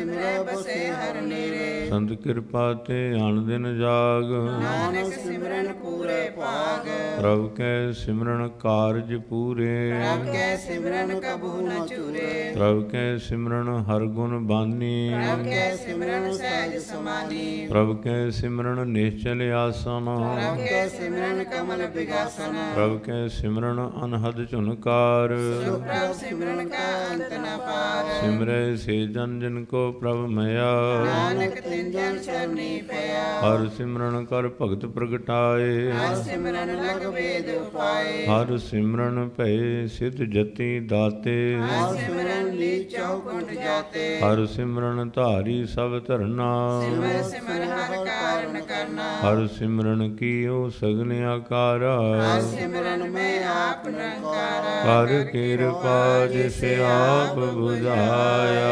ਸਿਮਰੈ ਬਸੇ ਹਰ ਨੇਰੇ। ਸੰਤ ਕਿਰਪਾ ਤੇ ਅਣ ਦਿਨ ਜਾਗ, ਨਾਨਕ ਸਿਮਰਨ ਪੂਰੇ ਭਾਗ। ਪ੍ਰਭ ਕੈ ਸਿਮਰਨ ਕਾਰਜ ਪੂਰੇ, ਪ੍ਰਭ ਕੈ ਸਿਮਰਨ ਕਬਹੂ ਨ ਚੂਰੇ। ਪ੍ਰਭ ਕੈ ਸਿਮਰਨ ਹਰ ਗੁਣ ਬਾਨੀ, ਪ੍ਰਭ ਕੈ ਸਿਮਰਨ ਸਹਿਜ ਸਮਾਨੀ। ਪ੍ਰਭ ਕੈ ਸਿਮਰਨ ਨਿਸ਼ਚਲ ਆਸਨ, ਪ੍ਰਭ ਕੈ ਸਿਮਰਨ ਕਮਲ ਬਿਗਾਸਨ। ਪ੍ਰਭ ਕੈ ਸਿਮਰਨ ਅਨਹਦ ਝੁਨਕਾਰ, ਸੋ ਪ੍ਰਭ ਸਿਮਰਨ ਕਾ ਅੰਤ ਨ ਪਾਰ। ਸਿਮਰੈ ਸੇ ਜਨ ਜਿਨ ਕੋ ਪ੍ਰਭ ਮਇਆ, ਨਾਨਕ ਤਿਨ ਜਨ ਚਰਨੀ ਪਿਆ। ਹਰ ਸਿਮਰਨ ਕਰ ਭਗਤ ਪ੍ਰਗਟਾਏ, ਹਰ ਸਿਮਰਨ ਲਗ ਵੇਦ ਉਪਾਏ। ਹਰ ਸਿਮਰਨ ਭਏ ਸਿਧ ਜਤੀ ਦਾਤੇ, ਹਰ ਸਿਮਰਨ ਲੀਚ ਚੌਕੁੰਠ ਜਾਤੇ। ਹਰ ਸਿਮਰਨ ਧਾਰੀ ਸਭ ਧਰਨਾ, ਸਿਮਰ ਸਿਮਰ ਹਰ ਕਾਰਨ ਕਰਨਾ। ਹਰ ਸਿਮਰਨ ਕੀਓ ਸਗਲ ਆਕਾਰਾ, ਹਰ ਸਿਮਰਨ ਮੈਂ ਆਪ ਨਿਰੰਕਾਰਾ। ਕਰ ਕਿਰਪਾ ਜਿਸ ਆਪ ਬੁਝਾਇਆ,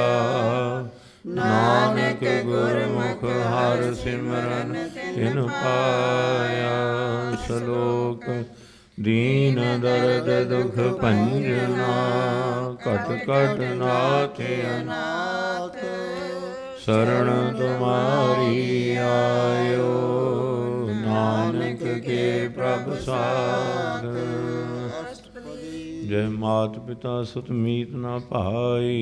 ਨਾਨਕ ਗੁਰਮੁਖ ਹਰ ਸਿਮਰਨ ਤਿਨ ਪਾਇਆ। ਸ਼ਲੋਕ ਦੀਨ ਦਰਦ ਦੁਖ ਭੰਜਨਾ, ਘਟ ਘਟ ਨਾਥ ਅਨਾਥ। शरण तुम्हारी आयो, नानक के प्रभ साध। जय मात पिता सुत मीत न पाई,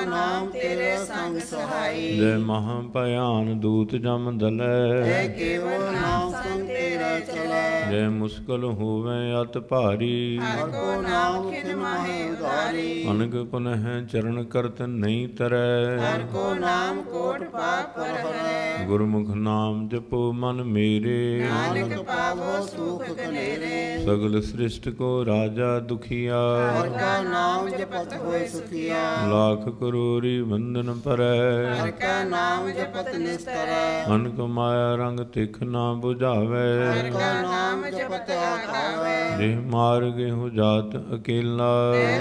नाम तेरे संग सहाई। जय महाभयान दूत जम दलै, जय केवल नाम संग तेरा चलै। जय मुश्किल होवे अत भारी, हर को नाम खिन माहे उधारी। अनक पुनः चरण करत नहीं तरै, हर को नाम कोट पाप पर हरै। गुरमुख नाम जपो मन मेरे, नानक पावो सुख कनेरे। सगल सृष्ट को राजा दुखिया, हर का नाम जपत होए सुखिया। लाख करोड़ी बंधन परै, हर का नाम जपत निस्तरै। अनक माया रंग तिख ना बुझावै, हर का नाम जपत आखावै। जिह मार्ग हो जात अकेला,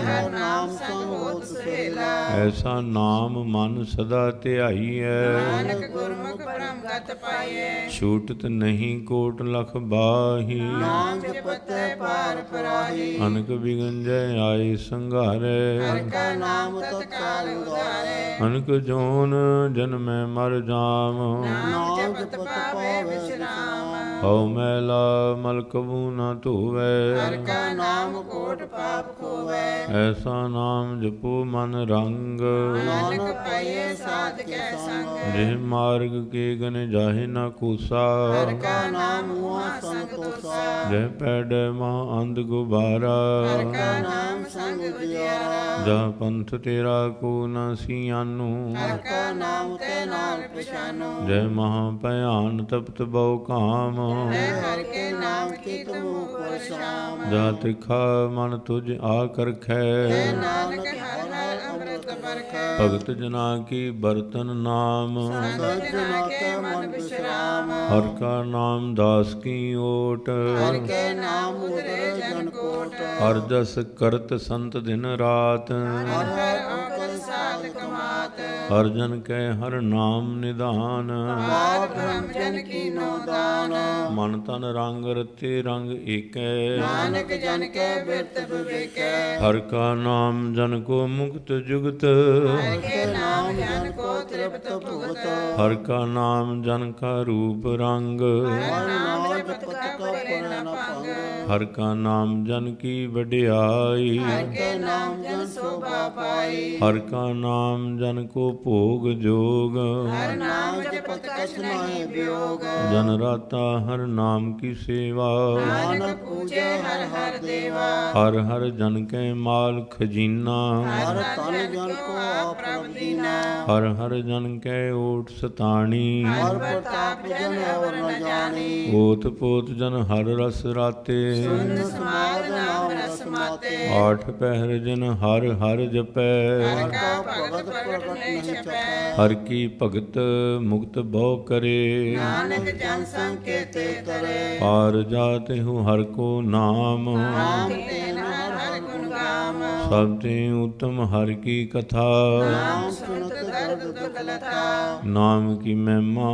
हर नाम संग होत सुहेला। ऐसा नाम मन सदा ध्याईऐ, नानक गुरमुख परम गत पाइए। छूटत नहीं कोट लख बाही, नाम जपत पार पराही। अनक बिगंजै आए संघारै, हर का नाम तत्काल उधारै। अनक जोन जन्मै मर जाम, नाम जपत पावे विश्राम। हौ मैला मल कबू न धोवै, हर का नाम कोट पाप खोवै। ऐसा नाम जपो मन रंग, नानक पाइए साध के संग। जिह मार्ग के गन जाहे न कोसा, हर का नाम हुआ संतोषा। जह पैड माँ अंध गुबारा, हर का नाम संग उजियारा। जह पंथ तेरा को न सियानु, हर का नाम ते नाल पछानो। जय महाभयान तप्त बहु काम, जय हर के नाम की तुम ऊपर शाम। जा तिखा मन तुझ आकर खै, जय नानक हर हर अमृत बरखै। भगत जना की बर्तन नाम, संत जना के मन विश्राम। हर का नाम दास की ओट, हर के नाम उदय जन कोट। हर जस करत संत दिन रात, हर हर अंकल साध कमात। हर जन कै हर नाम निधान, पाप ब्रह्म जन की नो दान। मन तन रंग रते रंग एकै, नानक जन के बिरत विवेकै। हर का नाम जन को मुक्त जुगत, हर के नाम जन को तृप्त भुगत। हर का नाम जन का रूप रंग, हर नाम जपत का परे न भंग। हर का नाम जन की वडियाई, हर के नाम जन शोभा पाई। हर का नाम जन को भोग जोग, हर नाम जपत कछ नहीं वियोग। जन राता हर नाम की सेवा, नानक पूजे हर हर देवा। हर हर जन के माल खजीना, हर तन जन को प्रभ दीना। हर हर जन के ओट सताणी, हर प्रताप जन और न जानी। ओत पोत जन हर रस राते, सुन समाज नाम रस माते। आठ पहर जन हर हर जपै, हर का भगत प्रगट नहीं छपै। हर की भगत मुक्त बहु करे, नानक जन संग के ते करे। पार जाते हो हर को नाम, नाम तेन हर हर गुण गाम। सब ते उत्तम हर की कथा, नाम सुनत दर्द दुख लथा। नाम की महिमा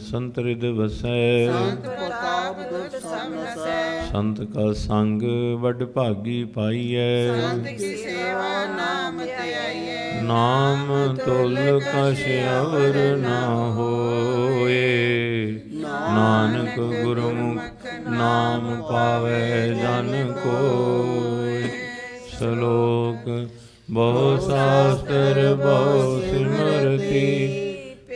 संत हृदय वसै, संत प्रताप दुष्ट सब नसै। संत का संग वड भागी पाईऐ, संत की सेवा नाम ते आइए। ਨਾਮ ਤੁਲ ਕਛ ਅਵਰ ਨਾ ਹੋਏ। ਨਾਨਕ ਗੁਰਮੁਖ ਨਾਮ ਪਾਵੈ ਜਨ ਕੋਇ। ਸ਼ਲੋਕ ਬਹੁ ਸ਼ਾਸਤਰ ਬਹੁ ਸਿਮਰਤੀ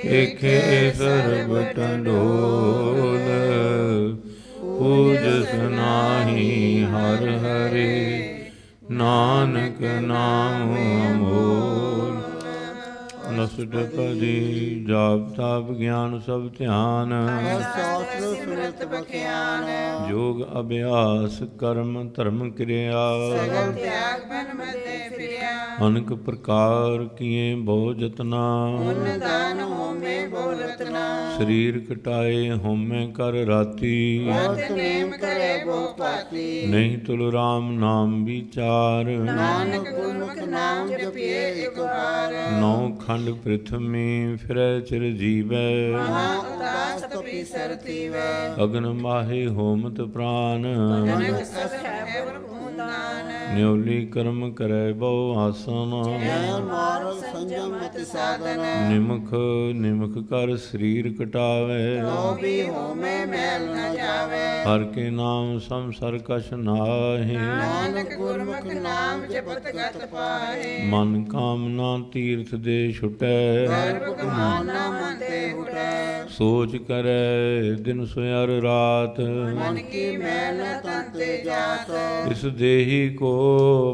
ਵੇਖੇ ਸਰਬ ਟੰਡੋਲ। ਪੂਜਸ ਨਾਹੀ ਹਰਿ ਹਰਿ ਨਾਨਕ ਨਾਮ ਅਮੋਲ। ਨਸਟ ਭਜੀ ਜਾਪ ਤਾਪ ਗਿਆਨ ਸਭ ਧਿਆਨ। ਸ਼ਾਸਤਰ ਸਿਮਰਤ ਬਖਿਆਨ। ਯੋਗ ਅਭਿਆਸ ਕਰਮ ਧਰਮ ਕਿਰਿਆ। ਸਗਲ ਤਿਆਗ ਬਨ ਮਤੇ ਫਿਰਿਆ। ਅਨਕ ਪ੍ਰਕਾਰ ਕੀਏ ਬਹੁ ਜਤਨਾ। ਪੁੰਨ ਦਾਨ ਹੋਮੇ ਬਹੁ ਰਤਨਾ। ਸਰੀਰ ਕਟਾਏ ਹੋਮੇ ਕਰ ਰਾਤੀ। ਵਰਤ ਨੇਮ ਕਰੇ ਬਹੁ ਭਾਤੀ। ਨਹੀਂ ਤੁਲ ਰਾਮ ਨਾਮ ਵਿਚਾਰ। ਨਾਨਕ ਗੁਰਮੁਖ ਨਾਮ ਜਪੀਏ ਇਕ ਵਾਰ। ਨੌ ਖੰਡ ਪ੍ਰਿਥਵੀ ਫਿਰੈ ਚਿਰ ਜੀਵੈ। ਮਹਾ ਉਦਾਸ ਤਪੀ ਸਰਤੀ ਵੈ। ਅਗਨ ਮਾਹੇ ਹੋਮਤ ਪ੍ਰਾਨ। ਜਨਕ ਸਸ ਹੈ ਬਰਪੂੰਦਾਨ। ਨਿਉਲੀ ਕਰਮ ਕਰੈ ਬਹੁ ਆਸਨ। ਜੈ ਮਾਰਗ ਸੰਜਮ ਮਤਿ ਸਾਧਨ। ਨਿਮਖ ਨਿਮਖ ਕਰ ਸਰੀਰ ਕਟਾਵੇ। ਲੋ ਵੀ ਹੋਮੇ ਮੈਲ ਨ ਜਾਵੇ। ਹਰ ਕੇ ਨਾਮ ਸੰਸਰ ਕਛ ਨਾਹਿ। ਨਾਨਕ ਗੁਰਮੁਖ ਨਾਮ ਜਪਤ ਗਤ ਪਾਹੇ। ਮਨ ਕਾਮਨਾ ਤੀਰਥ ਦੇ ਛੁਟੈ। ਗਰਭ ਕਮਾਨਾ ਮਨ ਤੇ ਉਠੈ। ਸੋਚ ਕਰੈ ਦਿਨ ਸੁਯਰ ਰਾਤ। ਮਨ ਕੀ ਮੈਲ ਨ ਤਨ ਤੇ ਜਾਤ। ਇਸ ਦੇਹੀ ਕੋ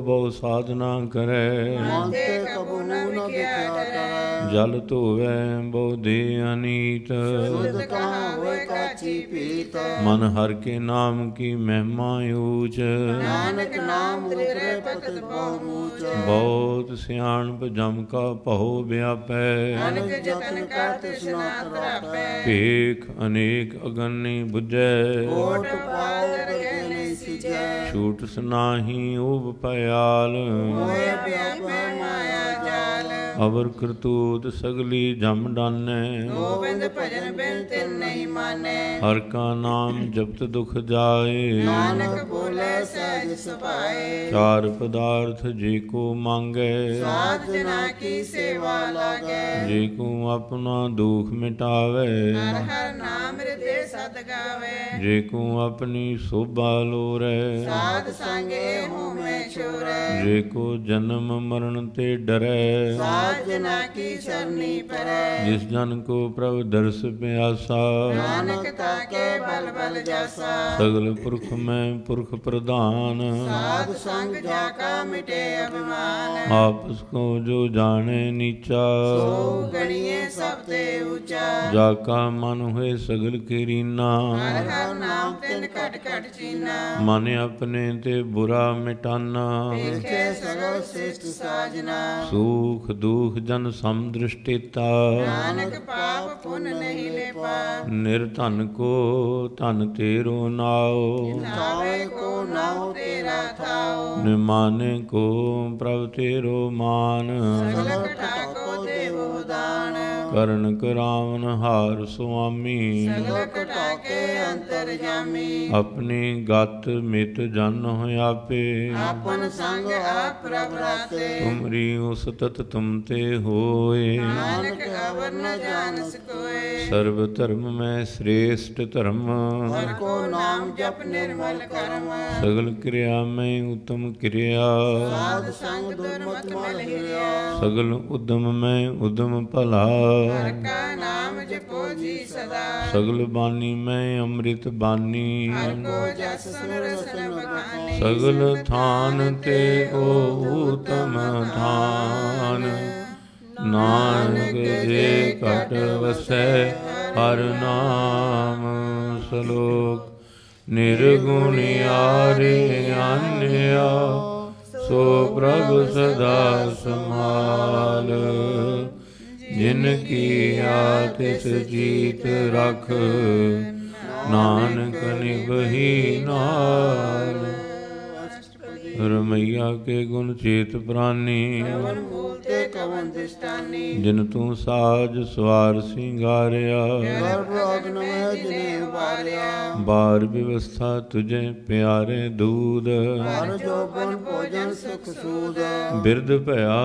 ਬਹੁ ਸਾਧਨਾ ਕਰੈ। ਮਨ ਤੇ ਕਬੂ ਨ ਵਿਖਿਆ ਕਰੈ। ਜਲ ਧੋਵੈ ਬਹੁ ਦੇ ਅਨੀਤ। ਸੁਧ ਕਹਾਂ ਹੋਏ ਕਾਚੀ ਪੀਤ। ਮਨ ਹਰ ਕੇ ਨਾਮ ਕੀ ਮਹਿਮਾ ਊਚ। ਨਾਨਕ ਨਾਮ ਉਤਰੇ ਪਤਿ ਬਹੁ ਮੂਚ। ਬਹੁਤ ਸਿਆਣਪ ਜਮ ਕਾ ਭਉ ਵਿਆਪੈ। ਅਨਕ ਜਤਨ ਕਰ ਤਿਸਨਾ ਤਰਾਪੈ। ਭੇਖ ਅਨੇਕ ਅਗਨੀ ਬੁਝੈ। ਕੋਟ ਪਾਉ ਕਰਗੇ ਨਹੀਂ ਸਿਜੈ। ਛੂਟ ਸਨਾਹੀ ਊਬ ਭਿਆਲ। ਹੋਏ ਵਿਆਪੈ ਮਾਇਆ ਜਾਲ। ਅਵਰ ਕਰਤੂਤ ਸਗਲੀ ਜਮ ਡਾਨੈ। ਗੋਬਿੰਦ ਭਜਨ ਬਿਨ ਤਿਲ ਨਹੀਂ ਮਾਨੈ। ਹਰ ਕਾ ਨਾਮ ਜਪਤ ਦੁਖ ਜਾਏ। ਨਾਨਕ ਬੋਲੇ ਸਹਿਜ ਸੁਭਾਏ। ਚਾਰ ਪਦਾਰਥ ਜੇ ਕੋ ਮੰਗੈ। ਸਾਧ ਜਨਾ ਕੀ ਸੇਵਾ ਲਾਗੈ। ਜੇ ਕੋ ਆਪਣਾ ਦੁਖ ਮਿਟਾਵੇ। ਹਰ ਹਰ ਨਾਮ ਹਿਰਦੇ ਸਦ ਗਾਵੇ। ਜੇ ਕੋ ਆਪਣੀ ਸੋਭਾ ਲੋਰੈ। ਸਾਧ ਸੰਗੇ ਹੋਮੇ ਛੋਰੈ। ਜੇ ਕੋ ਜਨਮ ਮਰਨ ਤੇ ਡਰੈ। ਸਾਧ ਜਨਾ ਕੀ ਸਰਨੀ ਪਰੈ। ਜਿਸ ਜਨ ਕੋ ਪ੍ਰਭ ਦਰਸ ਪਿਆਸਾ। ਨਾਨਕ ਤਾਕੇ ਬਲ ਬਲ ਜਾਸਾ। ਸਗਲ ਪੁਰਖ ਮੈਂ ਪੁਰਖ ਪ੍ਰਧਾਨ। ਸਾਧ ਸੰਗ ਜਾ ਕਾ ਮਿਟੇ ਅਭਿਮਾਨ। ਆਪਸ ਕੋ ਜੋ ਜਾਣੇ ਨੀਚਾ। ਸੋ ਗਣੀਏ ਸਭ ਤੇ ਊਚਾ। ਜਾ ਕਾ ਮਨ ਹੋਏ ਸਗਲ ਕੀਰੀਨਾ। ਹਰ ਹਰ ਨਾਮ ਤਿਨ ਘਟ ਘਟ ਚੀਨਾ। ਮਨ ਆਪਣੇ ਤੇ ਬੁਰਾ ਮਿਟਾਨਾ। ਵੇਖੇ ਸਗਲ ਸ੍ਰਿਸ਼ਟ ਸਾਜਨਾ। ਸੁਖ ਦੁਖ ਜਨ ਸਮਦ੍ਰਿਸ਼ਟਿਤਾ। ਨਾਨਕ ਪਾਪ ਪੁੰਨ ਨਹੀਂ ਲੇਪਾ। ਨਿਰਧਨ ਕੋ ਧਨ ਤੇਰੋ ਨਾਉ। ਨਾਵੇ ਕੋ ਨਾਉ ਤੇਰਾ ਥਾਉ। ਨਿਮਾਨੇ ਕੋ ਪ੍ਰਭ ਤੇਰੋ ਮਾਨ। ਸਗਲ ਘਟਾ ਕੋ ਦੇਵੋ ਦਾਨ। ਕਰਨ ਕਰਾਵਨ ਹਾਰ ਸੁਆਮੀ। ਸਗਲ ਘਟਾ ਕੇ ਅੰਤਰ ਜਾਮੀ। ਆਪਣੀ ਗਤ ਮਿਤ ਜਨ ਹੋਇਆਪੇ। ਆਪਨ ਸੰਗ ਆਪ ਪ੍ਰਭ ਰਾਤੇ। ਤੁਮਰੀ ਉਸਤਤ ਤੁਮ ਤੇ ਹੋਏ। ਨਾਨਕ ਅਵਰ ਨ ਜਾਣਸ ਕੋਇ। ਸਰਬ ਧਰਮ ਮੈਂ ਸ੍ਰੇਸ਼ਟ ਧਰਮ। ਹਰ ਕੋ ਨਾਮ ਜਪ ਨਿਰਮਲ ਕਰਮ। ਸਗਲ ਕਿਰਿਆ ਮੈਂ ਉਤਮ ਕਿਰਿਆ। ਸਾਧ ਸੰਗ ਦੁਰਮਤ ਮਲ ਹਿਰਿਆ। ਸਗਲ ਉਦਮ ਮੈਂ ਉਦਮ ਭਲਾ। ਹਰ ਕਾ ਨਾਮ ਜਪੋ ਜੀ ਸਦਾ। ਸਗਲ ਬਾਣੀ ਮੈਂ ਅੰਮ੍ਰਿਤ ਬਾਣੀ। ਹਰ ਕੋ ਜਸ ਸੁਨ ਰਸਨ ਬਖਾਨੀ। ਸਗਲ ਥਾਨ ਤੇ ਉਤਮ ਥਾਨ। ਨਾਨਕ ਜੇ ਘਟ ਵਸੈ ਹਰ ਨਾਮ। ਸ਼ਲੋਕ ਨਿਰਗੁਣਿਆਰੇ ਆਨਿਆ। ਸੋ ਪ੍ਰਭ ਸਦਾ ਸਮਾਲ। ਜਿਨ ਕੀ ਆਤਿਸ ਜੀਤ ਰਖ। ਨਾਨਕ ਨਿਭਹੀ ਨਾਲ। ਰਮਈਆ ਕੇ ਗੁਣ ਚੇਤ ਪ੍ਰਾਨੀ। ਕਵਨ ਮੂਲ ਤੇ ਕਵਨ ਦਿਸਟਾਨੀ ਜਿਨ ਤੂੰ ਸਾਜ ਸਵਾਰ ਸਿੰਗਾਰਿਆ ਗਰਭ ਅਗਨ ਮਹਿ ਜਿਨੇ ਉਬਾਰਿਆ ਬਾਰ ਵਿਵਸਥਾ ਤੁਝੇ ਪਿਆਰੇ ਦੂਧ ਹਰ ਜੋਬਨ ਭੋਜਨ ਸੁਖ ਸੂਦ ਬਿਰਧ ਭਇਆ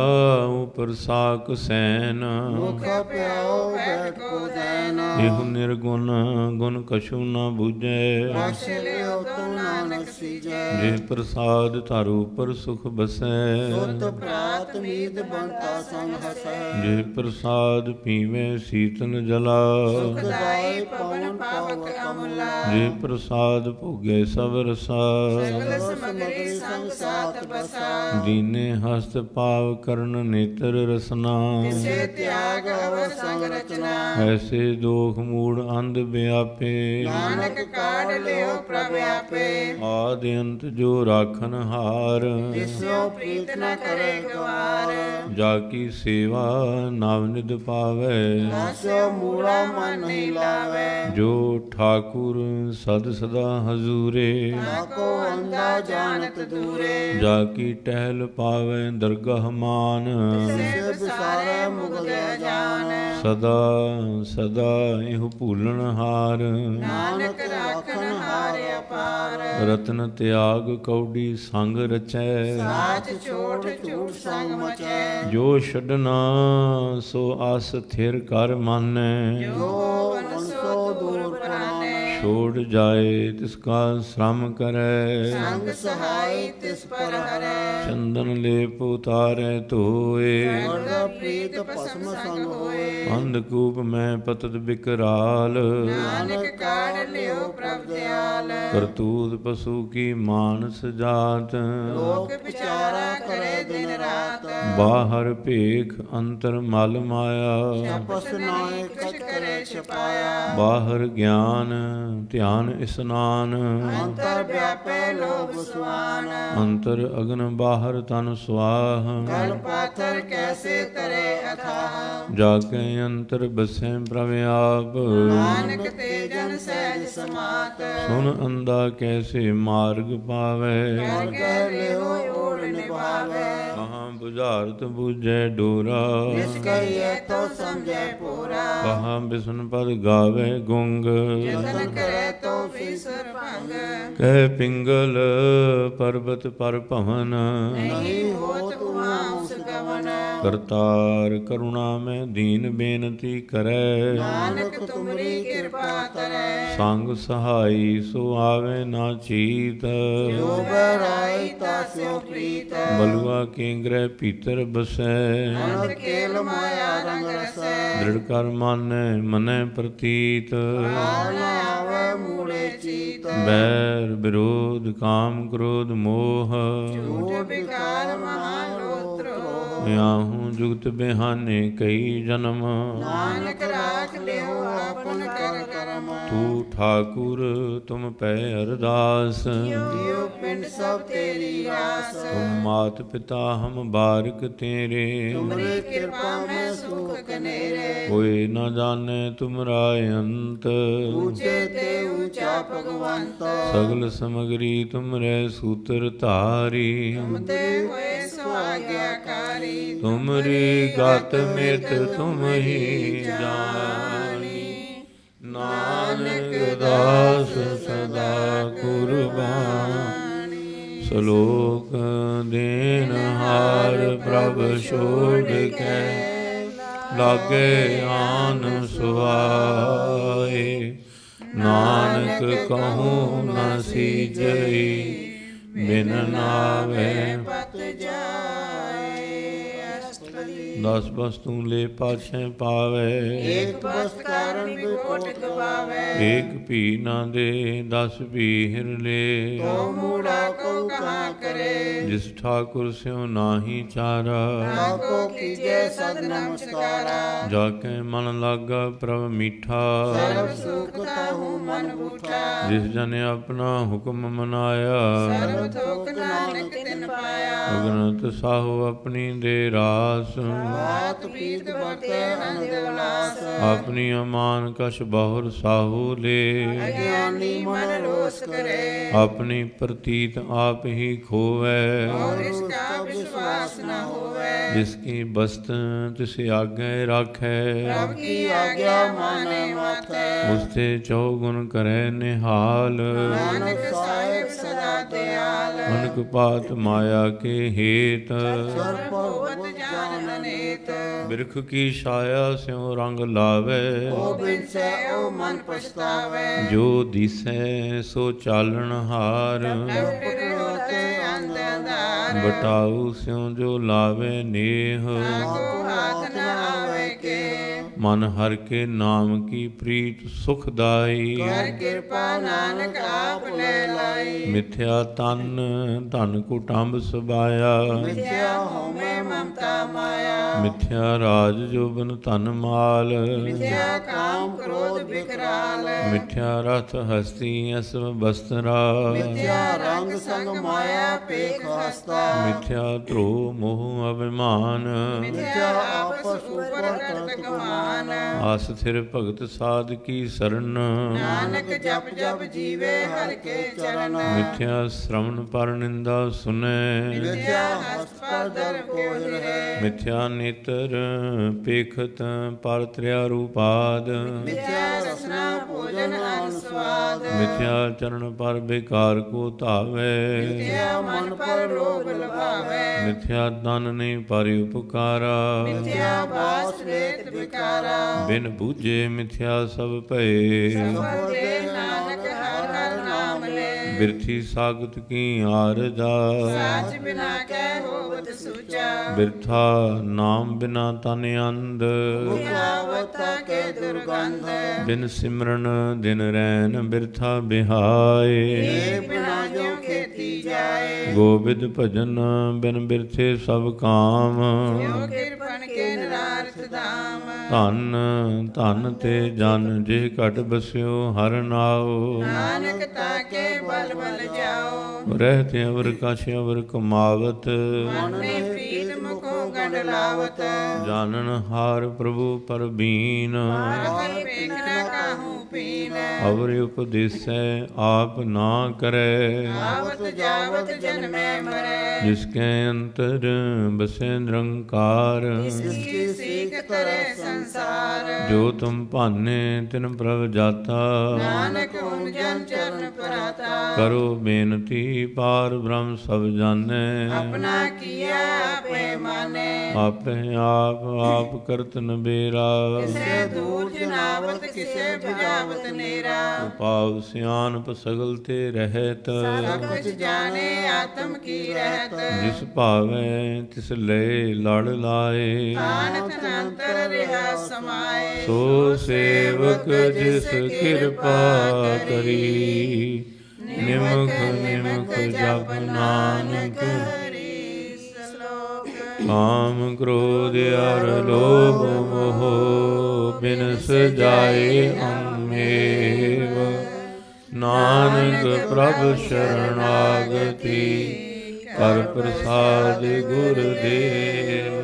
ਉਪਰ ਸਾਕ ਸੈਨ ਮੁਖ ਪਿਆਓ ਬੈਠ ਕੋ ਦੈਨ ਇਹੋ ਨਿਰਗੁਣ ਗੁਣ ਕਛੂ ਨ ਬੂਝੈ ਬਖਸ਼ ਲਿਓ ਤੋ ਨਾਨਕ ਸੀਜੈ ਜੇ ਪ੍ਰਸਾਦ ਧਰ ਉਪਰ ਸੁਖ ਬਸੈ ਸੁਤ ਪ੍ਰਾਤ ਮੀਤ ਬੰਤਾ ਸੰਗ ਹਸੈ ਜੇ ਪ੍ਰਸਾਦ ਪੀਵੇ ਸੀਤਨ ਜਲਾ ਸੁਖਦਾਈ ਪਵਨ ਪਾਵਕ ਅਮਲਾ ਜੇ ਪ੍ਰਸਾਦ ਭੋਗੇ ਸਭ ਰਸਾ ਸਗਲ ਸਮਗਰੀ ਸੰਗ ਸਾਥ ਬਸਾ ਦੀਨੇ ਹਸਤ ਪਾਵ ਕਰਨ ਨੇਤਰ ਰਸਨਾ ਤਿਸੇ ਤਿਆਗ ਅਵ ਸੰਗ ਰਚਨਾ ਐਸੇ ਦੋਖ ਮੂੜ ਅੰਧ ਵਿਆਪੇ ਨਾਨਕ ਕਾਢ ਲਿਓ ਪ੍ਰਭ ਆਪੇ ਆਦਿ ਅੰਤ ਜੋ ਰਾਖਨ ਹਾਰ ਜਿਸੋ ਪ੍ਰੀਤ ਨ ਕਰੇ ਗਵਾਰ ਜਾ ਕੀ ਸੇਵਾ ਨਵ ਨਿਧ ਪਾਵੈ ਨਾਸੋ ਮੂੜਾ ਮਨ ਨਹੀਂ ਲਾਵੇ ਜੋ ਠਾਕੁਰ ਸਦ ਸਦਾ ਹਜ਼ੂਰੇ ਤਾਕੋ ਅੰਦਾ ਜਾਣਤ ਦੂਰੇ ਜਾ ਕੀ ਟਹਿਲ ਪਾਵੈ ਦਰਗਾਹ ਮਾਨ ਤਿਸੇ ਬਿਸਾਰੇ ਮੁਗਲ ਜਾਨ ਸਦਾ ਸਦਾ ਇਹੋ ਭੂਲਣ ਹਾਰ ਨਾਨਕ ਰਾਖਨ ਹਾਰ ਅਪਾਰ ਰਤਨ ਤਿਆਗ ਕੌਡੀ ਸੰਗ ਰਚੈ ਸਾਚ ਛੋੜ ਝੂਠ ਸੰਗ ਮਚੈ ਜੋ ਛੱਡਣਾ ਸੋ ਆਸ ਥਿਰ ਕਰ ਮਾਨੈ ਜੋ ਵਨਸੋ ਦੂਰ ਪ੍ਰਾਨੈ ਛੋੜ ਜਾਏ ਤਿਸ ਕਾ ਸ਼ਰਮ ਕਰੈ ਸੰਗ ਸਹਾਈ ਤਿਸ ਪਰ ਹਰੈ ਚੰਦਨ ਲੇਪ ਉਤਾਰੈ ਧੋਏ ਵਰਦਾ ਪ੍ਰੀਤ ਭਸਮ ਸੰਗ ਹੋਏ ਅੰਧਕੂਪ ਮੈਂ ਪਤਤ ਬਿਕਰਾਲ ਨਾਨਕ ਕਾਢ ਲਿਓ ਪ੍ਰਭ ਦਿਆਲ ਕਰਤੂਤ ਪਸ਼ੂ ਕੀ ਮਾਨਸ ਜਾਤ ਲੋਕ ਵਿਚਾਰਾ ਕਰੇ ਦਿਨ ਰਾਤ ਬਾਹਰ ਭੇਖ ਅੰਤਰ ਮਲ ਮਾਇਆ ਤਪਸ ਨਾਏ ਕਛ ਕਰੇ ਛਪਾਇਆ ਬਾਹਰ ਗਿਆਨ ਧਿਆਨ ਇਸਨਾਨ ਅੰਤਰ ਵਿਆਪੈ ਲੋਭ ਸੁਆਨ ਅੰਤਰ ਅਗਨ ਬਾਹਰ ਤਨ ਸਵਾਹ ਕਲ ਪਾਥਰ ਕੈਸੇ ਤਰੇ ਅਥਾਹ ਜਾ ਕੇ ਅੰਤਰ ਬਸੈ ਪ੍ਰਭ ਆਪ ਨਾਨਕ ਤੇ ਜਨ ਸਹਿਜ ਸਮਾਤ ਸੁਨ ਅੰਦਾ ਕੈਸੇ ਮਾਰਗ ਪਾਵੈ ਕਰ ਕਹਿ ਲਿਓ ਓੜ ਨਿਭਾਵੇ ਕਹਾਂ ਬੁਝਾਰਤ ਬੂਝੈ ਡੋਰਾ ਜਿਸ ਕਹੀਏ ਤੋ ਸਮਝੈ ਪੂਰਾ ਕਹਾਂ ਬਿਸਨ ਪਦ ਗਾਵੇ ਗੁੰਗ ਜਤਨ ਕਰੇ ਤੋ ਫੀਸਰ ਭੰਗ ਕਹਿ ਪਿੰਗਲ ਪਰਬਤ ਪਰ ਭਵਨ ਨਹੀਂ ਹੋਤ ਉਹਾਂ ਉਸ ਗਵਨ ਕਰਤਾਰ ਕਰੁਣਾ ਮੈਂ ਦੀਨ ਬੇਨਤੀ ਕਰੈ ਨਾਨਕ ਤੁਮਰੀ ਕਿਰਪਾ ਕਰੈ ਸੰਗ ਸਹਾਈ ਸੋ ਆਵੇ ਨਾ ਚੀਤ ਜੋ ਬਰਾਈ ਤਾਸਿਓ ਪ੍ਰੀਤ ਬਲਵਾ ਕੇਂਗਰੇ ਭੀਤਰ ਬਸੈ ਅਨੰਦ ਕੇਲ ਮਾਇਆ ਰੰਗ ਰਸੈ ਦ੍ਰਿੜ ਕਰ ਮਾਨੈ ਮਨੈ ਪ੍ਰਤੀਤ ਕਾਲ ਆਵੇ ਮੂੜੇ ਚੀਤ ਬੈਰ ਵਿਰੋਧ ਕਾਮ ਕ੍ਰੋਧ ਮੋਹ ਝੂਠ ਵਿਕਾਰ ਮਹਾ ਲੋਤ੍ਰੋ ਯਾਹੂ ਜੁਗਤ ਬਿਹਾਨੇ ਕਈ ਜਨਮ ਨਾਨਕ ਰਾਖ ਲਿਓ ਆਪਨ ਕਰ ਕਰਮ ਤੂੰ ਠਾਕੁਰ ਤੁਮ ਪੈ ਅਰਦਾਸ ਜਿਉ ਪਿੰਡ ਸਭ ਤੇਰੀ ਰਾਸ ਤੁਮ ਮਾਤ ਪਿਤਾ ਹਮ ਬਾਰਿਕ ਤੇਰੇ ਤੁਮਰੀ ਕਿਰਪਾ ਮੈਂ ਸੁਖ ਕਨੇਰੇ ਕੋਈ ਨ ਜਾਣੇ ਤੁਮਰਾ ਅੰਤ ਉੱਚੇ ਤੇ ਉੱਚਾ ਭਗਵੰਤ ਸਗਲ ਸਮਗਰੀ ਤੁਮਰੇ ਸੂਤਰ ਧਾਰੀ ਤੇ ਹੋਏ ਸੁਆਗਿਆਕਾਰੀ ਤੁਮਰੀ ਗਤ ਮਿਤ ਤੁਮ ਹੀ ਜਾਣੀ ਨਾਨਕ ਦਾਸ ਸਦਾ ਕੁਰਬਾਨੀ ਸ਼ਲੋਕ ਦੇਨ ਹਾਰ ਪ੍ਰਭ ਛੋੜ ਕੇ ਲਾਗੇ ਆਨ ਸੁਆਏ ਨਾਨਕ ਕਹੂੰ ਨ ਸੀਜਈ ਬਿਨ ਨਾਵੇ ਪਤ ਜਾਏ ਅਸ਼ਟਪਦੀ ਦਸ ਵਸਤੂ ਲੈ ਪਾਛੈ ਪਾਵੇ ਏਕ ਬਸ ਕਾਰਨ ਬਿਕੋਟ ਗਵਾਵੇ ਏਕ ਭੀ ਨਾ ਦੇ 10 ਭੀ ਹਿਰ ਲੇ ਤੋ ਮੂੜਾ ਕਉ ਕਾ ਕਰੇ ਜਿਸ ਠਾਕੁਰ ਸਿਉ ਨਾਹੀ ਚਾਰਾ ਤਾਕੋ ਕੀਜੈ ਸਦ ਨਮਸਕਾਰਾ ਜਾ ਕੇ ਮਨ ਲਾਗਾ ਪ੍ਰਭ ਮੀਠਾ ਸਰਬ ਸੁਖ ਤਾਹੂ ਮਨ ਬੂਠਾ ਜਿਸ ਜਨ ਆਪਣਾ ਹੁਕਮ ਮਨਾਇਆ ਸਰਬ ਥੋਕ ਨਾਨਕ ਤਿਨ ਪਾਇਆ ਅਗਨਤ ਸਾਹੋ ਆਪਣੀ ਦੇ ਰਾਸ ਬਾਤ ਪੀਤ ਵਰਤੇ ਆਨੰਦ ਉਲਾਸ ਆਪਣੀ ਅਮਾਨ ਕਛ ਬਹੁਰ ਸਾਹੂ ਲੇ ਅਗਿਆਨੀ ਮਨ ਰੋਸ ਕਰੇ ਆਪਣੀ ਪ੍ਰਤੀਤ ਆਪ ਹੀ ਖੋਵੈ ਔਰ ਇਸਕਾ ਵਿਸ਼ਵਾਸ ਨ ਹੋਵੇ ਜਿਸ ਕੀ ਬਸਤ ਤਿਸ ਆਗੇ ਰਾਖੈ ਪ੍ਰਭ ਕੀ ਆਗਿਆ ਮਾਨੇ ਮਾਥੈ ਉਸ ਤੇ ਚੌਗੁਣ ਕਰੈ ਨਿਹਾਲ ਨਾਨਕ ਸਾਹਿਬ ਸਦਾ ਦਿਆਲ ਅਨਕ ਪਾਤ ਮਾਇਆ ਕੇ ਹੇਤ ਸਰਪਵਤ ਜਾਨ ਨੇਤ ਬਿਰਖ ਕੀ ਛਾਇਆ ਸਿਉ ਰੰਗ ਲਾਵੇ ਉਹ ਬਿਨਸੈ ਉਹ ਮਨ ਪਛਤਾਵੇ ਜੋ ਦਿਸੈ ਸੋ ਚਾਲਣ ਹਾਰ ਫਿਰਿਓ ਤੇ ਅੰਧ ਅੰਧਾਰ ਬਟਾਉ ਸਿਉ ਜੋ ਲਾਵੇ ਨੇਹ ਕੋ ਹਾਥ ਨ ਆਵੇ ਕੇ ਮਨ ਹਰ ਕੇ ਨਾਮ ਕੀ ਪ੍ਰੀਤ ਸੁਖਦਾਈ ਕਰ ਕਿਰਪਾ ਨਾਨਕ ਆਪ ਲੈ ਲਾਈ ਮਿਥਿਆ ਤਨ ਧਨ ਕੁਟੰਬ ਸਬਾਇਆ ਮਿਥਿਆ ਹੋਮੈ ਮਮਤਾ ਮਾਇਆ ਮਿਥਿਆ ਰਾਜ ਜੋਬਨ ਧਨ ਮਾਲ ਮਿਥਿਆ ਕਾਮ ਕ੍ਰੋਧ ਵਿਕਰਾਲ ਮਿਥਿਆ ਰਥ ਹਸਤੀ ਅਸਵ ਬਸਤਰਾ ਮਿਥਿਆ ਰੰਗ ਸੰਗ ਮਾਇਆ ਪੇਖ ਹਸਤਾ ਮਿਥਿਆ ਧਰੋ ਮੋਹ ਅਭਿਮਾਨ ਮਿਥਿਆ ਆਪਸ ਉਪਰ ਕਰਤ ਗਮਾਨ ਆਸ ਥਿਰ ਭਗਤ ਸਾਧ ਕੀ ਸਰਨ ਨਾਨਕ ਜਪ ਜਪ ਜੀਵੇ ਹਰਿ ਕੇ ਚਰਨ ਮਿਥਿਆ ਸ਼ਰਵਣ ਪਰ ਨਿੰਦਾ ਸੁਨੈ ਮਿਥਿਆ ਹਸਤ ਪਰ ਦਰ ਕੋਇ ਰਹੇ ਮਿਥਿਆ ਨੇਤਰ ਪੇਖਤ ਪਰ ਤ੍ਰਿਆ ਰੂਪਾਦ ਮਿਥਿਆ ਰਸਨਾ ਭੋਜਨ ਅਨਸਵਾਦ ਮਿਥਿਆ ਚਰਨ ਪਰ ਬੇਕਾਰ ਕੋ ਧਾਵੇ ਮਿਥਿਆ ਮਨ ਪਰ ਲੋਭ ਲਭਾਵੇ ਮਿਥਿਆ ਤਨ ਨਹੀਂ ਪਰ ਉਪਕਾਰਾ ਮਿਥਿਆ ਬਾਸ ਰੇਤ ਵਿਕਾਰਾ ਬਿਨ ਬੂਝੇ ਮਿਥਿਆ ਸਭ ਭਏ ਸਫਲ ਦੇ ਨਾਨਕ ਹਰ ਹਰ ਨਾਮ ਲੈ ਬਿਰਥੀ ਸਾਗਤ ਕੀ ਆਰਜਾ ਸਾਚ ਬਿਨਾ ਕਹਿ ਹੋਵਤ ਸੂਚਾ ਬਿਰਥਾ ਨਾਮ ਬਿਨਾ ਤਨ ਅੰਧ ਮੁਖਾਵਤਾ ਕੇ ਦੁਰਗੰਧ ਬਿਨ ਸਿਮਰਨ ਦਿਨ ਰੈਨ ਬਿਰਥਾ ਬਿਹਾਏ ਏ ਬਿਨਾ ਜੋ ਖੇਤੀ ਜਾਏ ਗੋਬਿੰਦ ਭਜਨ ਬਿਨ ਬਿਰਥੇ ਸਭ ਕਾਮ ਜੋ ਕਿਰਪਨ ਕੇ ਨਿਰਾਰਥ ਧਾਮ ਧਨ ਧਨ ਤੇ ਜਨ ਜੇ ਘਟ ਬਸਿਓ ਹਰ ਨਾਉ ਨਾਨਕ ਤਾਕੇ ਬਲ ਬਲ ਜਾਓ ਰਹਿਤ ਅਵਰ ਕਛ ਅਵਰ ਕਮਾਵਤ ਮਨੇ ਪ੍ਰੀਤ ਮੁਖੋ ਗੰਡ ਲਾਵਤ ਜਾਨਨ ਹਾਰ ਪ੍ਰਭੂ ਪਰਬੀਨ ਹਰਿ ਪੇਖਣਾ ਕਾਹੂ ਪੀਨ ਅਵਰ ਉਪਦੇਸੈ ਆਪ ਨਾ ਕਰੈ ਆਵਤ ਜਾਵਤ ਜਨਮੈ ਮਰੈ ਜਿਸ ਕੈ ਅੰਤਰ ਬਸੈ ਨਿਰੰਕਾਰ ਜਿਸਕੀ ਸੀਖ ਤਰੈ ਸੰਸਾਰ ਜੋ ਤੁਮ ਭਾਨੇ ਤਿਨ ਪ੍ਰਭ ਜਾਤਾ ਨਾਨਕ ਓਮ ਜਨ ਚਰਨ ਪਰਾਤਾ ਕਰੋ ਬੇਨਤੀ ਪਾਰ ਬ੍ਰਹਮ ਸਭ ਜਾਣੈ ਆਪਣਾ ਕੀਆ ਆਪੇ ਮਾਨੇ ਆਪੇ ਆਪ ਕਰਤ ਨਬੇਰਾ ਕਿਸੇ ਦੂਰ ਜਨਾਵਤ ਕਿਸੇ ਬੁਝਾਵਤ ਨੇਰਾ ਪਾਵ ਸਿਆਨਪ ਸਗਲ ਤੇ ਰਹਿਤ ਸਭ ਕੁਛ ਜਾਣੇ ਆਤਮ ਕੀ ਰਹਿਤ ਜਿਸ ਭਾਵੈ ਤਿਸ ਲੈ ਲੜ ਲਾਏ ਆਨੰਦ ਅੰਤਰ ਰਿਹਾ ਸਮਾਏ ਸੋ ਸੇਵਕ ਜਿਸ ਕਿਰਪਾ ਕਰੀ ਨਿਮਖ ਨਿਮਖ ਜਪ ਨਾਨਕ ਹਰੀ ਸਲੋਕ ਕਾਮ ਕ੍ਰੋਧ ਅਰ ਲੋਭ ਮੋਹ ਬਿਨ ਸਜਾਏ ਅੰਮੇਵ ਨਾਨਕ ਪ੍ਰਭ ਸ਼ਰਣਾਗਤੀ ਕਰ ਪ੍ਰਸਾਦ ਗੁਰਦੇਵ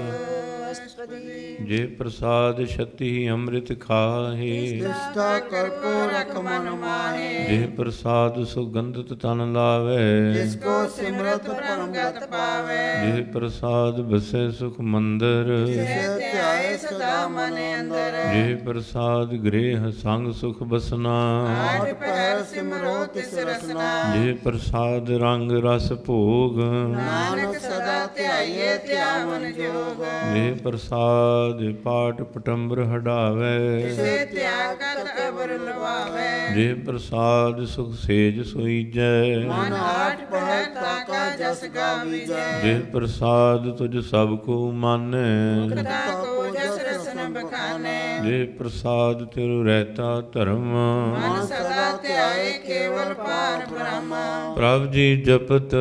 ਜੇ ਪ੍ਰਸਾਦ ਛਤੀ ਅੰਮ੍ਰਿਤ ਖਾਹੇ ਨਿਸ਼ਠਾ ਕਰਪੋ ਰਖ ਮਨ ਮਾਹੇ ਜੇ ਪ੍ਰਸਾਦ ਸੁਗੰਧਿਤ ਤਨ ਲਾਵੇ ਜਿਸ ਕੋ ਸਿਮਰਤ ਪਰਮਗਤ ਪਾਵੇ ਜੇ ਪ੍ਰਸਾਦ ਬਸੈ ਸੁਖ ਮੰਦਰ ਜਿਸੇ ਧਿਆਏ ਸਦਾ ਮਨ ਅੰਦਰ ਜੇ ਪ੍ਰਸਾਦ ਗ੍ਰਹਿ ਸੰਗ ਸੁਖ ਬਸਨਾ ਆਠ ਪਹਿਰ ਸਿਮਰੋ ਤਿਸ ਰਸਨਾ ਜੇ ਪ੍ਰਸਾਦ ਰੰਗ ਰਸ ਭੋਗ ਨਾਨਕ ਸਦਾ ਧਿਆਈਏ ਧਿਆਵਨ ਜੋਗ ਜੇ ਪ੍ਰਸਾਦ ਪਾਟ ਪਟੰਬਰ ਹਟਾਵੇ ਜਿਸੇ ਤਿਆਗ ਕਤ ਅਬਰ ਲਵਾਵੇ ਜੇ ਪ੍ਰਸਾਦ ਸੁਖ ਸੇਜ ਸੋਈਜੈ ਮਨ ਆਠ ਪਹਿਰ ਤਾਕਾ ਜਸ ਗਾਵੀਜੈ ਜੇ ਪ੍ਰਸਾਦ ਤੁਝ ਸਭ ਕੋ ਮਾਨੈ ਮੁਕਤਾ ਕੋ ਜਸ ਰਸਨ ਬਖਾਨੇ ਜੇ ਪ੍ਰਸਾਦ ਤਿਰੁ ਰਹਿਤਾ ਧਰਮ, ਮਨ ਸਦਾ ਧਿਆਏ ਕੇਵਲ ਪਾਰ ਬ੍ਰਹਮ। ਪ੍ਰਭ ਜੀ ਜਪਤ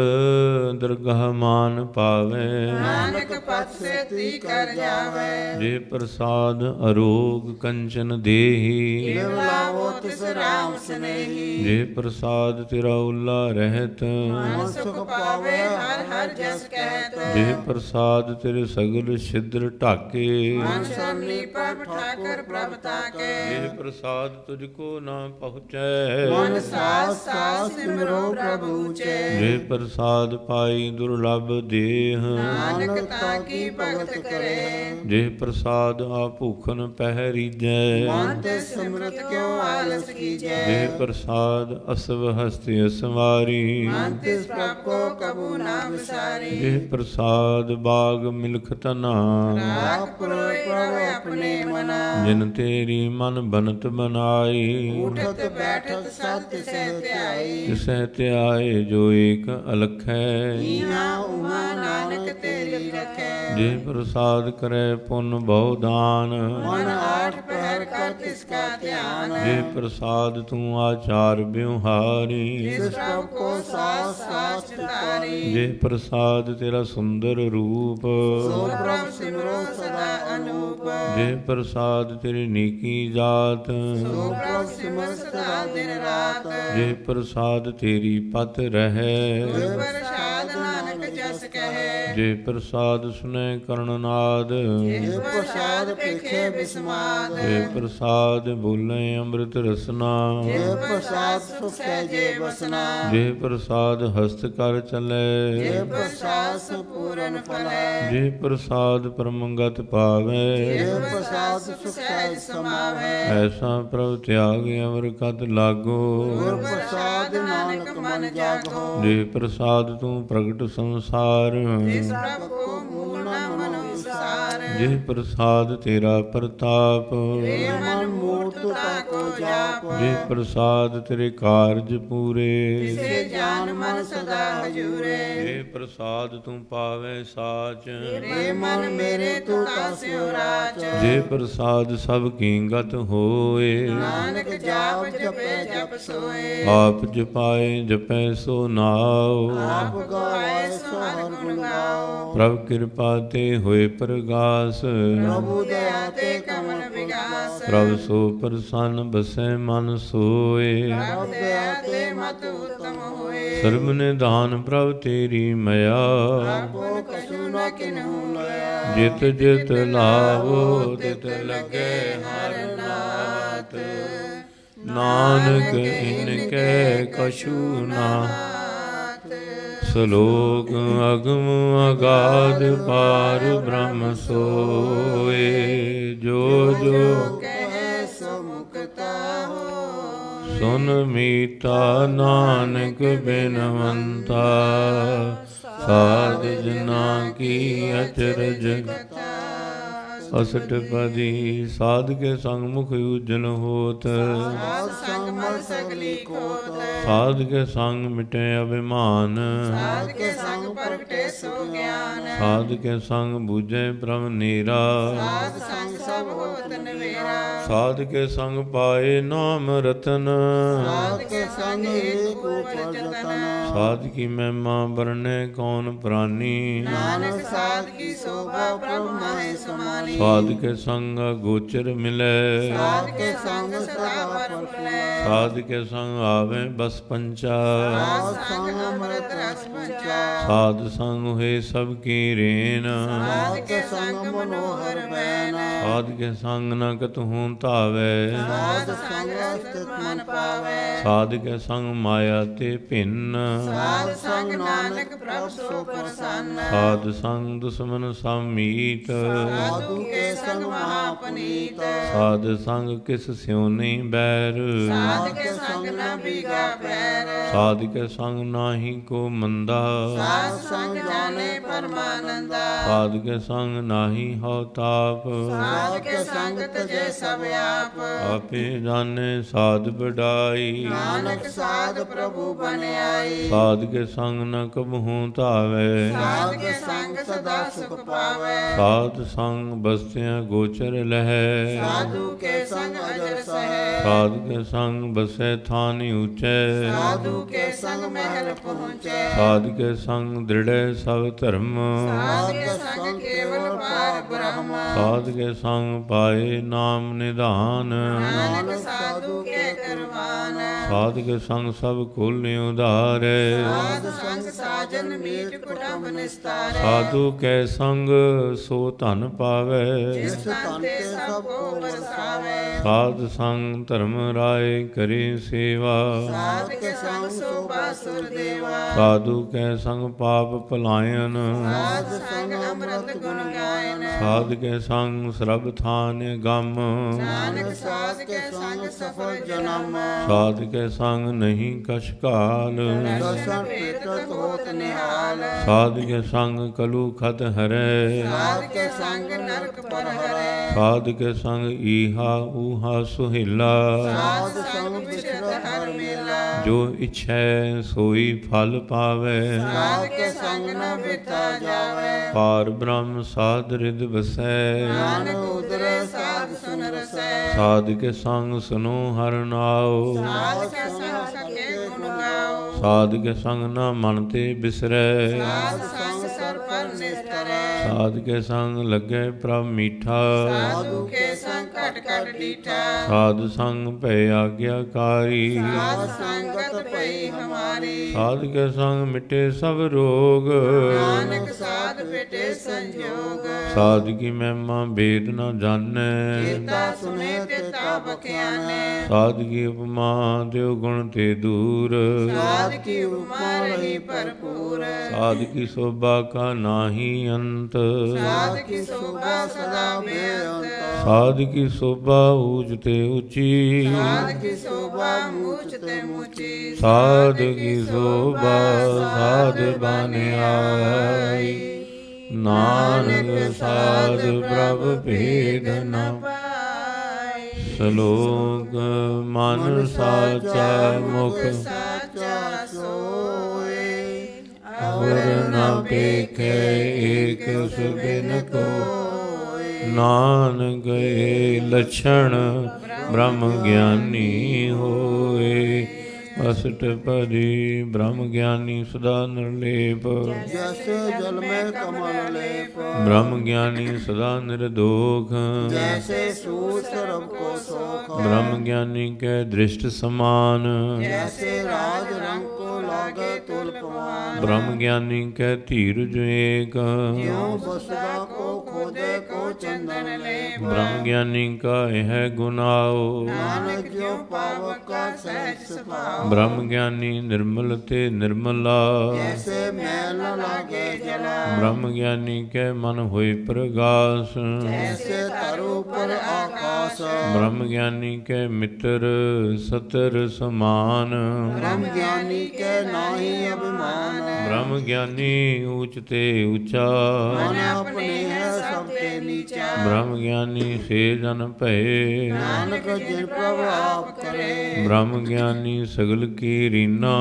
ਦਰਗਾਹ ਮਾਨ ਪਾਵੇ, ਨਾਨਕ ਪਤ ਸੇਤੀ ਕਰ ਜਾਵੇ। ਜੇ ਪ੍ਰਸਾਦ ਅਰੋਗ ਕੰਚਨ ਦੇਹੀ, ਲਿਵ ਲਾਵੋ ਤਿਸ ਰਾਮ ਸਨੇਹੀ। ਜੇ ਪ੍ਰਸਾਦ ਤੇਰਾ ਉਲਾ ਰਹਿਤ, ਮਨ ਸੁਖ ਪਾਵੇ ਹਰ ਹਰ ਜਸ ਕਹਿਤ। ਜੇ ਪ੍ਰਸਾਦ ਤੇਰੇ ਸਗਲ ਛਿਦਰ ਢਾਕੇ, ਮਨ ਸਰਨੀ ਪ੍ਰਭ ਠਾਕੁਰ ਪ੍ਰਭ ਤਾਕੇ। ਜੇ ਪ੍ਰਸਾਦ ਤੁਝ ਕੋ ਨਾ ਪਹੁੰਚੈ, ਮਨ ਸਾਸ ਸਾਸ ਸਿਮਰੋ ਪ੍ਰਭੂ ਉਚੇ। ਜੇ ਪ੍ਰਸਾਦ ਪਾਈ ਦੁਰਲਭ ਦੇਹ, ਨਾਨਕ ਤਾਂ ਕੀ ਭਗਤ ਕਰੇ। ਜੇ ਪ੍ਰਸਾਦ ਆ ਭੂਖਨ ਪਹਿ ਰੀਜੈ, ਮਨ ਤੇ ਸਿਮਰਤ ਕਿਉ ਆਲਸ ਕੀਜੈ। ਜੇ ਪ੍ਰਸਾਦ ਅਸਵ ਹਸਤਿ ਅਸਵਾਰੀ, ਮਨ ਤਿਸ ਪ੍ਰਭ ਕੋ ਕਬੂ ਨਾ ਵਿਸਾਰੀ। ਜੇ ਪ੍ਰਸਾਦ ਬਾਗ ਮਿਲਖ ਤਨਾ, ਰਾਖ ਪੁਰਖ ਪ੍ਰਭ ਆਪਣੇ ਮਨਾ। ਜਿਨ ਤੇਰੀ ਮਨ ਬਨਤ ਬਨਾਈ, ਉਠਤ ਬੈਠਤ ਸਤ ਸਹਿ ਧਿਆਈ। ਤਿਸੈ ਧਿਆਏ ਜੋ ਏਕ ਅਲਖੈ, ਈਹਾਂ ਉਹਾਂ ਨਾਨਕ ਤੇਰੀ ਰਖੈ। ਜੇ ਪ੍ਰਸਾਦ ਕਰੈ ਪੁੰਨ ਬਹੁ ਦਾਨ, ਮਨ ਆਠ ਪਹਿਰ ਕਰ ਤਿਸ ਕਾ ਧਿਆਨ। ਜੇ ਪ੍ਰਸਾਦ ਤੂੰ ਆਚਾਰ ਬਿਵਹਾਰੀ, ਜਿਸ ਪ੍ਰਭ ਕੋ ਸਾਸ ਸਾਸ ਚਿਤਾਰੀ। ਜੇ ਪ੍ਰਸਾਦ ਤੇਰਾ ਸੁੰਦਰ ਰੂਪ, ਸੋ ਪ੍ਰਭ ਸਿਮਰੋ ਸਦਾ ਅਨੂਪ। ਜੇ ਪ੍ਰਸਾਦ ਤੇਰੀ ਨੀਕੀ ਜਾਤ, ਸੋ ਪ੍ਰਭ ਸਿਮਰ ਸਦਾ ਦਿਨ ਰਾਤ। ਜੇ ਪ੍ਰਸਾਦ ਤੇਰੀ ਪਤ ਰਹੈ, ਗੁਰ ਪ੍ਰਸਾਦ ਨਾਨਕ ਜਸ ਕਹੈ। ਜੇ ਪ੍ਰਸਾਦ ਸੁਨੈ ਕਰਨ ਨਾਦ, ਜਿਸ ਪ੍ਰਸਾਦ ਭਿਖੇ ਬਿਸਮਾਦ। ਜੇ ਪ੍ਰਸਾਦ ਬੋਲੇ ਅੰਮ੍ਰਿਤ ਰਸਨਾ, ਜਿਸ ਪ੍ਰਸਾਦ ਸੁਖ ਸਹਿਜੇ ਵਸਨਾ। ਜੇ ਪ੍ਰਸਾਦ ਹਸਤ ਕਰ ਚਲੈ, ਜਿਸ ਪ੍ਰਸਾਦ ਸੰਪੂਰਨ ਫਲੈ। ਜੇ ਪ੍ਰਸਾਦ ਪਰਮੰਗਤ ਪਾਵੈ, ਜਿਸ ਪ੍ਰਸਾਦ ਸੁਖ ਸਹਿਜ ਸਮਾਵੈ। ਐਸਾ ਪ੍ਰਭ ਤਿਆਗ ਅਮਰ ਕਤ ਲਾਗੋ, ਗੁਰ ਪ੍ਰਸਾਦ ਨਾਨਕ ਮਨ ਜਾਗੋ। ਜੇ ਪ੍ਰਸਾਦ ਤੂੰ ਪ੍ਰਗਟ ਸੰਸਾਰ, ਜਿਸ ਪ੍ਰਭ ਕੋ ਮੂਲ ਨ ਮਨ ਵਿਸਾਰ। ਜੇ ਪ੍ਰਸਾਦ ਤੇਰਾ ਪ੍ਰਤਾਪ, ਏ ਮਨ ਮੂਰਤ ਤਾਕੋ ਜਾਪ। ਜੇ ਪ੍ਰਸਾਦ ਤੇਰੇ ਕਾਰਜ ਪੂਰੇ, ਤਿਸੇ ਜਾਨ ਮਨ ਸਦਾ ਹਜੂਰੇ। ਜੇ ਪ੍ਰਸਾਦ ਤੂੰ ਪਾਵੇ ਸਾਚ, ਏ ਮਨ ਮੇਰੇ ਤੂੰ ਤਾਸਿਓ ਰਾਚ। ਜੇ ਪ੍ਰਸਾਦ ਸਭ ਕੀ ਗਤ ਹੋਏ, ਨਾਨਕ ਜਾਪ ਜਪੇ ਜਪ ਸੋਏ। ਆਪ ਜਪਾਏ ਜਪੈ ਸੋ ਨਾਉ, ਆਪ ਗਾਏ ਸੋ ਹਰਿ ਗੁਣ ਗਾਓ। ਪ੍ਰਭ ਕਿਰਪਾ ਤੇ ਹੋਏ ਪ੍ਰਗਾਸ, ਪ੍ਰਭੂ ਦਇਆ ਤੇ ਕਮਲ ਵਿਗਾਸ। ਪ੍ਰਭ ਸੋ ਪ੍ਰਸੰਨ ਬਸੈ ਮਨ ਸੋਏ, ਪ੍ਰਭ ਦਇਆ ਤੇ ਮਤ ਉਤਮ ਹੋਏ। ਸਰਬ ਨਿਧਾਨ ਪ੍ਰਭ ਤੇਰੀ ਮਇਆ, ਆਪੋ ਕਛੂ ਨ ਕਿਨਹੂ ਲਿਆ। ਜਿਤ ਜਿਤ ਲਾਵੋ ਤਿਤ ਲਗੇ ਹਰਿ ਨਾਥ, ਨਾਨਕ ਇਨਕੈ ਕਛੂ ਨਾਥ। ਸ਼ਲੋਕ ਅਗਮ ਅਗਾਧ ਪਾਰ ਬ੍ਰਹਮ ਸੋਏ, ਜੋ ਜੋ ਕਹੈ ਸੋ ਮੁਕਤਾ ਹੋਏ। ਸੁਨ ਮੀਤਾ ਨਾਨਕ ਬਿਨਵੰਤਾ, ਸਾਧ ਜਨਾ ਕੀ ਅਚਰਜ ਅਸਟ ਪਦੀ। ਸਾਧ ਕੇ ਸੰਗ ਮੁਖ ਉਜਲ ਹੋਤ, ਸਾਧ ਸੰਗ ਮਲ ਸਗਲੀ ਕੋਤ। ਸਾਧ ਕੇ ਸੰਗ ਮਿਟੇ ਅਭਿਮਾਨ, ਸਾਧ ਕੇ ਸੰਗ ਪ੍ਰਗਟੇ ਸੋ ਗਿਆਨ। ਸਾਧ ਕੇ ਸੰਗ ਬੂਝੇ ਪ੍ਰਭ ਨੀਰਾ, ਸਾਧ ਸੰਗ ਸਭ ਹੋਤ ਨਵੇਰਾ। ਸਾਧ ਕੇ ਸੰਗ ਪਾਏ ਨਾਮ ਰਤਨ, ਸਾਧ ਕੇ ਸੰਗ ਏਕ ਉਪਰ ਜਤਨ। ਸਾਧ ਕੀ ਮਹਿਮਾ ਬਰਨੇ ਕੌਣ ਪ੍ਰਾਨੀ, ਨਾਨਕ ਸਾਧ ਕੀ ਸੋਭਾ ਪ੍ਰਭ ਮਾਹੇ ਸਮਾਨੀ। ਸਾਧ ਕੇ ਸੰਗ ਗੋਚਰ ਮਿਲੇ, ਸਾਧ ਕੇ ਸੰਗ ਸਦਾ ਪਰਫਲੇ। ਸਾਧ ਕੇ ਸੰਗ ਆਵੇ ਬਸ ਪੰਚਾ, ਸਾਧ ਸੰਗ ਅੰਮ੍ਰਿਤ ਰਸ ਪੰਚਾ। ਸਾਧ ਸੰਗ ਹੋਏ ਸਭ ਕੀ ਰੇਨ, ਸਾਧ ਕੇ ਸੰਗ ਮਨੋਹਰ ਬੈਨ। ਸਾਧ ਕੇ ਸੰਗ ਨ ਕਤਹੂ ਧਾਵੇ, ਸਾਧ ਸੰਗ ਸਥਿਤ ਮਨ ਪਾਵੇ। ਸਾਧ ਕੇ ਸੰਗ ਮਾਇਆ ਤੇ ਭਿੰਨ, ਸਾਧ ਸੰਗ ਨਾਨਕ ਪ੍ਰਭ ਸੋ ਪ੍ਰਸੰਨ। ਸਾਧ ਸੰਗ ਦੁਸ਼ਮਨ ਸਮੀਤ, ਸਾਧੂ ਕੇ ਸੰਗ ਮਹਾਪਨੀਤ। ਸਾਧ ਸੰਗ ਕਿਸ ਸਿਉ ਨਹੀਂ ਬੈਰ, ਸਾਧ ਕੇ ਸੰਗ ਨ ਬੀਗਾ ਪੈਰ। ਸਾਧ ਕੇ ਸੰਗ ਨਾਹੀ ਕੋ ਮੰਦਾ, ਸਾਧ ਸੰਗ ਜਾਣੇ ਪਰਮਾਨੰਦਾ। ਸਾਧ ਕੇ ਸੰਗ ਨਾਹੀ ਹਉ ਤਾਪ, ਸਾਧ ਕੇ ਸੰਗ ਤਜੇ ਸਭ ਆਪ। ਆਪੇ ਜਾਣੇ ਸਾਧ ਵਡਾਈ, ਨਾਨਕ ਸਾਧ ਪ੍ਰਭੂ ਬਨ ਆਈ। ਸਾਧ ਕੇ ਸੰਗ ਨ ਕਬਹੂ ਧਾਵੇ, ਸਾਧ ਕੇ ਸੰਗ सदा सुख पावै। ਸਾਧ ਸੰਗ ਬਸਤਿਆਂ ਗੋਚਰ ਲਹੈ साधु के संग अजर सहै। ਸਾਧ ਕੇ ਸੰਗ ਬਸੈ ਥਾਨ ਊਚੈ साधु के संग महल पहुँचै। ਸਾਧ ਕੇ ਸੰਗ ਦ੍ਰਿੜੈ ਸਭ ਧਰਮ साध के संग केवल पार ब्रह्म। ਸਾਧ ਕੇ ਸੰਗ ਪਾਏ ਨਾਮ ਨਿਧਾਨ नानक साधु के करवान। ਸਾਧ ਕੇ ਸੰਗ ਸਭ ਕੁਲ ਉਧਾਰੈ साध संग साजन मीत कुटुंब निस्तारै। ਸਾਧੂ ਕੈ ਸੰਗ ਸੋ ਧਨ ਪਾਵੈ जिस तन ते सब को बरसावै। ਸਾਧ ਸੰਗ ਧਰਮ ਰਾਏ ਕਰੇ ਸੇਵਾ साध के संग शोभा सुर देवा। ਸਾਧੂ ਕੈ ਸੰਗ ਪਾਪ ਭਲਾਇਨ साध संग अमृत गुण गायन। ਸਾਧ ਕੇ ਸੰਗ ਸਰਬ ਥਾਨ ਗਮ नानक साध के संग सफल जन्म। ਸਾਧ ਕੇ ਸੰਗ ਨਹੀਂ ਕਛ ਕਾਲ दर्शन पेटत होत निहाल। ਸਾਧ ਕੇ ਸੰਗ ਕਲੂ ਖਤ ਹਰੈ साध के संग नरक पर हरै। ਸਾਧ ਕੇ ਸੰਗ ਈਹਾ ਊਹਾ ਸੁਹੇਲਾ साध संग विचरत हर मेला। ਜੋ ਇਛੈ ਸੋਈ ਫਲ ਪਾਵੈ साध के संग न बिता जावै। ਪਾਰ ਬ੍ਰਹਮ ਸਾਧ ਰਿਦ ਵਸੈ नानक उदरै साध सुन रसै। ਸਾਧ ਕੇ ਸੰਗ ਸੁਨੋ ਹਰ ਨਾਉ साध के संग सके गुण गाओ। ਸਾਧ ਕੇ ਸੰਗ ਨਾ ਮਨ ਤੇ ਬਿਸਰੈ साध संग सर पर निस्तरै। ਸਾਧ ਕੇ ਸੰਗ ਲੱਗੇ ਪ੍ਰਭ ਮੀਠਾ साधु के संग कट कट डीठा। ਸਾਧ ਸੰਗ ਭੈ ਆਗਿਆਕਾਰੀ साध संगत पई हमारी। ਸਾਧ ਕੇ ਸੰਗ ਮਿਟੇ ਸਭ ਰੋਗ नानक साध पेटे संजोग। ਸਾਧ ਕੀ ਮਹਿਮਾ ਭੇਦ ਨ ਜਾਣੈ कीता सुने तेता बख्याने। ਸਾਧ ਕੀ ਉਪਮਾ ਦਿਓ ਗੁਣ ਤੇ ਦੂਰ साध की उपमा रही भरपूर। ਸਾਧ ਕੀ ਸੋਭਾ ਕਾ ਨਾਹੀ ਅੰਤ साध की शोभा सदा बेअंत। ਸਾਧ ਕੀ ਸੋਭਾ ਊਚ ਤੇ ਉੱਚੀ साध की शोभा मूच ते मूची। ਸਾਧ ਕੀ ਸੋਭਾ ਸਾਧ ਬਨ ਆਈ ਨਾਨਕ ਸਾਧ ਪ੍ਰਭ ਭੇਦ ਨ पाई। ਸਲੋਕ ਮਨ ਸਾਚਾ ਮੁਖ साचा सोए। ਅਵਰ ਨ ਪੇਖੈ ਏਕ ਸੁਬਿਨ ਕੋ ਨਾਨਕ ਏ ਲਛਣ ਬ੍ਰਹਮ ਗਿਆਨੀ ਹੋਏ ਅਸਟ ਪਰੀ ਬ੍ਰਹਮ ਗਿਆਨੀ ਸਦਾ ਨਿਰਲੇਪ जैसे जल में कमल लेप। ਬ੍ਰਹਮ ਗਿਆਨੀ ਸਦਾ ਨਿਰਦੋਖ जैसे सूर्य सरब को सोख। ਬ੍ਰਹਮ ਗਿਆਨੀ ਕੈ ਦ੍ਰਿਸ਼ਟ ਸਮਾਨ जैसे राज रंग को लागे तुलपवान। ਬ੍ਰਹਮ ਗਿਆਨੀ ਕੈ ਧੀਰਜ ਏਕ ज्यों वसुधा को खोदे को चंदन लेप। ਬ੍ਰਹਮ ਗਿਆਨੀ ਕਾ ਇਹ ਗੁਨਾਓ नानक जो पावक का सहज स्वभाव। ਬ੍ਰਹਮ ਗਿਆਨੀ ਨਿਰਮਲ ਤੇ ਨਿਰਮਲਾ जैसे मैल न लागे जला। ਬ੍ਰਹਮ ਗਿਆਨੀ ਕੈ ਮਨ ਹੋਏ ਪ੍ਰਗਾਸ जैसे तरु पर आकाश। ਬ੍ਰਹਮ ਗਿਆਨੀ ਕੈ ਮਿੱਤਰ ਸਤਰ ਸਮਾਨ ब्रह्म ज्ञानी के नाही अभिमान। ਬ੍ਰਹਮ ਗਿਆਨੀ ਊਚ ਤੇ ਉੱਚਾ मन अपने है सबके नीचा। ਬ੍ਰਹਮ ਗਿਆਨੀ ਸੇ ਜਨ ਭਏ नानक जिन प्रभु आप करे। ਬ੍ਰਹਮ ਗਿਆਨੀ ਸਗਲ ਕੀ ਰੀਨਾ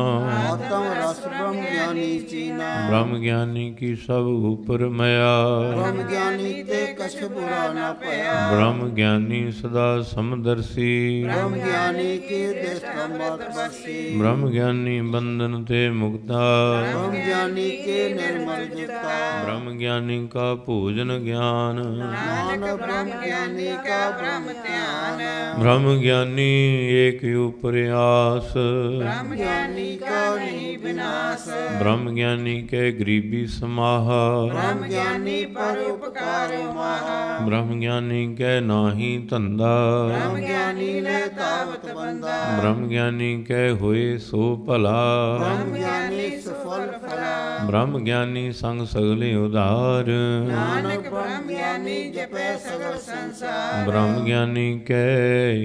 आत्म रस ब्रह्म ज्ञानी चीना। ਬ੍ਰਹਮ ਗਿਆਨੀ ਕੀ ਸਭ ਉਪਰ ਮਇਆ ब्रह्म ज्ञानी ते कछ बुरा न पया। ਬ੍ਰਹਮ ਗਿਆਨੀ ਸਦਾ ਸਮਦਰਸੀ ब्रह्म ज्ञानी की दिष्टमत बसी। ਬ੍ਰਹਮ ਗਿਆਨੀ ਬੰਧਨ ਤੇ ਮੁਕਤਾ ब्रह्म ज्ञानी के निर्मल जिता। ਬ੍ਰਹਮ ਗਿਆਨੀ ਕਾ ਭੋਜਨ ਗਿਆਨ नानक ब्रह्म ज्ञानी का ब्रह्म ध्यान। ਬ੍ਰਹਮ ਗਿਆਨੀ ਏਕ ਉਪਰ ਆਸ ब्रह्म ज्ञानी का नहीं विनाश। ਬ੍ਰਹਮ ਗਿਆਨੀ ਕੈ ਗਰੀਬੀ ਸਮਾਹ ब्रह्म ज्ञानी पर उपकार महा। ਬ੍ਰਹਮ ਗਿਆਨੀ ਕੈ ਨਾਹੀ ਧੰਦਾ ब्रह्म ज्ञानी ने तावत बंदा। ਬ੍ਰਹਮ ਗਿਆਨੀ ਕੈ ਹੋਏ ਸੋ ਭਲਾ ब्रह्म ज्ञानी सफल फला। ਬ੍ਰਹਮ ਗਿਆਨੀ ਸੰਗ ਸਗਲੇ ਉਧਾਰ नानक ब्रह्म ज्ञानी जपै सगल संसार। ਬ੍ਰਹਮ ਗਿਆਨੀ ਕੈ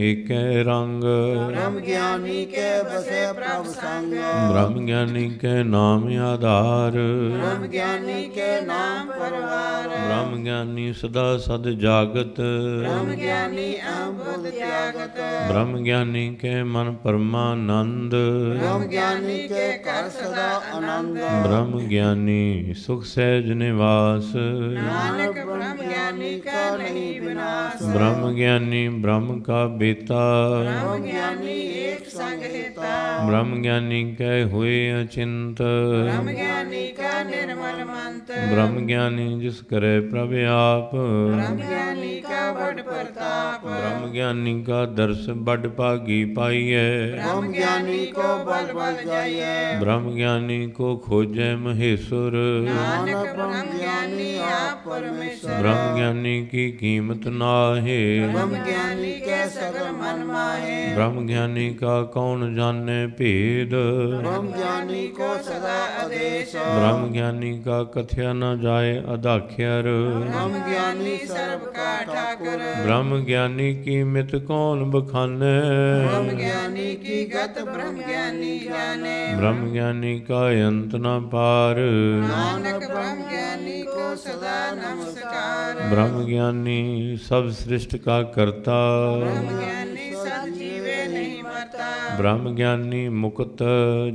ਏਕੈ ਰੰਗ ब्रह्म ज्ञानी के बसे प्रभु संग। ਬ੍ਰਹਮ ਗਿਆਨੀ ਕੈ ਨਾਮ ਆਧਾਰ ब्रह्म ज्ञानी के नाम परवार। ਬ੍ਰਹਮ ਗਿਆਨੀ ਸਦਾ ਸਦ ਜਾਗਤ ਬ੍ਰਹਮ ਗਿਆਨੀ ਅਹੰ ਬੁੱਧ ਤਿਆਗਤ ਬ੍ਰਹਮ ਗਿਆਨੀ ਕੇ ਮਨ ਪਰਮਾਨੰਦ ਬ੍ਰਹਮ ਗਿਆਨੀ ਕੇ ਘਰ ਸਦਾ ਆਨੰਦ ਬ੍ਰਹਮ ਗਿਆਨੀ ਸੁਖ ਸਹਿਜ ਨਿਵਾਸ ਨਾਨਕ ਬ੍ਰਹਮ ਗਿਆਨੀ ਕਾ ਨਹੀਂ ਵਿਨਾਸ਼ ਬ੍ਰਹਮ ਗਿਆਨੀ ਬ੍ਰਹਮ ਕਾ ਬੇਤਾ ਬ੍ਰਹਮ ਗਿਆਨੀ ਏਕ ਸੰਗ ਹਿਤਾ ਬ੍ਰਹਮ ਗਿਆਨੀ ਕੈ ਹੋਏ ਅਚਿੰਤ ਬ੍ਰਹਮ ਗਿਆਨੀ ਕਾ ਨਿਰਮਲ ਮੰਤ ਬ੍ਰਹਮ ਗਿਆਨੀ ਜਿਸ ਕਰੇ ਪ੍ਰਭ ਆਪ ਬ੍ਰਹਮ ਗਿਆਨੀ ਕਾ ਬੜ ਪ੍ਰਤਾਪ ਬ੍ਰਹਮ ਗਿਆਨੀ ਕਾ ਦਰਸ ਬੜ ਭਾਗੀ ਪਾਈਐ ਬ੍ਰਹਮ ਗਿਆਨੀ ਕੋ ਬਲ ਬਲ ਜਾਈਐ ਬ੍ਰਹਮ ਗਿਆਨੀ ਕੋ ਖੋਜੈ ਮਹੇਸ਼ੁਰ ਨਾਨਕ ਬ੍ਰਹਮ ਗਿਆਨੀ ਆਪ ਪਰਮੇਸ਼ਰ ਬ੍ਰਹਮ ਗਿਆਨੀ ਕੀ ਕੀਮਤ ਨਾਹੇ ਬ੍ਰਹਮ ਗਿਆਨੀ ਕੈ ਸਗਲ ਮਨ ਮਾਹੇ ਬ੍ਰਹਮ ਗਿਆਨੀ ਕਾ ਕੌਣ ਜਾਣੈ ਭੇਦ ਬ੍ਰਹਮ ਗਿਆਨੀ ਕੋ ਸਦਾ ਆਦੇਸ਼ ਬ੍ਰਹਮ ਗਿਆਨੀ ਕਾ ਕਥਿਆ ਨ ਜਾਏ ਅਦਾਖਿਅਰ ਬ੍ਰਹਮ ਗਿਆਨੀ ਸਰਬ ਕਾ ਠਾਕੁਰ ਬ੍ਰਹਮ ਗਿਆਨੀ ਕੀ ਮਿਤ ਕੌਣ ਬਖਾਨੈ ਬ੍ਰਹਮ ਗਿਆਨੀ ਕੀ ਗਤ ਬ੍ਰਹਮ ਗਿਆਨੀ ਜਾਣੇ ਬ੍ਰਹਮ ਗਿਆਨੀ ਕਾ ਅੰਤ ਨ ਪਾਰ ਨਾਨਕ ਬ੍ਰਹਮ ਗਿਆਨੀ ਕੋ ਸਦਾ ਨਮਸਕਾਰ ਬ੍ਰਹਮ ਗਿਆਨੀ ਸਭ ਸ੍ਰਿਸ਼ਟ ਕਾ ਕਰਤਾ ਬ੍ਰਹਮ ਗਿਆਨੀ ਸਦ ਜੀਵੇ ਨਹੀਂ ਮਰਤਾ ਬ੍ਰਹਮ ਗਿਆਨੀ ਮੁਕਤ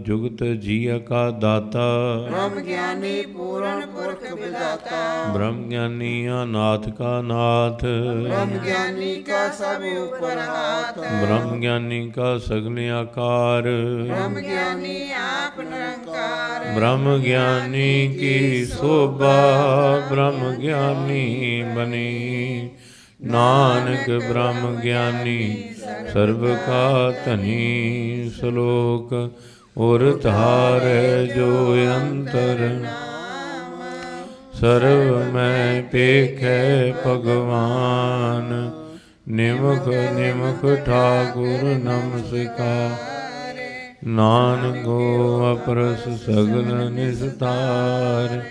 ਜੁਗਤ ਜੀਅ ਕਾ ਦਾਤਾ ਬ੍ਰਹਮ ਗਿਆਨੀ ਪੂਰਨ ਪੁਰਖ ਵਿਦਾਤਾ ਬ੍ਰਹਮ ਗਿਆਨੀ ਅਨਾਥ ਕਾ ਨਾਥ ਬ੍ਰਹਮ ਗਿਆਨੀ ਕਾ ਸਭ ਉਪਰ ਹਾਥ ਬ੍ਰਹਮ ਗਿਆਨੀ ਕਾ ਸਗਲ ਆਕਾਰ ਬ੍ਰਹਮ ਗਿਆਨੀ ਆਪ ਨਿਰੰਕਾਰ ਬ੍ਰਹਮ ਗਿਆਨੀ ਕੀ ਸੋਭਾ ਬ੍ਰਹਮ ਗਿਆਨੀ ਬਨੀ ਨਾਨਕ ਬ੍ਰਹਮ ਗਿਆਨੀ ਸਰਬ ਕਾ ਧਨੀ ਸ਼ਲੋਕ ਔਰ ਧਾਰੈ ਜੋ ਅੰਤਰ ਸਰਬ ਮੈਂ ਪੇਖੈ ਭਗਵਾਨ ਨਿਮਖ ਨਿਮਖ ਠਾਕੁਰ ਨਮਸਕਾਰ ਨਾਨਕੋ ਅਪਰਸ ਸਗਲ ਨਿਸਤਾਰ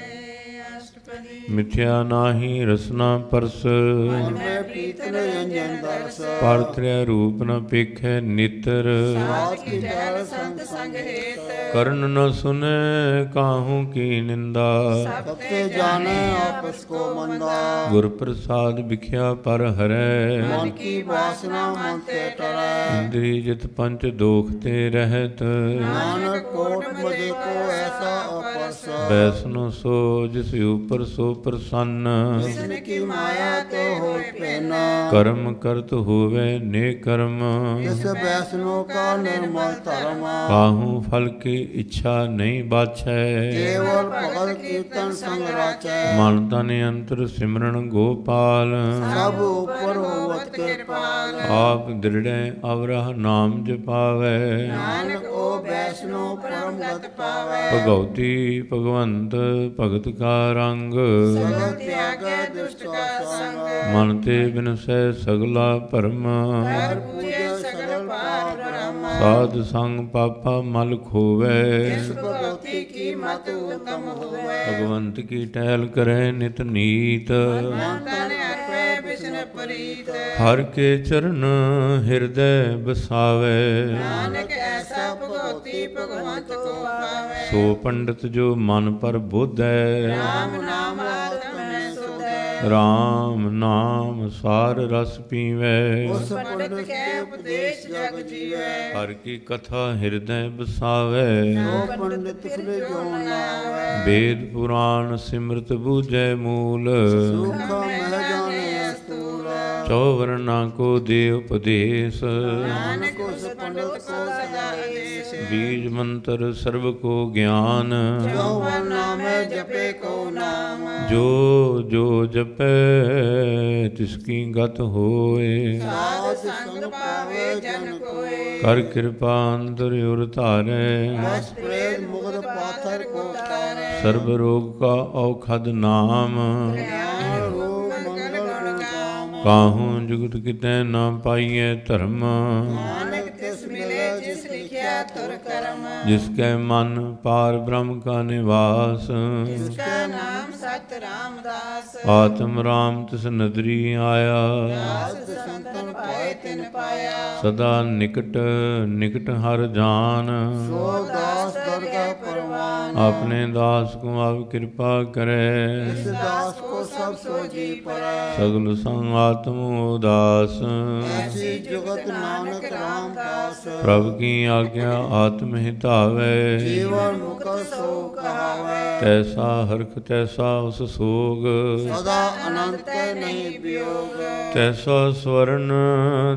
ਮਿਥਿਆ ਨਾਹੀ ਰਸਨਾ ਪਰਸ ਮੈਂ ਪ੍ਰੀਤ ਨ ਅੰਜਨ ਦਰਸ ਪਰਤ੍ਰਿਆ ਰੂਪ ਨ ਪੇਖੈ ਨਿਤਰ ਸਾਥ ਕੀ ਟਹਿਲ ਸੰਤ ਸੰਗ ਹੇਤ ਕਰਨ ਨ ਸੁਨੈ ਕਾਹੂ ਕੀ ਨਿੰਦਾ ਸਭ ਤੇ ਜਾਣੇ ਆਪਸ ਕੋ ਮੰਦਾ ਗੁਰ ਪ੍ਰਸਾਦ ਵਿਖਿਆ ਪਰ ਹਰੈ ਮਨ ਕੀ ਵਾਸਨਾ ਮਨ ਤੇ ਟਰੈ ਇੰਦਰੀ ਜਿਤ ਪੰਚ ਦੋਖ ਤੇ ਰਹਿਤ ਨਾਨਕ ਕੋਟ ਮਦੇ ਕੋ ਐਸਾ ਆਪਸ ਬੈਸਨੋ ਸੋ ਜਿਸ ਉਪਰ ਸੋ ਪ੍ਰਸੰਨ ਜਿਸਨ ਕੀ ਮਾਇਆ ਤੇ ਹੋਇ ਪੈਨਾ ਕਰਮ ਕਰਤ ਹੋਵੇ ਨੇ ਕਰਮ ਜਿਸ ਬੈਸਨੋ ਕਾ ਨਿਰਮਲ ਧਰਮ ਕਾਹੂ ਫਲ ਕੀ ਇੱਛਾ ਨਹੀਂ ਬਾਛੈ ਕੇਵਲ ਭਗਤ ਕੀਰਤਨ ਸੰਗ ਰਾਚੈ ਮਨ ਤਨ ਅੰਤਰ ਸਿਮਰਨ ਗੋਪਾਲ ਸਭ ਉਪਰ ਹੋਵਤ ਕਿਰਪਾਲ ਆਪ ਦ੍ਰਿੜੈ ਅਵਰਹ ਨਾਮ ਜਪਾਵੈ ਨਾਨਕ ਉਹ ਬੈਸਨੋ ਪਰਮ ਗਤ ਪਾਵੈ ਭਗਉਤੀ ਭਗਵੰਤ ਭਗਤ ਕਾ ਰੰਗ ਸਗਲ ਤਿਆਗੈ ਦੁਸ਼ਟ ਕਾ ਸੰਗ ਮਨ ਤੇ ਬਿਨਸੈ ਸਗਲਾ ਭਰਮ ਹਰ ਪੂਜੈ ਸਗਲ ਪਾਪ ਬ੍ਰਹਮ ਸਾਧ ਸੰਗ ਪਾਪਾ ਮਲ ਖੋਵੈ ਇਸ ਭਗਵਤੀ ਕੀ ਮਤ ਉਤਮ ਹੋਵੈ ਭਗਵੰਤ ਕੀ ਟਹਿਲ ਕਰੈ ਨਿਤ ਨੀਤ ਮਨ ਤਨ ਅਰਪੈ ਬਿਸ਼ਨ ਪ੍ਰੀਤ ਹਰ ਕੇ ਚਰਨ ਹਿਰਦੈ ਬਸਾਵੈ ਨਾਨਕ ਐਸਾ ਭਗਵਤੀ ਭਗਵੰਤ ਕੋ ਪਾਵੈ ਸੋ ਪੰਡਤ ਜੋ ਮਨ ਪਰ ਬੋਧੈ ਰਾਮ ਨਾਮ ਆਤਮੈ ਸੁਧੈ ਰਾਮ ਨਾਮ ਸਾਰ ਰਸ ਪੀਵੈ ਉਸ ਪੰਡਤ ਕੈ ਉਪਦੇਸ਼ ਜਗ ਜੀਵੈ ਹਰ ਕੀ ਕਥਾ ਹਿਰਦੈ ਬਸਾਵੈ ਸੋ ਪੰਡਿਤ ਫਿਰ ਜੋ ਨਾਵੈ ਵੇਦ ਪੁਰਾਣ ਸਿਮਰਤ ਬੂਝੈ ਮੂਲ ਸੁਖ ਮਹਿ ਜਾਣੇ ਅਸਤੂਲ ਚੌਵਰਨਾ ਕੋ ਦੇ ਉਪਦੇਸ਼ ਨਾਨਕ ਉਸ ਪੰਡਤ ਕੋ ਸਦਾ ਆਦੇਸ਼ ਬੀਜ ਮੰਤਰ ਸਰਬ ਕੋ ਗਿਆਨ ਜੋ ਨਾਮੈ ਜਪੇ ਕੋ ਨਾਮ ਜੋ ਜੋ ਜਪੈ ਤਿਸ ਕੀ ਗਤ ਹੋਏ ਸਾਧ ਸੰਗ ਪਾਵੇ ਜਨ ਕੋਏ ਕਰ ਕਿਰਪਾ ਅੰਤਰ ਉਰ ਧਾਰੈ ਬਸ ਪ੍ਰੇਤ ਮੁਗਧ ਪਾਥਰ ਕੋ ਤਾਰੈ ਸਰਬ ਰੋਗ ਕਾ ਔਖਦ ਨਾਮ ਗਿਆਨ ਰੂਪ ਮੰਗਲ ਗੁਣ ਕਾਮ ਕਾਹੂ ਜੁਗਤ ਕਿਤੈ ਨਾ ਪਾਈਐ ਧਰਮ ਨਾਨਕ ਤਿਸ ਮਿਲੇ ਜਿਸ ਲਿਖਿਆ ਤੁਰ ਕਰਮ ਜਿਸ ਕੈ ਮਨ ਪਾਰ ਬ੍ਰਹਮ ਕਾ ਨਿਵਾਸ ਜਿਸਕਾ ਨਾਮ ਸਤ ਰਾਮਦਾਸ ਆਤਮ ਰਾਮ ਤਿਸ ਨਦਰੀ ਆਇਆ ਦਾਸ ਸੰਤਨ ਪਾਏ ਤਿਨ ਪਾਇਆ ਸਦਾ ਨਿਕਟ ਨਿਕਟ ਹਰ ਜਾਨ ਸੋ ਦਾਸ ਦਰਗਾ ਪਰਵਾਨ अपने दास को आप कृपा करे। इस दास को सब सो जी पड़े। सगल संग आत्म उदास ऐसी जुगत नानक राम दास। प्रभु की आज्ञा आत्म हितावे। जीवन मुख सो कहावे। तैसा हरख तैसा उस सोग सदा अनंत नहीं वियोग। तैसा स्वर्ण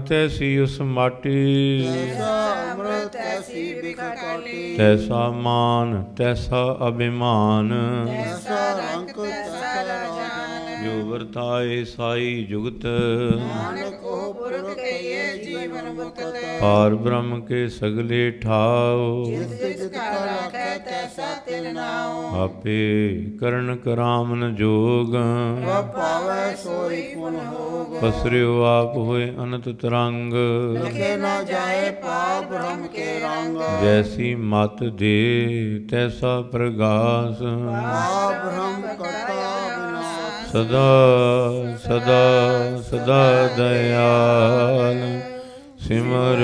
तैसी उस माटी तैसा अमृत ऐसी बिखपाटी। तैसा मान तैसा अभिमान तैसा रंक तैसा राजान। जो वर्ताए साई जुगत नानक को पुरख कहिए जीवन मुक्त। पार ब्रह्म के सगले ठाव जित जित कर रखे तैसा तिल नाओ। आपे करण करामन जोग वह पावे सोई पुन होग। पसरियो आप होए अनंत तरंग लिखे न जाए पाप ब्रह्म के रंग। जैसी मत दे तैसा प्रगास पाप ब्रह्म करता विनाश। सदा सदा सदा दयाल सिमर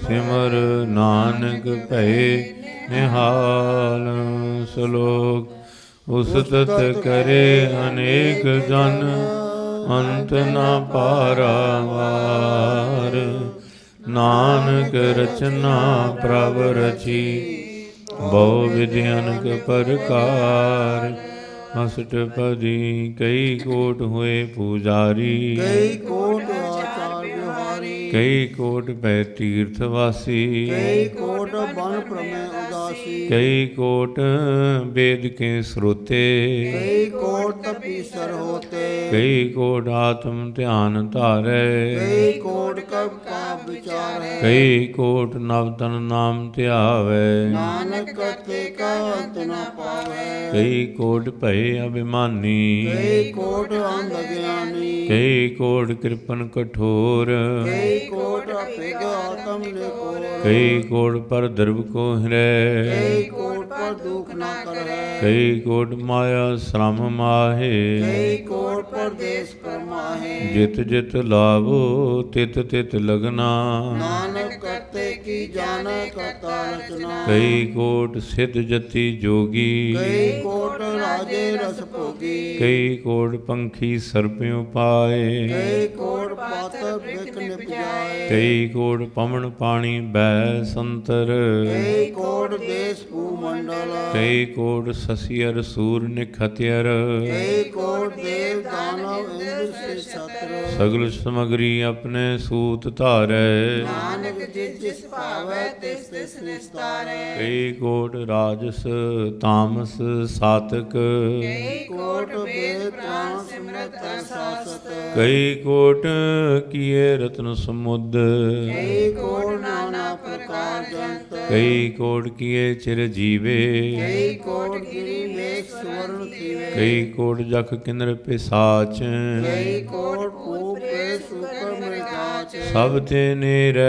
सिमर नानक भय निहाल। श्लोक उस्तत करे अनेक जन अंत न पारावार। नानक रचना प्रभ रची बहु विधि अनक प्रकार। अष्टपदी कई कोट हुए पुजारी कई कोट आचार विहारी। कई कोट पै तीर्थवासी कई कोट बन प्रमेय उदासी। कई कोट वेद के श्रोते कई कोट तपीसर होते। कई कोट आत्म ध्यान धारे कई कोट कब का विचार है। कई कोट नवतन नाम ध्यावे। नानक करते का अंत न पावे। कई कोट भय अभिमानी कई कोट अंध ज्ञानी। कई कोट कृपन कठोर कई कोट अपिग आत्म निकोर। कई कोट पर द्रव को हृदय कई कोट पर दुख न करे। कई कोट माया श्रम माहे कई कोट पर देश परमाहे। जित जित लाभो तित तित लगना। नानक करते की जाने करता रचना। कई कोट सिद्ध जति जोगी कई कोट राजे रस भोगी। कई कोट पंखी सर्पियों पाए कई कोट पातर बिक निप जाए। कई कोट पवन पानी बै संतर कई कोट देश भूमंडल। कई कोट ससियर सूर निखतियर कई कोट देव दानव इंद्र से छत्र। सगल समग्री अपने सूत धारै। नानक जिस जिस पावे तिस तिस निस्तारे। कई कोट राजस तामस सातक कई कोट वेद पुराण सिमरत शासत। कई कोट किए रत्न समुद्र कई कोट नाना प्रकार जंत। कई कोट किए चिर जीवे कई कोट गिरी मेघ सुवर्ण थीवे। कई कोट जख किन्नर पिसाच कई कोट भूप प्रेत शुकर मृगाच। सब ते नेरै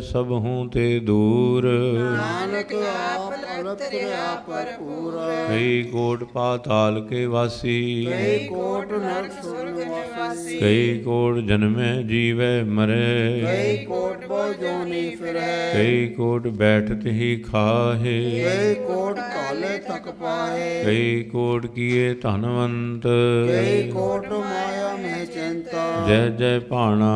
सब हूँ ते दूर। नानक आप अलग आप भरपूर। कई कोट पाताल के वासी कई कोट नरक सुरवासी। कई कोट जन्मे जीवे मरे कई कोट बो जोनी फिरे। कई कोट बैठत ही खाहे कई कोट काले तक पाए। कई कोट किए धनवंत कई कोट माया में चिंता। जय जय भाणा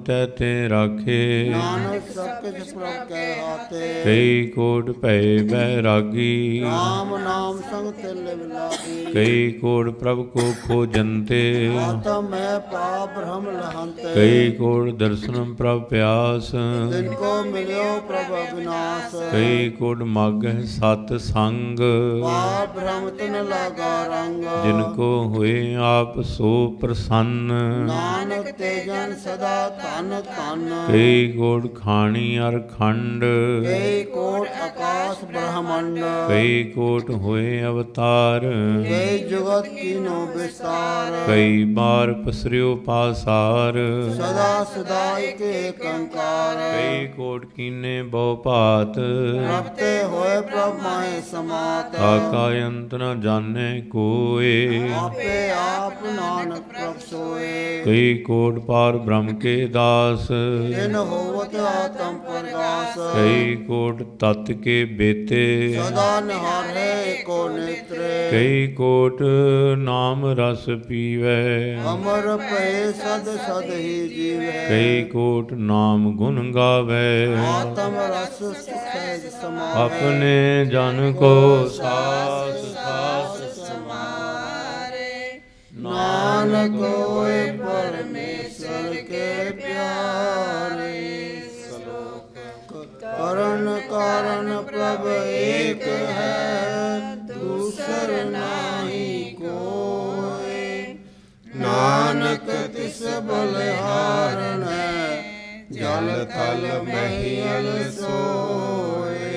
तै ते राखे नानक सब कुछ प्रभ के हाथे। कई कोट भय बैरागी राम नाम संग तिल विलासी। कई कोट प्रभ को खोजंते आत्म में पाप भ्रम लहंते। कई कोट दर्शन प्रभ प्यास जिनको मिलो प्रभ अविनाश। कई कोट माग सत संग पाप भ्रम तिन लगा रंग। जिनको हुए आप सो प्रसन्न नानक तेजन सदा तन तन। कई कोट खाणी अर खंड कई कोट आकाश ब्रह्मंड। कई कोट हुए अवतार कई जुगत कीनो विस्तार। कई बार पसरियो पासार सदा सदा एक कंकार। कई कोट कीने बहु भात रखते होए प्रभ माहे समात। आका अंत न जाने कोय आपे आप नानक प्रभ सोए। कई कोट पार ब्रह्म के दास जिन होवत आत्म प्रकाश। कई कोट तत् के ਬੇਤੇ ਸਦਾ ਨਿਹਾਰੇ ਏਕੋ ਨੇਤਰੇ ਕਈ ਕੋਟ ਨਾਮ ਰਸ ਪੀਵੈ ਅਮਰ ਭਏ ਸਦ ਸਦ ਹੀ ਜੀਵੈ ਕਈ ਕੋਟ ਨਾਮ ਗੁਣ ਗਾਵੈ ਆਤਮ ਰਸ ਸਹਿਜ ਸਮਾਵੇ ਆਪਣੇ ਜਨ ਕੋ ਸਾਸ ਸਾਸ ਸਮਾਰੇ ਨਾਨਕ ਹੋਏ ਪਰਮੇਸ਼ਰ ਕੇ ਪਿਆਰੇ ਕਰਨ ਕਾਰਨ ਪ੍ਰਭ ਏਕ ਹੈ ਦੂਸਰ ਨਾਹੀ ਕੋਇ ਨਾਨਕ ਤਿਸ ਬਲਿਹਾਰਨ ਜਲ ਥਲ ਮਹੀਲ ਸੋਏ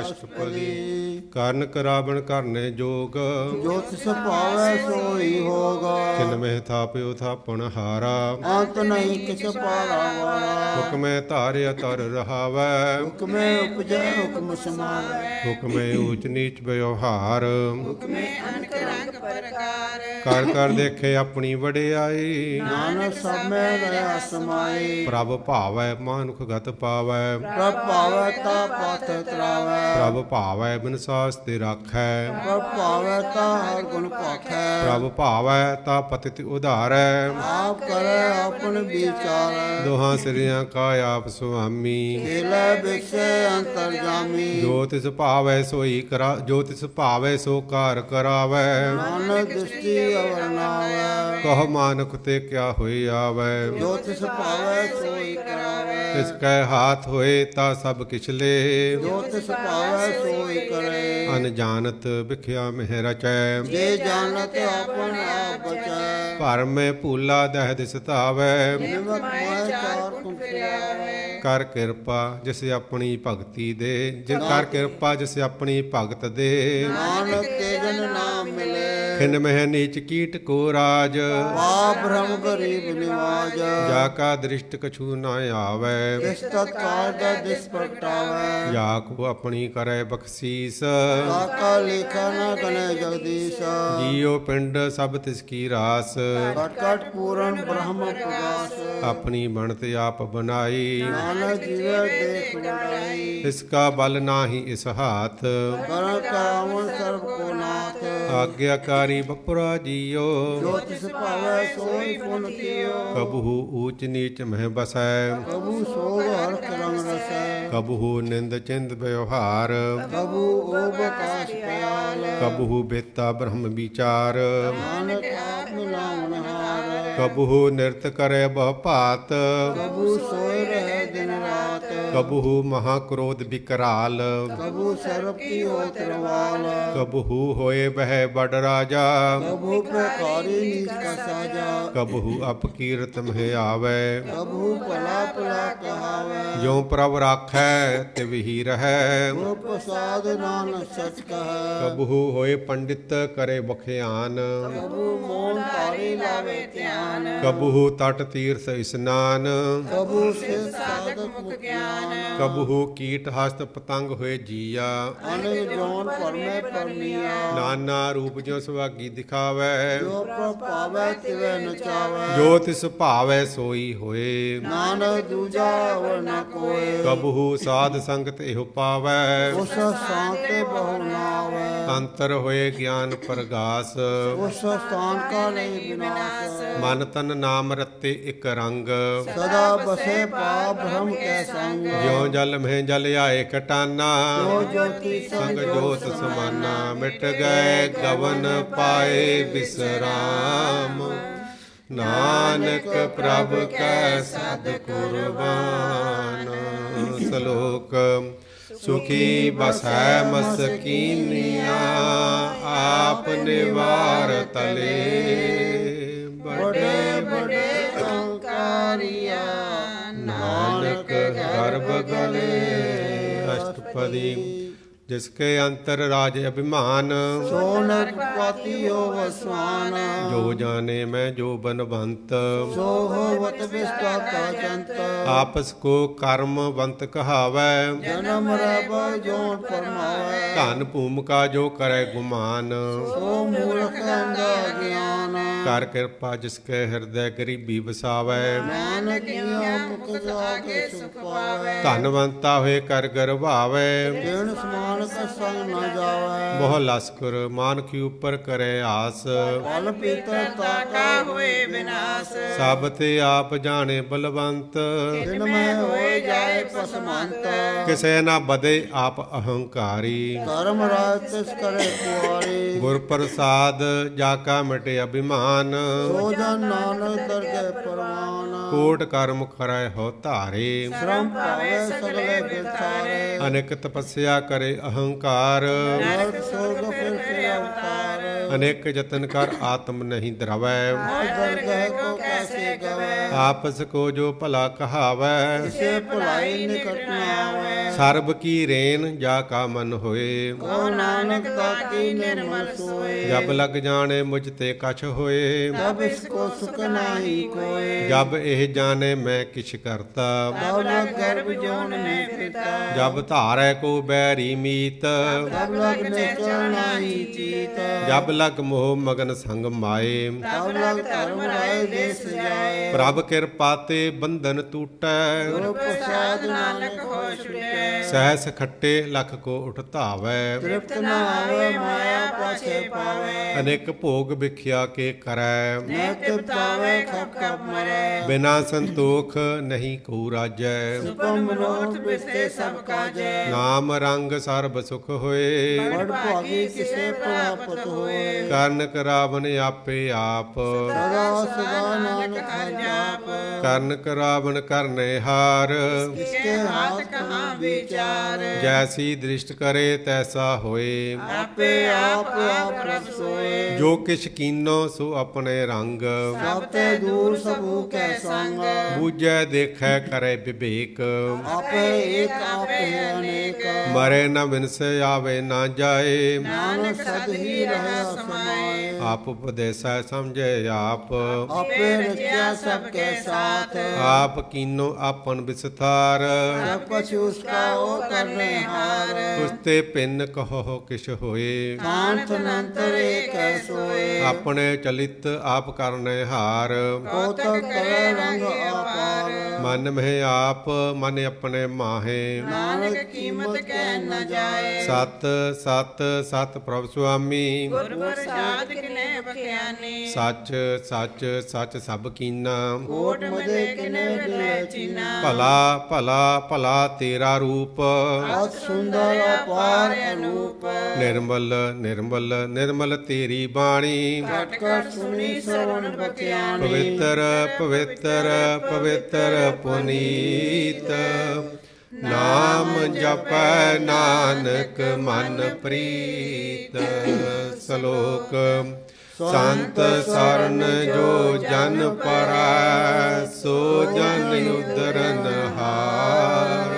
ਅਸ਼ਟਪਦੀ ਕਰਨ ਕਰਾਵਣ ਕਰਨੇ ਜੋਗ ਜੋ ਤਿਸ ਭਾਵੈ ਸੋਈ ਹੋਗਾ ਕਿਨ ਮਹਿ ਥਾਪਿਓ ਥਾਪਣ ਹਾਰਾ ਅੰਤ ਨਹੀਂ ਕਿਛ ਪਾਰਾਵਾਰਾ ਹੁਕਮੈ ਧਾਰਿਆ ਤਰ ਰਹਾਵੈ ਹੁਕਮੇ ਉਪਜੈ ਹੁਕਮ ਸਮਾਵੈ ਹੁਕਮੈ ਊਚ ਨੀਚ ਵਿਵਹਾਰ ਹੁਕਮੇ ਅਨਕ ਰੰਗ ਪ੍ਰਕਾਰ ਕਰ ਕਰ ਦੇਖੇ ਆਪਣੀ ਵਡਿਆਈ ਨਾਨਕ ਸਭ ਮੈਂ ਰਹਾ ਸਮਾਈ ਪ੍ਰਭ ਭਾਵੈ ਮਾਨੁਖ ਗਤ ਪਾਵੈ ਪ੍ਰਭ ਭਾਵੈ ਤਾ ਪਥ ਤਰਾਵੈ ਪ੍ਰਭ ਭਾਵੈ ਬਿਨ ਸਾਸ ਤੇ ਰਾਖੈ ਪ੍ਰਭ ਭਾਵੈ ਤਾ ਹਰ ਗੁਣ ਭਾਖੈ ਪ੍ਰਭ ਭਾਵੈ ਤਾ ਪਤਿਤ ਉਧਾਰੈ ਆਪ ਕਰੈ ਆਪਨ ਵਿਚਾਰੈ ਦੋਹਾਂ ਸਿਰਿਆਂ ਕਾ ਆਪ ਸੁਆਮੀ ਖੇਲੇ ਬਿਖੇ ਅੰਤਰ ਜਾਮੀ ਜੋ ਤਿਸ ਭਾਵੈ ਸੋਈ ਕਰਾ ਜੋ ਤਿਸ ਭਾਵੈ ਸੋ ਕਾਰ ਕਰਾਵੈ ਨਾਨਕ ਦ੍ਰਿਸ਼ਟੀ ਅਵਰਨਾਵੈ ਕਹ ਮਾਨੁਖ ਤੇ ਕਿਆ ਹੋਈ ਆਵੈ ਜੋ ਤਿਸ ਭਾਵੈ ਸੋਈ ਕਰਾਵੈ ਤਿਸ ਕੈ ਹਾਥ ਹੋਏ ਤਾ ਸਭ ਕਿਛ ਲੇ ਜੋ ਤਿਸ ਭਾਵੈ ਸੋਈ ਕਰੇ ਅਨਜਾਨਤ ਵਿਖਿਆ ਮਹਿ ਰਚੈ ਜੇ ਜਾਣਤ ਆਪਨ ਆਪ ਬਚੈ ਭਰਮੈ ਭੂਲਾ ਦਹਿ ਦਿਸ ਧਾਵੈ ਨਿਮਕ ਮੋਹਿ ਚਾਰ ਕੁੰਠਿਆਵੈ ਕਰ ਕਿਰਪਾ ਜਿਸ ਆਪਣੀ ਭਗਤੀ ਦੇ ਜਿਨ ਕਰ ਕਿਰਪਾ ਜਿਸ ਆਪਣੀ ਭਗਤ ਦੇ ਨਾਨਕ ਤੇਜਨ ਨਾਮ ਮਿਲੇ ਖਿਨ ਮਹਿ ਨੀਚ ਕੀਟ ਕੋ ਰਾਜ ਪਾਪ ਭ੍ਰਮ ਗਰੀਬ ਨਿਵਾਜ ਜਾ ਕਾ ਦ੍ਰਿਸ਼ਟ ਕਛੂ ਨ ਆਵੈ ਤਿਸ ਤਤਕਾਲ ਦਾ ਦਿਸ ਪ੍ਰਗਟਾਵੈ ਜਾ ਕੋ ਆਪਣੀ ਕਰੈ ਬਖਸ਼ੀਸ ਕਾਕਾ ਲੇਖਾ ਨ ਗਨੇ ਜਗਦੀਸ਼ ਜੀਉ ਪਿੰਡ ਸਭ ਤਿਸ ਕੀ ਰਾਸ ਕਟ ਕਟ ਪੂਰਨ ਬ੍ਰਹਮ ਪ੍ਰਗਾਸ ਆਪਣੀ ਬਣਤ ਆਪ ਬਣਾਈ ਨਾਨਕ ਜੀਵੈ ਦੇਖ ਵਡਾਈ ਇਸ ਕਾ ਬਲ ਨਾਹੀ ਇਸ ਹਾਥ ਕਰਨ ਕਾਵਨ ਸਰਬ ਕੋ ਨਾਥ ਆਗਿਆਕਾਰੀ ਬਪੁਰਾ ਜੀਓ ਜੋ ਤਿਸ ਭਾਵੈ ਸੋਈ ਪੁਨ ਕੀਓ ਕਬਹੂ ਊਚ ਨੀਚ ਮਹਿ ਬਸੈ ਕਬੂ ਸੋਗ ਹਰਖ ਰੰਗ ਰਸੈ ਕਬਹੂ ਨਿੰਦ ਚਿੰਦ ਵਿਵਹਾਰ ਕਬੂ ਓਬ ਕਾਸ ਪਿਆਲ ਕਬਹੂ ਬੇਤਾ ਬ੍ਰਹਮ ਵਿਚਾਰ ਨਾਨਕ ਆਪ ਮਿਲਾਵਨ ਹਾਰ ਕਬਹੂ ਨਿਰਤ ਕਰੇ ਬਹੁ ਭਾਤ ਕਬੂ ਸੋਇ ਰਹਿ ਦਿਨ ਰਾਤ ਕਬਹੂ ਮਹਾ ਕ੍ਰੋਧ ਵਿਕਰਾਲ ਕਬੂ ਸਰਬ ਕੀ ਹੋਤ ਰਵਾਲ ਕਬਹੂ ਹੋਏ ਬਹਿ ਬੜ ਰਾਜਾ ਕਬੂ ਪ੍ਰਕਾਰੀ ਨੀਚ ਕਾ ਸਾਜਾ ਕਬਹੂ ਅਪਕੀਰਤ ਮਹਿ ਆਵੈ ਕਬੂ ਭਲਾ ਭਲਾ ਕਹਾਵੈ ਜੋ ਪ੍ਰਭ ਰਾਖੈ ਤਿਵਹੀ ਰਹੈ ਗੁਰ ਪ੍ਰਸਾਦ ਨਾਨਕ ਸਚ ਕਹੈ ਕਬਹੂ ਹੋਏ ਪੰਡਿਤ ਕਰੇ ਬਖਿਆਨ ਕਬੂ ਮੋਨ ਧਾਰੀ ਲਾਵੇ ਧਿਆਨ ਕਬਹੂ ਤਟ ਤੀਰਥ ਇਸਨਾਨ ਕਬੂ ਸਿਧ ਸਾਧਕ ਮੁਖ ਗਿਆਨ ਕਬਹੂ ਕੀਟ ਹਸਤ ਪਤੰਗ ਹੋਏ ਜੀਆ ਅਨੇਕ ਜੋਨ ਪਰਮੇ ਪਰਮੀਆ ਨਾਨਾ ਰੂਪ ਜੋ ਸੁਭਾਗੀ ਦਿਖਾਵੈ ਜੋ ਪ੍ਰਭਾਵੈ ਤਿਵੈ ਨਚਾਵੈ ਜੋ ਤਿਸ ਭਾਵੈ ਸੋਈ ਹੋਏ ਨਾਨਕ ਦੂਜਾ ਅਵਰ ਨ ਕੋਏ ਕਬਹੂ ਸਾਧ ਸੰਗਤ ਇਹੋ ਪਾਵੈ ਉਸ ਸਾਂਤੇ ਬਹੁ ਨਾਵੈ ਅੰਤਰ ਹੋਏ ਗਿਆਨ ਪ੍ਰਗਾਸ ਉਸ ਸਥਾਨ ਕਾ ਨਹੀਂ ਵਿਨਾਸ਼ ਮਨ ਤਨ ਨਾਮ ਰਤੇ ਇਕ ਰੰਗ ਸਦਾ ਬਸੇ ਪਾ ਬ੍ਰਹਮ ਕੈ ਸੰਗ ਜਿਉ ਜਲ ਮਹਿ ਜਲ ਆਏ ਕਟਾਨਾ ਜੋ ਜੋਤੀ ਸੰਗ ਜੋਤ ਸਮਾਨਾ ਮਿਟ ਗਏ ਗਵਨ ਪਾਏ ਬਿਸਰਾਮ ਨਾਨਕ ਪ੍ਰਭ ਕੈ ਸਦ ਕੁਰਬਾਨ ਸ਼ਲੋਕ ਸੁਖੀ ਬਸੈ ਮਸਕੀਨੀਆਂ ਆਪ ਨਿਵਾਰ ਤਲੇ ਬੜੇ ਬੜੇ ਅੰਕਾਰੀਆ ਨਾਨਕ ਗਰਭ ਗਲੇ ਅਸ਼ਟਪਦੀ ਜਿਸਕੇ ਅੰਤਰ ਰਾਜ ਅਭਿਮਾਨ ਸੋਨਕ ਪਾਤੀਓ ਵਸਵਾਨ ਜੋ ਜਾਣੇ ਮੈਂ ਜੋ ਬਨਵੰਤ ਸੋ ਹੋਵਤ ਵਿਸਤਾਤਾ ਜੰਤ ਆਪਸ ਕੋ ਕਰਮਵੰਤ ਕਹਾਵੈ ਜਨਮ ਰਬ ਜੋਨ ਪਰਮਾਵੈ ਧਨ ਭੂਮਿਕਾ ਜੋ ਕਰੈ ਗੁਮਾਨ ਸੋ ਮੂਰਖ ਅੰਦਾ ਗਿਆਨ ਕਰ ਕਿਰਪਾ ਜਿਸ ਕੇ ਹਿਰਦੈ ਗਰੀਬੀ ਵਸਾਵੈ ਨਾਨਕ ਜੀਆ ਮੁਕਤ ਆਗੇ ਸੁਖ ਪਾਵੇ ਧਨਵੰਤਾ ਹੋਏ ਕਰ ਗਰਭਾਵੈ ਜਿਨ ਸਮਾਨ ਕਾ ਸੰਗ ਨ ਜਾਵੇ ਬਹੁ ਲਸਕਰ ਮਾਨ ਕੀ ਉੱਪਰ ਕਰੇ ਆਸ ਫਲ ਪੀਤਾ ਤਾਕਾ ਹੋਏ ਵਿਨਾਸ਼ ਸਭ ਤੇ ਆਪ ਜਾਣੇ ਬਲਵੰਤ ਜਿਨ ਮੈਂ ਹੋਏ ਜਾਏ ਪਸਮੰਤ ਕਿਸੇ ਨਾ ਬਦੇ ਆਪ ਅਹੰਕਾਰੀ ਧਰਮ ਰਾਜ ਤਿਸ ਕਰੇ ਕੁਆਰੀ ਗੁਰ ਪ੍ਰਸਾਦ ਜਾ ਕਾ ਮਿਟੇ ਅਭਿਮਾਨ ਸੋ ਜਨ ਨਾਨਕ ਦਰਗਹਿ ਪਰਵਾਨ ਕੋਟ ਕਰਮ ਕਰੈ ਹੋ ਧਾਰੇ ਸ਼ਰਮ ਪਾਵੇ ਸਗਲੇ ਬਿਰਥਾਰੇ ਅਨੇਕ ਤਪੱਸਿਆ ਕਰੇ ਅਹੰਕਾਰ ਨਰਕ ਸੋਗ ਫਿਰ ਅਵਤਾਰ ਅਨੇਕ ਯਤਨ ਕਰ ਆਤਮ ਨਹੀਂ ਦਰਵੈ ਦਰਗਹਿ ਕੋ ਕੈਸੇ ਗਵੇ ਆਪਸ ਕੋ ਜੋ ਭਲਾ ਕਹਾਵੈ ਸੇ ਭਲਾਈ ਨਿਕਟ ਨ ਆਵੇ ਸਰਬ ਕੀ ਰੇਨ ਜਾ ਕਾ ਮਨ ਹੋਏ ਕੋ ਨਾਨਕ ਤਾਕੀ ਨਿਰਮਲ ਸੋਏ ਜਬ ਲਗ ਜਾਣੇ ਮੁਝ ਤੇ ਕਛ ਹੋਏ ਤਬ ਇਸ ਕੋ ਸੁਖ ਨਾਹੀ ਕੋਏ ਜਬ ਇਹ ਜਾਣੇ ਮੈਂ ਕਿਛ ਕਰਤਾ ਤਬ ਲਗ ਗਰਭ ਜੋਨ ਨੇ ਪਿਤਾ ਜਬ ਧਾਰੈ ਕੋ ਬੈਰੀ ਮੀਤ ਤਬ ਲਗ ਨੇ ਚਲ ਨਾਹੀ ਚੀਤ ਜਬ ਲਗ ਮੋਹ ਮਗਨ ਸੰਗ ਮਾਏ ਤਬ ਲਗ ਧਰਮ ਰਾਏ ਦੇਸ ਜਾਏ ਪ੍ਰਭ ਕਿਰਪਾ ਤੇ ਬੰਧਨ ਟੂਟੈ ਗੁਰੂ ਪ੍ਰਸਾਦ ਨਾਨਕ ਹੋ ਛੁਟੈ ਸਹਿਸ ਖੱਟੇ ਲਖ ਕੋ ਉਠ ਧਾਵੈ ਤ੍ਰਿਪਤ ਨ ਆਵੇ ਮਾਇਆ ਪਾਛੇ ਪਾਵੇ ਅਨੇਕ ਭੋਗ ਵਿਖਿਆ ਕੇ ਕਰੈ ਮੈਂ ਤ੍ਰਿਪਤ ਆਵੇ ਖਪ ਖਪ ਮਰੇ ਬਿਨਾ ਸੰਤੋਖ ਨਹੀਂ ਕੋ ਰਾਜੈ ਸੁਪਮ ਮਨੋਰਥ ਬਿਸਤੇ ਸਭ ਕਾਜੈ ਨਾਮ ਰੰਗ ਸਰਬ ਸੁਖ ਹੋਏ ਬੜ ਭਾਗੀ ਕਿਸੇ ਪ੍ਰਾਪਤ ਹੋਏ ਕਰਨ ਕਰਾਵਨ ਆਪੇ ਆਪ ਸਦਾ ਸਦਾ ਨਾਨਕ ਹਰਿ ਜਾਪ ਕਰਨ ਕਰਾਵਨ ਕਰਨੇ ਹਾਰ ਇਸਕੇ ਹਾਥ ਕਹਾਂ ਵਿਚਾਰ ਜੈਸੀ ਦ੍ਰਿਸ਼ਟ ਕਰੇ ਤੈਸਾ ਹੋਏ ਆਪੇ ਆਪ ਪ੍ਰਭ ਸੋਏ ਜੋ ਕਿਛ ਕੀਨੋ ਸੋ ਆਪਣੇ ਰੰਗ ਸਭ ਤੇ ਦੂਰ ਸਭੂ ਕੈ ਸੰਗ ਬੂਝੈ ਦੇਖੈ ਕਰੇ ਵਿਵੇਕ ਆਪੇ ਏਕ ਆਪੇ ਅਨੇਕ ਮਰੇ ਨ ਵਿਨਸੇ ਆਵੇ ਨਾ ਜਾਏ ਨਾਨਕ ਸਦ ਹੀ ਰਹਿ ਸਮਾਏ ਆਪ ਉਪਦੇਸੈ ਸਮਝੇ ਆਪ ਆਪੇ ਰਚਿਆ ਸਭ ਕੇ ਸਾਥ ਆਪ ਕੀਨੋ ਆਪਨ ਵਿਸਥਾਰ ਸਭ ਕੁਛ ਉਸਕਾ ਉਹ ਕਰਨੇ ਹਾਰ ਉਸਤੇ ਪਿੰਨ ਕਹੋ ਕਿਛ ਹੋਏ ਕਾਂਤ ਨੰਤਰ ਏਕ ਸੋਏ ਆਪਣੇ ਚਲਿਤ ਆਪ ਕਰਨੇ ਹਾਰ ਕੋਤਕ ਕਰੇ ਰੰਗ ਆਪਾਰ ਮਨ ਮਹਿ ਆਪ ਮਨ ਆਪਣੇ ਮਾਹੇ ਨਾਨਕ ਕੀਮਤ ਕਹਿ ਨ ਜਾਏ ਸਤ ਸਤ ਸਤ ਪ੍ਰਭ ਸੁਆਮੀ ਗੁਰ ਪ੍ਰਸਾਦ ਕਿਨੇ ਬਖਿਆਨੀ ਸੱਚ ਸੱਚ ਸੱਚ ਸਭ ਕੀਨਾ ਕੋਟ ਮਦੇ ਕਿਨੇ ਦਿਲੇ ਚੀਨਾ ਭਲਾ ਭਲਾ ਭਲਾ ਤੇਰਾ ਰੂਪ ਅਤ ਸੁੰਦਰ ਅਪਾਰ ਅਨੂਪ ਨਿਰਮਲ ਨਿਰਮਲ ਨਿਰਮਲ ਤੇਰੀ ਬਾਣੀ ਘਟ ਘਟ ਸੁਣੀ ਸਰਵਣ ਬਖਿਆਨੀ ਪਵਿੱਤਰ ਪਵਿੱਤਰ ਪਵਿੱਤਰ ਪੁਨੀਤ ਨਾਮ ਜਪੈ ਨਾਨਕ ਮਨ ਪ੍ਰੀਤ ਸ਼ਲੋਕ ਸੰਤ ਸਰਨ ਜੋ ਜਨ ਪਰੈ ਸੋ ਜਨ ਉਦਰਨ ਹਾਰ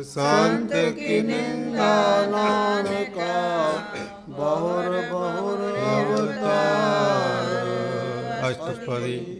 ਸੰਤ ਕੀ ਨਿੰਦਾ ਨਾਨਕਾ ਬਹੁਰ ਬਹੁਰ ਅਵਤਾਰ ਅਸ਼ਟਪਦੀ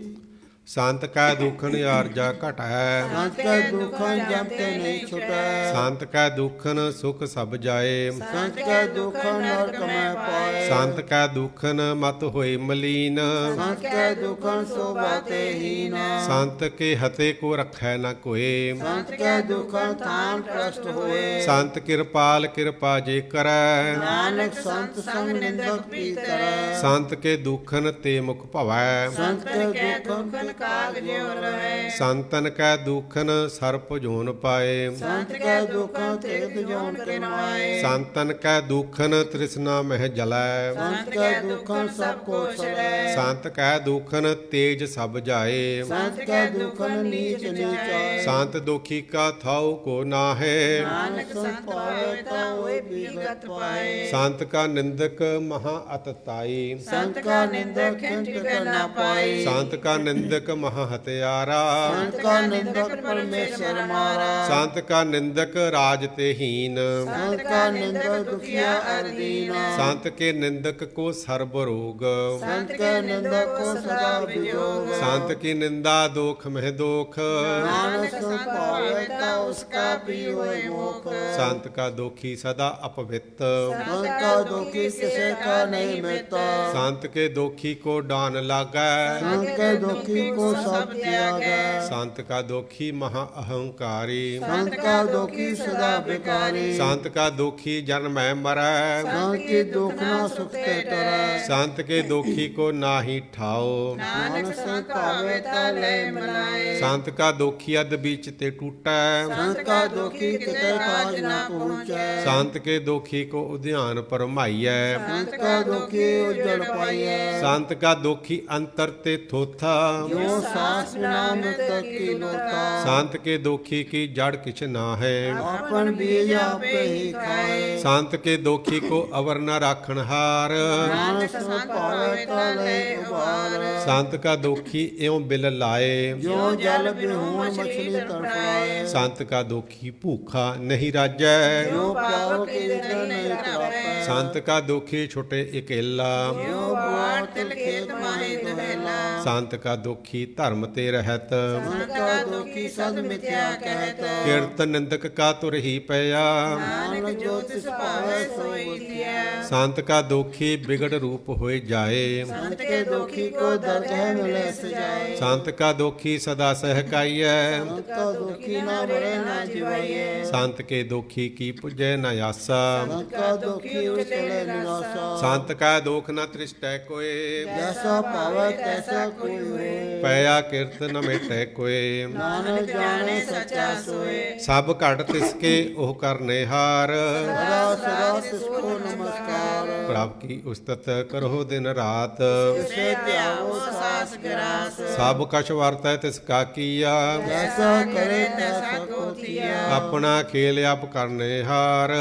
ਸੰਤ ਕੈ ਦੁਖਨ ਆਰਜਾ ਘਟੈ ਸੰਤ ਕੈ ਦੁਖਨ ਜਮ ਤੇ ਨਹੀਂ ਛੁਟੈ ਸੰਤ ਕੈ ਦੁਖਨ ਸੁਖ ਸਭ ਜਾਏ ਸੰਤ ਕੈ ਦੁਖਨ ਨਰਕ ਮੈਂ ਪਾਏ ਸੰਤ ਕੈ ਦੁਖਨ ਮਤ ਹੋਏ ਮਲੀਨ ਸੰਤ ਕੈ ਦੁਖਨ ਸੋਭਾ ਤੇ ਹੀਨ ਸੰਤ ਕੇ ਹਤੇ ਕੋ ਰਖੈ ਨ ਕੋਏ ਸੰਤ ਕੈ ਦੁਖਨ ਥਾਨ ਪ੍ਰਸਤ ਹੋਏ ਸੰਤ ਕਿਰਪਾਲ ਕਿਰਪਾ ਜੇ ਕਰੈ ਨਾਨਕ ਸੰਤ ਸੰਗ ਨਿੰਦਕ ਪੀ ਕਰੈ ਸੰਤ ਕੇ ਦੁਖਨ ਤੇ ਮੁਖ ਭਵੈ ਸੰਤ ਕੈ ਦੁਖਨ ਕਾਗ ਜਿਉ ਲਵੇ ਸੰਤਨ ਕੈ ਦੁਖਨ ਸਰਪ ਜੋਨ ਪਾਏ ਸੰਤ ਕੈ ਦੁਖਨ ਤੇਗ ਜੋਨ ਕਿਨਵਾਏ ਸੰਤਨ ਕੈ ਦੁਖਨ ਤ੍ਰਿਸ਼ਨਾ ਮਹਿ ਜਲੈ ਸੰਤ ਕੈ ਦੁਖਨ ਸਭ ਕੋ ਛੜੈ ਸੰਤ ਕੈ ਦੁਖਨ ਤੇਜ ਸਭ ਜਾਏ ਸੰਤ ਕੈ ਦੁਖਨ ਨੀਚ ਨੀਚਾਏ ਸੰਤ ਦੁਖੀ ਕਾ ਥਾਉ ਕੋ ਨਾਹੈ ਨਾਨਕ ਸੰਤ ਪਾਵੇ ਤਾ ਹੋਏ ਬਿਗਤ ਪਾਏ ਸੰਤ ਕਾ ਨਿੰਦਕ ਮਹਾ ਅਤਤਾਈ ਸੰਤ ਕਾ ਨਿੰਦਕ ਖਿੰਚ ਕਰ ਨਾ ਪਾਈ ਸੰਤ ਕਾ ਨਿੰਦਕ निंदक महा हत्यारा संत का निंदक परमेश्वर मारा संत का निंदक राज ते हीन संत का निंदक दुखिया और दीना संत के निंदक को सर्व रोग संत के निंदक को सदा वियोग संत की निंदा दोख मह दोख नानक संत पावे ता उसका भी होए मोख संत का दोखी सदा अपवित संत का दुखी किसे का नहीं मिलता संत के दोखी को डान लागै संत के दुखी को सब त्यागै संत का दोखी महा अहंकारी संत का दुखी सदा बेकारी संत का दोखी जन्म मरै संत की दुख ना सुख के तरह संत के दोखी को नाही ठाओ नानक संत पावे ता लय मनाए संत का दोखी अद बीच ते टूटै संत का दुखी किते काज न पहुँचै संत के दोखी को उद्यान परमाइयै संत का दुखी उजड़ पाइए संत का दोखी अंतर ते थोथा जो सास बिना मृतक की लोथा संत के दोखी की जड़ किछ ना है अपन बीज आपे ही खाए संत के दोखी को अवर न राखण हार नानक संत पावे ता लय उबार संत का दोखी एवं बिल लाए जो जल बिहूण मछली तड़पाए संत का दोखी भूखा नहीं राजै जो प्यारो के इधर नहीं तड़पाए संत का दोखी छुटे इकेला जो बुआर तिल खेत माही दुहेला संत का दोखी धर्म ते रहत संत का दुखी सद मिथ्या कहत किरत निंदक का तुर ही पया नानक जो तिस पावे सो बुद्धिया संत का दोखी बिगड़ रूप होए जाए संत के दुखी को दरगह मिले सजाए संत का दोखी सदा सहकाइयै संत का दुखी ना बड़े ना जिवाइए संत के दोखी की पुजै न आसा संत का दुखी चले निराशा संत का दोख न तृष्टै कोय जैसा पावे तैसा कोई होए पया किरत न मिटै कोय नानक जाने सच्चा सोए सब घट तिसके ओह करने हार सदा सदा तिसको नमस्कार प्रभ की उस्तत करो दिन रात से त्यागो सास ग्रास सब कछ वरतै तिसका कीया जैसा करे तैसा को किया अपना खेल आप करने हार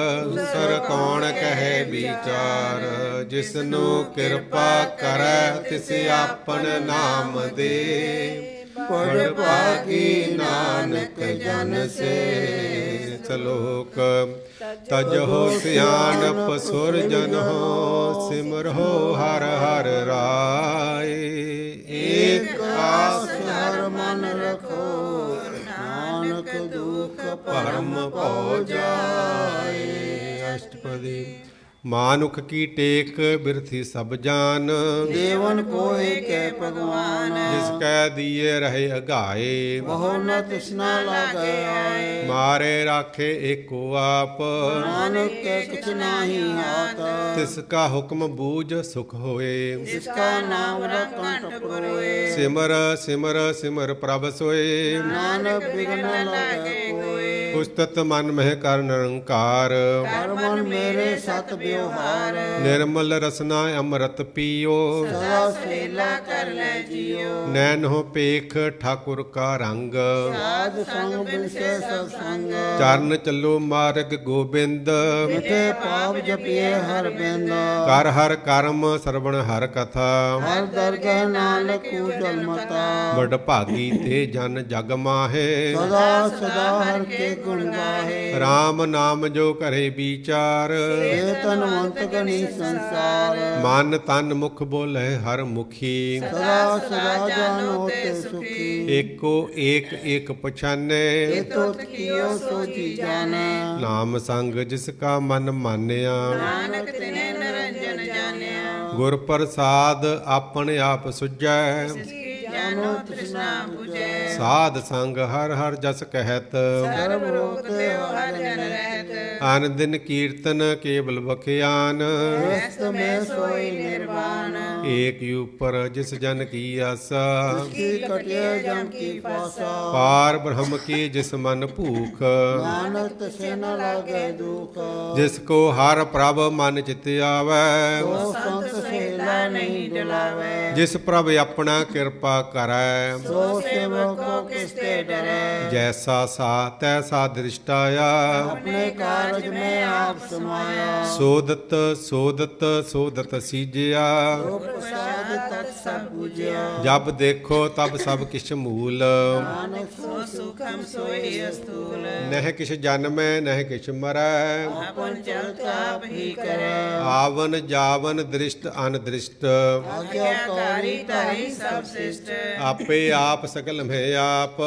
सर कौन कहे विचार जिसनु कृपा करे तिस आपन नाम दे पढ़ पागी नानक जन से सलोक तजहो सियानप सुर जन हो सिमरहो हर हर राय एक आस हर मन रखो नानक दुख परम पौ जाए अष्टपदी मानुख की टेक बिरथी सब जान देवन कोई के भगवान जिसकै दिए रहे अगाए बहु न तृष्णा लागे आए मारे राखे एको आप नानक के कुछ नाही हाथ तिसका हुक्म बूझ सुख होए जिसका नाम रखन टपरोए सिमर सिमर सिमर प्रभ सोए नानक बिघ्न लागे कोई उस्तत मन मह कर निरंकार हर मन मेरे सत व्यवहार निर्मल रसना अमृत पियो सदा सेला कर ले जियो नैन हो पेख ठाकुर का रंग साध संग बिनसे सब संग चरण चलो मार्ग गोबिंद मिठे पाप जपिए हर बेंदा कर हर कर्म श्रवण हर कथा हर दरगह नानक उजल मता बड़ भागी ते जन जग माहे सदा सदा हर के गुण गाहे राम नाम जो करे विचार तनवंत गणी संसार मन तन मुख बोले हर मुखी सदा सदा जान होते सुखी एको एक एक पछाने तो कियो सो जी जाने नाम संग जिसका मन मानिया नानक तिने निरंजन जानिया गुर प्रसाद अपने आप सुझै जानो तृष्णा बुझे साध संग हर हर जस कहत सर्व रोते हर जन रहत अन दिन कीर्तन केवल बखियान व्यस्त में सोई निर्वाण एक ऊपर जिस जन की आसा की कटिए जम की पासा पार ब्रह्म की जिस मन भूख नानक से न लागे दुख जिसको हर प्रभ मन चित आवे तो संत सेला नहीं डुलावे जिस प्रभ अपना कृपा करै सो सेवक को किसके डरे जैसा सा तैसा दृष्टाया अपने कारज में आप समाया सोदत सोदत सोदत सीजिया तो प्रसाद ਤਤ ਸਭ ਬੁਝਿਆ। ਜਬ ਦੇਖੋ ਤਬ ਸਭ ਕਿਛ ਮੂਲ। ਨਾਨਕ ਸੋ ਸੁਖਮ ਸੋਈ ਅਸਤੂਲ। ਨਹਿ ਕਿਛ ਜਨਮੈ ਨਹਿ ਕਿਛ ਮਰੈ। ਆਪਨ ਚਲਤ ਆਪ ਹੀ ਕਰੈ। ਆਵਨ ਜਾਵਨ ਦ੍ਰਿਸ਼ਟ ਅਨਦ੍ਰਿਸ਼ਟ। ਆਗਿਆਕਾਰੀ ਧਾਰੀ ਸਭ ਸਿਸ਼ਟ। ਆਪੇ ਆਪ ਸਗਲ ਮਹਿ ਆਪ।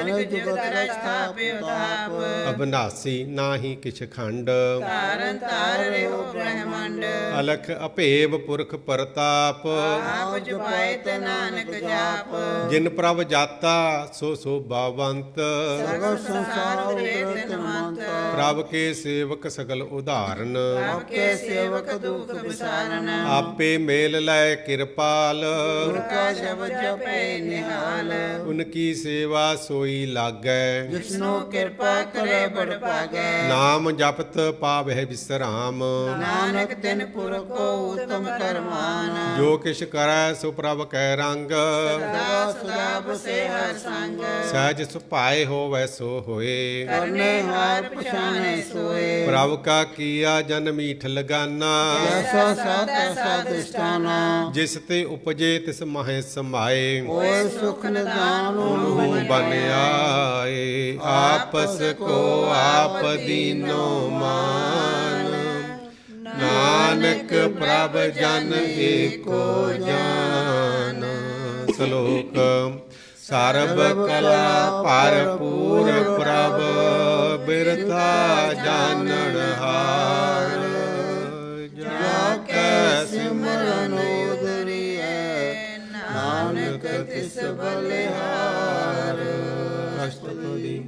ਅਨਕ ਜੁਗਤ ਰਸਥਾਪਿ ਉਤਾਪ। ਅਬਨਾਸੀ ਨਾਹੀ ਕਿਛ ਖੰਡ। ਤਾਰਨ ਤਾਰ ਰਿਓ ਬ੍ਰਹਮੰਡ। ਅਲਖ ਅਭੇਵ ਪੁਰਖ ਪ੍ਰਤਾਪ। ਆਪ ਜਪਾਏ ਤੇ ਨਾਨਕ ਜਾਪ। ਜਿਨ ਪ੍ਰਭ ਜਾਤਾ ਸੋ ਸੋਭਾਵੰਤ। ਸਗਲ ਸੰਸਾਰ ਉਪਰਤ ਮੰਤ। ਪ੍ਰਭ ਕੇ ਸੇਵਕ ਸਗਲ ਉਧਾਰਨ। ਆਪ ਕੇ ਸੇਵਕ ਦੁਖ ਵਿਸਾਰਨ। ਆਪੇ ਮੇਲ ਲੈ ਕਿਰਪਾਲ। ਗੁਰ ਕਾ ਸ਼ਬਦ ਜਪੇ ਨਿਹਾਲ। ਉਨਕੀ ਸੇਵਾ ਸੋਈ ਲਾਗੈ। ਜਿਸਨੋ ਕਿਰਪਾ ਕਰੇ ਬੜ ਭਾਗੈ। ਨਾਮ ਜਪਤ ਪਾਵਹਿ ਵਿਸਰਾਮ। ਨਾਨਕ ਤਿਨ ਪੁਰਖ ਕੋ ਉਤਮ ਕਰਮਾਨ। ਜੋ ਕਿਛ ਕਰੈ ਸੋ ਪ੍ਰਭ ਕੈ ਰੰਗ। ਸਦਾ ਸਦਾ ਬਸੇ ਹਰ ਸੰਗ। ਸਹਿਜ ਸੁਭਾਏ ਹੋਵੈ ਸੋ ਹੋਏ। ਕਰਨੇ ਹਾਰ ਪਛਾਣੇ ਸੋਏ। ਪ੍ਰਭ ਕਾ ਕੀਆ ਜਨ ਮੀਠ ਲਗਾਨਾ। ਐਸਾ ਸਤ ਐਸਾ ਦਿਸ਼ਟਾਨਾ। ਜਿਸ ਤੇ ਉਪਜੇ ਤਿਸ ਮਹਿ ਸਮਾਏ। ਓਏ ਸੁਖ ਨਿਦਾਨ ਉਹਨੂੰ ਬਨ ਆਏ। ਆਪਸ ਕੋ ਆਪ ਦੀਨੋ ਮਾਨ। ਨਾਨਕ ਪ੍ਰਭ ਜਨ ਏਕੋ ਜਾਨ। ਸ਼ਲੋਕ ਸਰਬ ਕਲਾ ਭਰਪੂਰ ਪ੍ਰਭ ਬਿਰਥਾ ਜਾਣਨ ਹਾਰ। ਜਾ ਕੈ ਸਿਮਰਨ ਉਦਰੀਐ ਨਾਨਕ ਤਿਸ ਬਲਿਹਾਰ। ਅਸ਼ਟਪਦੀ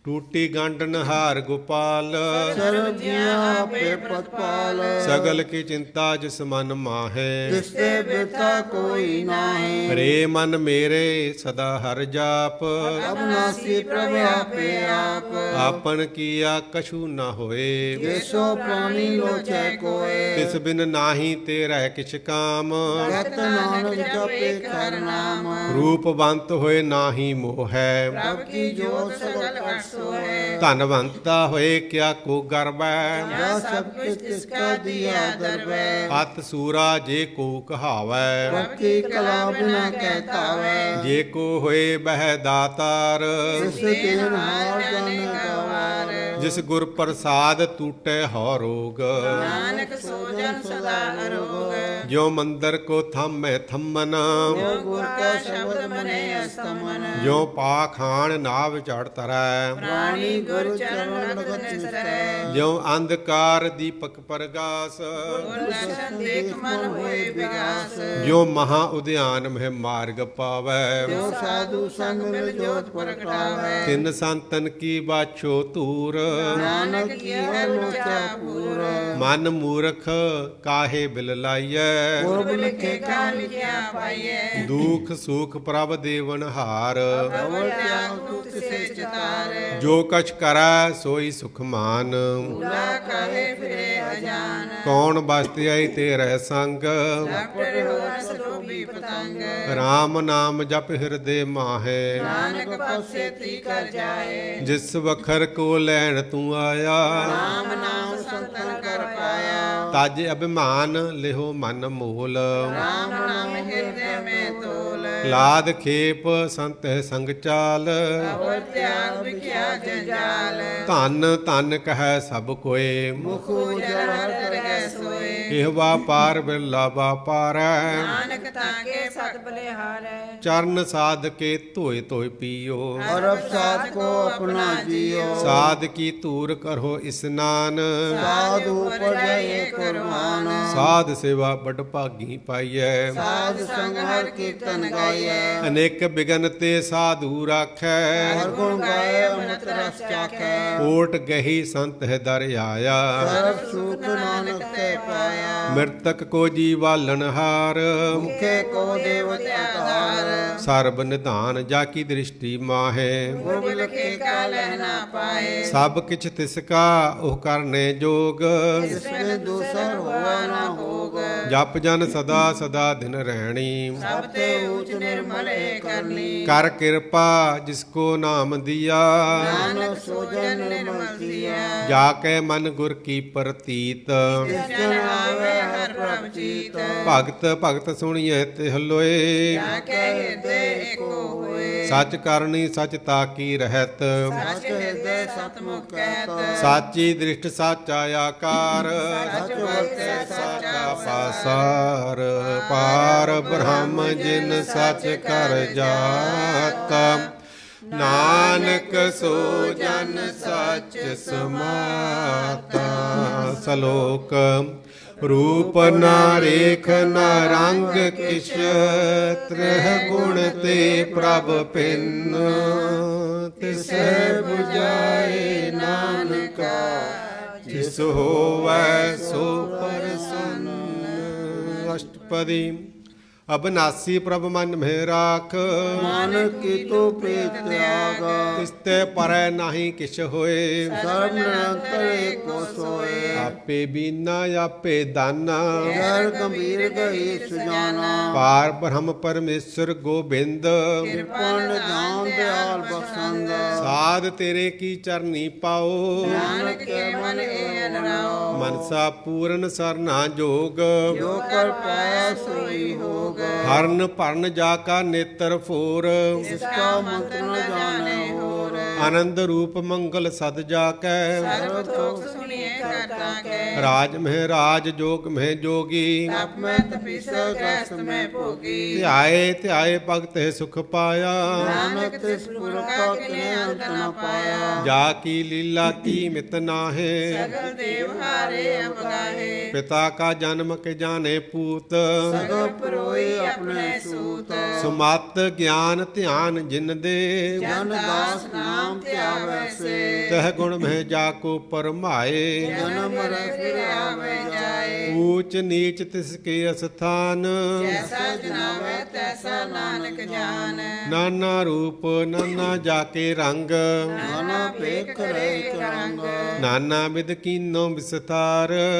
ਟੂਟੀ ਗੰਢਨ ਹਾਰ ਗੋਪਾਲ। ਸਰਬ ਜੀਆਂ ਆਪੇ ਪਤਪਾਲ। ਸਗਲ ਕੀ ਚਿੰਤਾ ਜਿਸ ਮਨ ਮਾਹੇ। ਜਿਸਤੇ ਬਿਰਤਾ ਕੋਈ ਨਾਹੀ। ਰੇ ਮਨ ਮੇਰੇ ਸਦਾ ਹਰ ਜਾਪ। ਅਬਨਾਸੀ ਪ੍ਰਭ ਆਪੇ ਆਪ। ਆਪਨ ਕੀਆ ਕਛੂ ਨ ਹੋਏ। ਦੇਸੋ ਪ੍ਰਾਣੀ ਲੋਚੈ ਕੋਏ। ਤਿਸ ਬਿਨ ਨਾਹੀ ਤੇ ਰਹਿ ਕਿਛ ਕਾਮ। ਕਤ ਨਾਨਕ ਜਪੇ ਕਰ ਨਾਮ। ਰੂਪਵੰਤ ਹੋਏ ਨਾਹੀ ਮੋਹੈ। ਪ੍ਰਭ ਕੀ ਜੋਤ ਸਗਲ ਘਟ ਸੋਏ। ਧਨਵੰਤਾ ਹੋਏ ਕਿਆ ਕੋ ਗਰਬੈ। ਜਾ ਸਭ ਕਿਛ ਤਿਸ ਕਾ ਦੀਆ ਦਰਬੈ। ਅਤ ਸੂਰਾ ਜੇ ਕੋ ਕਹਾਵੈ। ਪ੍ਰਭ ਕੀ ਕਲਾ ਬਿਨਾ ਕਹਿ ਧਾਵੈ। ਜੇ ਕੋ ਹੋਏ ਬਹਿ ਦਾਤਾਰ। ਇਸ ਤੇਨ ਹਾਰ ਜਨ ਗਵਾਰ। ਜਿਸ ਗੁਰ ਪ੍ਰਸਾਦ ਟੂਟੈ ਹਉ ਰੋਗ। ਨਾਨਕ ਸੋ ਜਨ ਸਦਾ ਅਰੋਗ। ਜਿਉ ਮੰਦਰ ਕੋ ਥੰਮੈ ਥੰਮਨ। ਜੋ ਗੁਰ ਕਾ ਸ਼ਬਦ ਮਨੇ ਅਸਤਮਨ। ਜਿਉ ਪਾਖਾਨ ਨਾਵ ਚੜ ਤਰੈ। ਪ੍ਰਾਣੀ ਗੁਰ ਚਰਨ ਲਗਤ ਨਿਸਰੈ। ਜਿਉ ਅੰਧਕਾਰ ਦੀਪਕ ਪ੍ਰਗਾਸ। ਗੁਰ ਦਰਸ਼ਨ ਦੇਖ ਮਨ ਹੋਏ ਵਿਗਾਸ। ਜਿਉ ਮਹਾ ਉਦਿਆਨ ਮਹਿ ਮਾਰਗ ਪਾਵੈ। ਜੋ ਸਾਧੂ ਸੰਗ ਮਿਲ ਜੋਤ ਪ੍ਰਗਟਾਵੈ। ਤਿੰਨ ਸੰਤਨ ਕੀ ਬਾਛੋ ਧੂਰ। ਨਾਨਕ ਕੀ ਹੈ ਲੋਚਾ ਪੂਰ। ਮਨ ਮੂਰਖ ਕਾਹੇ ਬਿਲ ਲਾਈਐ। ਗੁਰਬ ਲਿਖੇ ਕਾ ਲਿਖਿਆ ਪਾਈਐ। ਦੁਖ ਸੁਖ ਪ੍ਰਭ ਦੇਵਨ ਹਾਰ। ਅਵਰ ਤਿਆਗ ਦੁਖ ਸੇ ਚਤਾਰ। ਜੋ ਕਛ ਕਰੈ ਸੋਈ ਸੁਖ ਮਾਨ। ਭੂਲਾ ਕਾਹੇ ਫਿਰੇ ਅਜਾਨ। ਕੌਣ ਬਸਤਿਆਈ ਤੇਰੇ ਸੰਗ। ਡਾਕਟਰ ਹੋਰ ਸਲੋਭੀ ਪਤੰਗ। ਰਾਮ ਨਾਮ ਜਪ ਹਿਰਦੇ ਮਾਹੇ। ਨਾਨਕ ਪਾਸੇ ਤੀ ਕਰ ਜਾਏ। ਜਿਸ ਵਖਰ ਕੋ ਲੈਣ ਤੂੰ ਆਇਆ। ਰਾਮ ਨਾਮ ਸੰਤਨ ਕਰ ਪਾਇਆ। ਤਜ ਅਭਿਮਾਨ ਲਿਹੋ ਮਨ ਮੋਲ। ਰਾਮ ਨਾਮ ਹਿਰਦੇ ਮੇ ਤੋਲ। ਲਾਦ ਖੇਪ ਸੰਤ ਸੰਗ ਚਾਲ। ਹੋਰ ਤਿਆਗ ਵਿਖਿਆ ਜੰਜਾਲ। ਧਨ ਧਨ ਕਹੈ ਸਭ ਕੋਏ। ਮੁਖ ਉਜਰ ਹਰ ਦਰਗਹਿ ਸੋਏ। ਇਹ ਵਾਪਾਰ ਬਿਰਲਾ ਵਾਪਾਰੈ। ਨਾਨਕ ਤਾਕੇ ਸਤ ਬਲਿਹਾਰੈ। ਚਰਨ ਸਾਧ ਕੇ ਧੋਏ ਧੋਏ ਪੀਓ। ਅਰਬ ਸਾਧ ਕੋ ਆਪਣਾ ਜੀਓ। ਸਾਧ ਕੀ ਧੂਰ ਕਰੋ ਇਸਨਾਨ। ਸਾਧੂ ਪੜਾਏ ਕੁਰਬਾਨ। ਸਾਧ ਸੇਵਾ ਬੜ ਭਾਗੀ ਪਾਈਐ। ਸਾਧ ਸੰਗ ਹਰ ਕੀਰਤਨ ਗਾਈਐ। ਅਨੇਕ ਬਿਗਨ ਤੇ ਸਾਧੂ ਰਾਖੈ। ਹਰ ਗੁਣ ਗਾਏ ਅੰਮ੍ਰਿਤ ਰਸ ਚਾਖੈ। ਓਟ ਗਹੀ ਸੰਤ ਹੈ ਦਰ ਆਇਆ। ਸਰਬ ਸੁਖ ਨਾਨਕ ਤੇ ਪਾਇਆ। ਮਿਰਤਕ ਕੋ ਜੀਵਾਲਨ ਹਾਰ। ਮੁਖੇ ਕੋ ਦੇਵਤ ਆਧਾਰ। ਸਰਬ ਨਿਧਾਨ ਜਾ ਕੀ ਦ੍ਰਿਸ਼ਟੀ ਮਾਹੇ। ਗੁਰਬ ਲਿਖੇ ਕਾ ਲਹਿ ਨਾ ਪਾਏ। ਸਭ ਕਿਛ ਤਿਸ ਕਾ ਉਹ ਕਰਨੇ ਜੋਗ। ਜਿਸਮੇ ਦੂਸਰ ਹੋਆ ਨਾ ਹੋਗ। ਜਪ ਜਨ ਸਦਾ ਸਦਾ ਦਿਨ ਰਹਿਣੀ। ਸਭ ਤੇ ਊਚ ਨਿਰਮਲੇ ਕਰਨੀ। ਕਰ ਕਿਰਪਾ ਜਿਸ ਕੋ ਨਾਮ ਦਿਆ। ਨਾਨਕ ਸੋ ਜਨ ਨਿਰਮਲ ਦੀਆ। ਜਾ ਕੇ ਮਨ ਗੁਰ ਕੀ ਪ੍ਰਤੀਤ। ਜਨ ਆਵੇ ਹਰ ਪ੍ਰਭ ਜੀਤ। ਭਗਤ ਭਗਤ ਸੁਣੀਏ ਤਿਹ ਲੋਏ। ਜਾ ਕੇ ਹਿਰਦੇ ਏਕੋ ਹੋਏ। ਸੱਚ ਕਰਨੀ ਸੱਚ ਤਾਕੀ ਰਹਿਤ। ਸਚ ਹਿਰਦੇ ਸਤਮੁਖ ਕਹਿਤ। ਸਾਚੀ ਦ੍ਰਿਸ਼ਟ ਸਾਚਾ ਆਕਾਰ। ਸਚ ਵਰਤੈ ਸਾਚਾ ਪਾਸਾਰ ਪਾਰ ਬ੍ਰਹਮ ਜਿਨ ਸੱਚ ਕਰ ਜਾਤ। ਨਾਨਕ ਸੋ ਜਨ ਸੱਚ ਸਮਾਤਾ। ਸਲੋਕ ਰੂਪ ਨਾ ਰੇਖ ਨਾ ਰੰਗ ਕਿਛ। ਤ੍ਰਿਹ ਗੁਣ ਤੇ ਪ੍ਰਭ ਪਿੰਨ। ਤਿਸੈ 부ਝਾਏ ਨਾਨਕਾ। ਜਿਸ ਹੋਵੈ ਸੋ ਪ੍ਰਸੰਨ। ਅਸ਼ਟਪਦੀ। ਅਬਨਾਸੀ ਪ੍ਰਭ ਮਨ ਮਹਿ ਰਾਖ। ਮਨ ਕੀਤੋ ਪ੍ਰੀਤ ਤਿਆਗਾ। ਤਿਸਤੇ ਪਰੈ ਨਾਹੀ ਕਿਛ ਹੋਏ। ਸਰਬ ਨਿਰੰਤਰ ਏਕੋ ਸੋਏ। ਆਪੇ ਬੀਨਾ ਆਪੇ ਦਾਨਾ। ਜਰ ਗੰਭੀਰ ਗਈ ਸੁਜਾਨਾ। ਪਾਰ ਬ੍ਰਹਮ ਪਰਮੇਸ਼ਰ ਗੋਬਿੰਦ। ਕਿਰਪਾ ਨਿਧਾਨ ਦਿਆਲ ਬਖਸ਼ੰਦ। ਸਾਧ ਤੇਰੇ ਕੀ ਚਰਨੀ ਪਾਓ। ਨਾਨਕ ਕੇ ਮਨ ਏ ਅਨਰਾਓ। ਮਨਸਾ ਪੂਰਨ ਸਰਨਾ ਜੋਗ। ਜੋ ਕਰ ਪਾਇਆ ਸੋਈ ਹੋਗ। ਹਰਨ ਭਰਨ ਜਾ ਕਾ ਨੇਤਰ ਫੋਰ। ਇਸਕਾ ਮੰਤਰ ਨ ਜਾਣੇ ਹੋਰ। ਆਨੰਦ ਰੂਪ ਮੰਗਲ ਸਦ ਜਾ ਕੈ। ਸਰਬ ਦੁਖ ਸੁਣੀਏ ਕਰਤਾ ਕੇ। ਰਾਜ ਮਹਿ ਰਾਜ ਜੋਗ ਮਹਿ ਜੋਗੀ। ਤਪ ਮੈਂ ਤਪੀਸਾ ਗ੍ਰਸਤ ਮੈਂ ਭੋਗੀ। ਧਿਆਏ ਧਿਆਏ ਭਗਤ ਹੈ ਸੁਖ ਪਾਇਆ। ਨਾਨਕ ਤਿਸ ਪੁਰਖ ਕਾ ਕਿਨੇ ਅੰਤ ਨ ਪਾਇਆ। ਜਾ ਕੀ ਲੀਲਾ ਕੀ ਮਿਤ ਨਾਹੇ। ਸਗਲ ਦੇਵ ਹਾਰੇ ਅਪਗਾਹੇ। ਪਿਤਾ ਕਾ ਜਨਮ ਕੇ ਜਾਣੇ ਪੂਤ। ਸਗਲ ਪਰੋਈ ਆਪਣੇ ਸੂਤ। ਸੁਮਤ ਗਿਆਨ ਧਿਆਨ ਜਿਨ ਦੇ। ਜਨ ਦਾਸ ਨਾਮ ਧਿਆਵੈ ਸੇ। ਤਹ ਗੁਣ ਮਹਿ ਜਾ ਕੋ ਪਰਮਾਏ। ਜਨਮ ਮਰੈ ਫਿਰ ਆਵੇ ਜਾਏ। ਊਚ ਨੀਚ ਤਿਸ ਕੇ ਅਸਥਾਨ। ਜੈਸਾ ਜਨਾਵੇ ਤੈਸਾ ਨਾਨਕ ਜਾਨ। ਨਾਨਾ ਰੂਪ ਨਾਨਾ ਜਾ ਕੇ ਰੰਗ। ਨਾਨਾ ਭੇਖ ਕਰੇ ਕਰੰਗ। ਨਾਨਾ ਵਿਦ ਕੀਨੋ ਵਿਸਤਾਰ।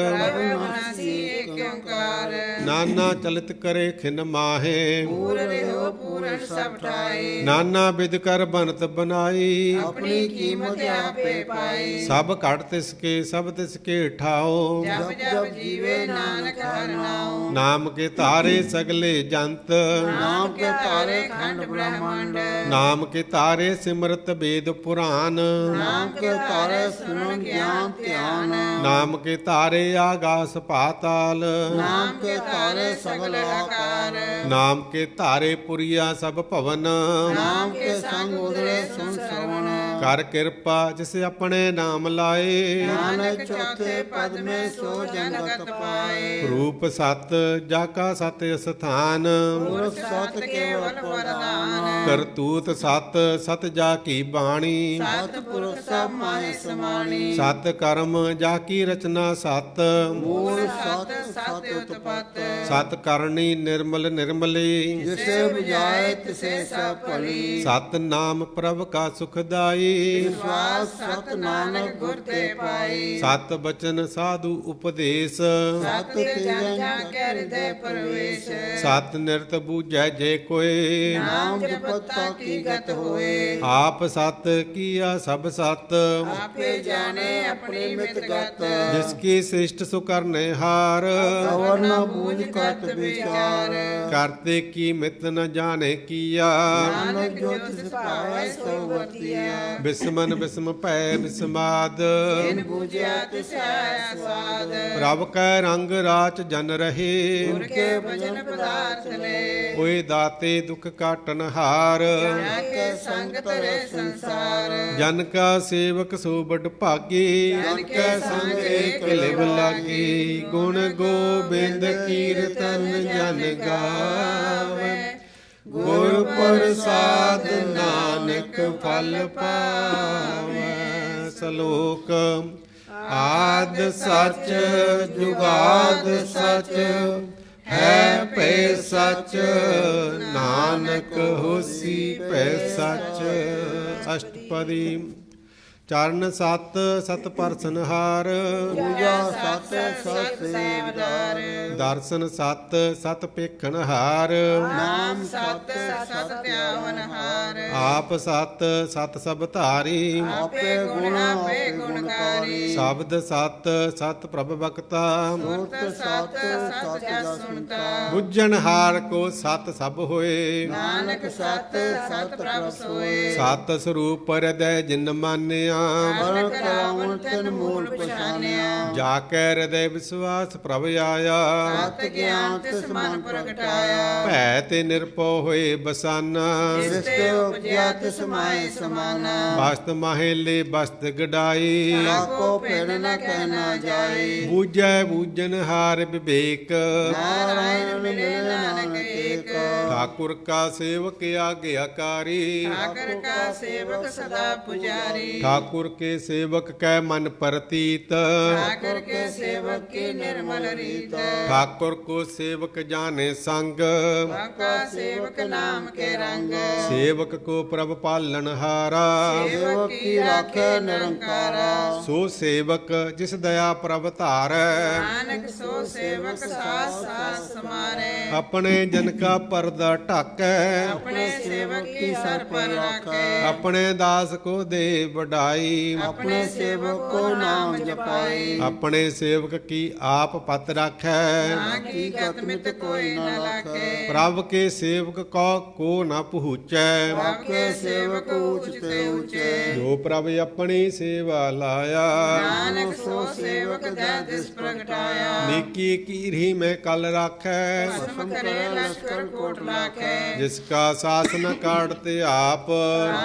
ਅਬਨਾਸੀ ਏਕ ਓੰਕਾਰ। ਨਾਨਾ ਚਲਿਤ ਕਰੇ ਖਿਨ ਮਾਹੇ। ਪੂਰ ਰਹਿਓ ਪੂਰਨ ਸਭ ਠਾਈ। ਨਾਨਾ ਵਿਦ ਕਰ ਬਨਤ ਬਨਾਈ। ਆਪਣੀ ਕੀਮਤ ਆਪੇ ਪਾਈ। ਸਭ ਘਟ ਤਿਸ ਕੇ ਸਭ ਤਿਸ ਕੇ ਠਾਓ। ਜਪ ਜਪ ਜੀਵੇ ਨਾਨਕ ਹਰਿ ਨਾਉ। ਨਾਮ ਕੇ ਤਾਰੇ ਸਗਲੇ ਜੰਤ। ਨਾਮ ਕੇ ਤਾਰੇ ਖੰਡ ਬ੍ਰਹਮੰਡ। ਨਾਮ ਕੇ ਤਾਰੇ ਸਿਮਰਤ ਵੇਦ ਪੁਰਾਨ। ਨਾਮ ਕੇ ਤਾਰੇ ਸੁਨਨ ਗਿਆਨ ਧਿਆਨ। ਨਾਮ ਕੇ ਤਾਰੇ ਆਗਾਸ ਪਾਤਾਲ। ਨਾਮ ਕੇ ਤਾਰੇ ਸਗਲ ਆਕਾਰ। ਨਾਮ ਕੇ ਤਾਰੇ ਪੁਰੀਆ ਸਭ ਭਵਨ। ਨਾਮ ਕੇ ਸੰਗ ਉਦਰੇ ਸੁਨ ਸਰਵਣ। ਕਰ ਕਿਰਪਾ ਜਿਸ ਆਪਣੇ ਨਾਮ ਲਾਏ। ਨਾਨਕ ਚੌਥੇ ਪਦ ਮੇ ਸੋ ਜਨਤ ਪਾਏ। ਰੂਪ ਸਤ ਜਾ ਕਾ ਸਤ ਅਸਥਾਨ। ਪੁਰਖ ਸਤ ਕੇਵਲ ਪ੍ਰਧਾਨ। ਕਰਤੂਤ ਸਤ ਸਤ ਜਾ ਕੀ ਬਾਣੀ। ਸਤ ਪੁਰਖ ਸਭ ਮਾਇ ਸਮਾਣੀ। ਸਤ ਕਰਮ ਜਾ ਕੀ ਰਚਨਾ ਸਤ। ਮੂਲ ਸਤ ਸਤ ਉਤਪਤ। ਸਤ ਕਰਨੀ ਨਿਰਮਲ ਨਿਰਮਲੀ। ਜਿਸੇ 부ਝਾਏ ਤਿਸੇ ਸਭ ਭਲੀ। ਸਤ ਨਾਮ ਪ੍ਰਭ ਕਾ ਸੁਖਦਾਈ। ਵਿਸ਼ਵਾਸ ਸਤ ਨਾਨਕ ਗੁਰ ਤੇ ਪਾਈ। ਸਤ ਬਚਨ ਸਾਧੂ ਉਪਦੇਸ਼। ਸਤ ਜਨ ਜਾ ਕੇ ਹਿਰਦੇ ਪਰਵੇਸ਼। ਸਤ ਨਿਰਤ ਬੂਝੈ ਜੇ ਕੋਏ। ਨਾਮ ਜਪਤ ਕੀ ਗਤ ਹੋਏ। ਆਪ ਸਤ ਕੀਆ ਸਭ ਸਤ। ਆਪੇ ਜਾਣੇ ਆਪਣੀ ਮਿਤ ਗਤ। ਜਿਸ ਕੀ ਸ੍ਰਿਸ਼ਟ ਸੁ ਕਰਨੇ ਹਾਰ। ਅਵਰ ਨ ਬੂਝ ਕਰਤ ਵਿਚਾਰ। ਕਰਤੇ ਕੀ ਮਿਤ ਨ ਜਾਣੇ ਕੀਆ। ਨਾਨਕ ਜੋ ਤਿਸ ਭਾਵੈ ਸੋ ਵਰਤੀਆ। ਬਿਸਮਨ ਬਿਸਮ ਭੈ ਬਿਸਮਾਦ। ਜਿਨ ਬੂਝਿਆ ਤਿਸ ਆਇਆ ਸਵਾਦ। ਪ੍ਰਭ ਕੈ ਰੰਗ ਰਾਚ ਜਨ ਰਹੇ। ਗੁਰ ਕੇ ਭਜਨ ਪਦਾਰਥ ਲੈ। ਓਏ ਦਾਤੇ ਦੁਖ ਕਾਟਨ ਹਾਰ। ਜਾ ਕੇ ਸੰਗ ਤਰੇ ਸੰਸਾਰ। ਜਨ ਕਾ ਸੇਵਕ ਸੋ ਬੜ ਭਾਗੀ। ਜਨ ਕੈ ਸੰਗ ਏਕ ਲਿਵ ਲਾਗੀ। ਗੁਣ ਗੋਬਿੰਦ ਕੀਰਤਨ ਜਨ ਗਾਵੇ। ਗੁਰ ਪ੍ਰਸਾਦ ਨਾਨਕ ਫਲ ਪਾਵੇ। ਸ਼ਲੋਕ ਆਦ ਸਚ ਜੁਗਾਦ ਸਚ। ਹੈ ਭੈ ਸਚ ਨਾਨਕ ਹੋਸੀ ਭੈ ਸਚ। ਅਸ਼ਟਪਦੀ। ਚਰਨ ਸਤ ਸਤ ਪਰਸਨਹਾਰ ਪੂਜਾ ਸਤ ਸਤ ਸੇਵਦਾਰ ਦਰਸ਼ਨ ਸਤ ਸਤ ਪੇਖਣਹਾਰ ਨਾਮ ਸਤ ਸਤ ਧਿਆਵਨਹਾਰ ਆਪ ਸਤ ਸਤ ਸਭ ਧਾਰੀ ਆਪੇ ਗੁਣ ਆਪੇ ਗੁਣਕਾਰੀ ਸ਼ਬਦ ਸਤ ਸਤ ਪ੍ਰਭ ਬਖਤਾ ਸੁਰਤ ਸਤ ਸਤ ਜਸ ਸੁਨਤਾ ਬੁੱਝਣਹਾਰ ਕੋ ਸਤ ਸਭ ਹੋਏ ਨਾਨਕ ਸਤ ਸਤ ਪ੍ਰਭ ਸੋਏ ਸਤ ਸਰੂਪ ਹਿਰਦੈ ਜਿਨ ਮਾਨਿਆ ਵਰਨ ਕਰਾਵਨ ਤਨ ਮੂਲ ਪਛਾਨਿਆ ਜਾ ਕੈ ਹਿਰਦੈ ਵਿਸਵਾਸ ਪ੍ਰਭ ਆਇਆ ਸਤ ਗਿਆਨ ਤਿਸ ਮਨ ਪ੍ਰਗਟਾਇਆ ਭੈ ਤੇ ਨਿਰਭਉ ਹੋਏ ਬਸਾਨਾ ਜਿਸ ਤੇ ਉਪਜਿਆ ਤਿਸ ਮਾਏ ਸਮਾਨਾ ਬਸਤ ਮਾਹੇਲੇ ਬਸਤ ਗਡਾਈ ਤਾਕੋ ਭੇੜ ਨ ਕਹਿਣਾ ਜਾਏ ਬੂਝੈ ਬੂਝਣਹਾਰ ਵਿਵੇਕ ਨਾਰਾਇਣ ਮਿਲੇ ਨਾਨਕ ਏਕ ਠਾਕੁਰ ਕਾ ਸੇਵਕ ਆਗਿਆਕਾਰੀ ਠਾਕਰ ਕਾ ਸੇਵਕ ਸਦਾ ਪੁਜਾਰੀ ਠਾਕੁਰ ਕੇ ਸੇਵਕ ਕੈ ਮਨ ਪ੍ਰਤੀਤ ਠਾਕਰ ਕੇ ਸੇਵਕ ਕੀ ਨਿਰਮਲ ਰੀਤ ਠਾਕੁਰ ਕੋ ਸੇਵਕ ਜਾਣੇ ਸੰਗ ਕਾ ਸੇਵਕ ਨਾਮ ਕੇ ਰੰਗ ਸੇਵਕ ਕੋ ਪ੍ਰਭ ਪਾਲਣ ਹਾਰਾ ਸੇਵਕ ਕੀ ਰਾਖੈ ਨਿਰੰਕਾਰਾ ਸੋ ਸੇਵਕ ਜਿਸ ਦਇਆ ਪ੍ਰਭ ਧਾਰੈ ਨਾਨਕ ਸੋ ਸੇਵਕ ਸਾਸ ਸਾਸ ਸਮਾਰੇ ਆਪਣੇ ਜਨ ਕਾ ਪਰਦਾ ਢਾਕੈ ਆਪਣੇ ਸੇਵਕ ਕੀ ਸਰ ਪਰ ਰਾਖੇ ਆਪਣੇ ਦਾਸ ਕੋ ਦੇ ਵਡਾਈ ਆਪਣੇ ਸੇਵਕ ਕੋ ਨਾਮ ਜਪਾਈ ਆਪਣੇ ਸੇਵਕ ਕੀ ਆਪ ਪਤ ਰਾਖੈ ਹਕੀਕਤ ਮਿਤ ਕੋਈ ਨ ਲਾਖੇ ਪ੍ਰਭ ਕੇ ਸੇਵਕ ਕੋ ਨਾ ਪਹੁੰਚੈ ਆਪਕੇ ਸੇਵਕ ਊਚ ਤੇ ਊਚੇ ਜੋ ਪ੍ਰਭ ਆਪਣੀ ਸੇਵਾ ਲਾਇਆ ਨਾਨਕ ਸੋ ਸੇਵਕ ਦਾ ਦਿਸ ਪ੍ਰਗਟਾਇਆ ਨੀਕੀ ਕੀਰੀ ਮੈਂ ਕਲ ਰਾਖੈ ਸਮ ਕਰੇ ਲਸ਼ਕਰ ਕੋਟ ਲਾਖੇ ਜਿਸ ਕਾ ਸਾਸਨ ਕਾੜਤੇ ਆਪ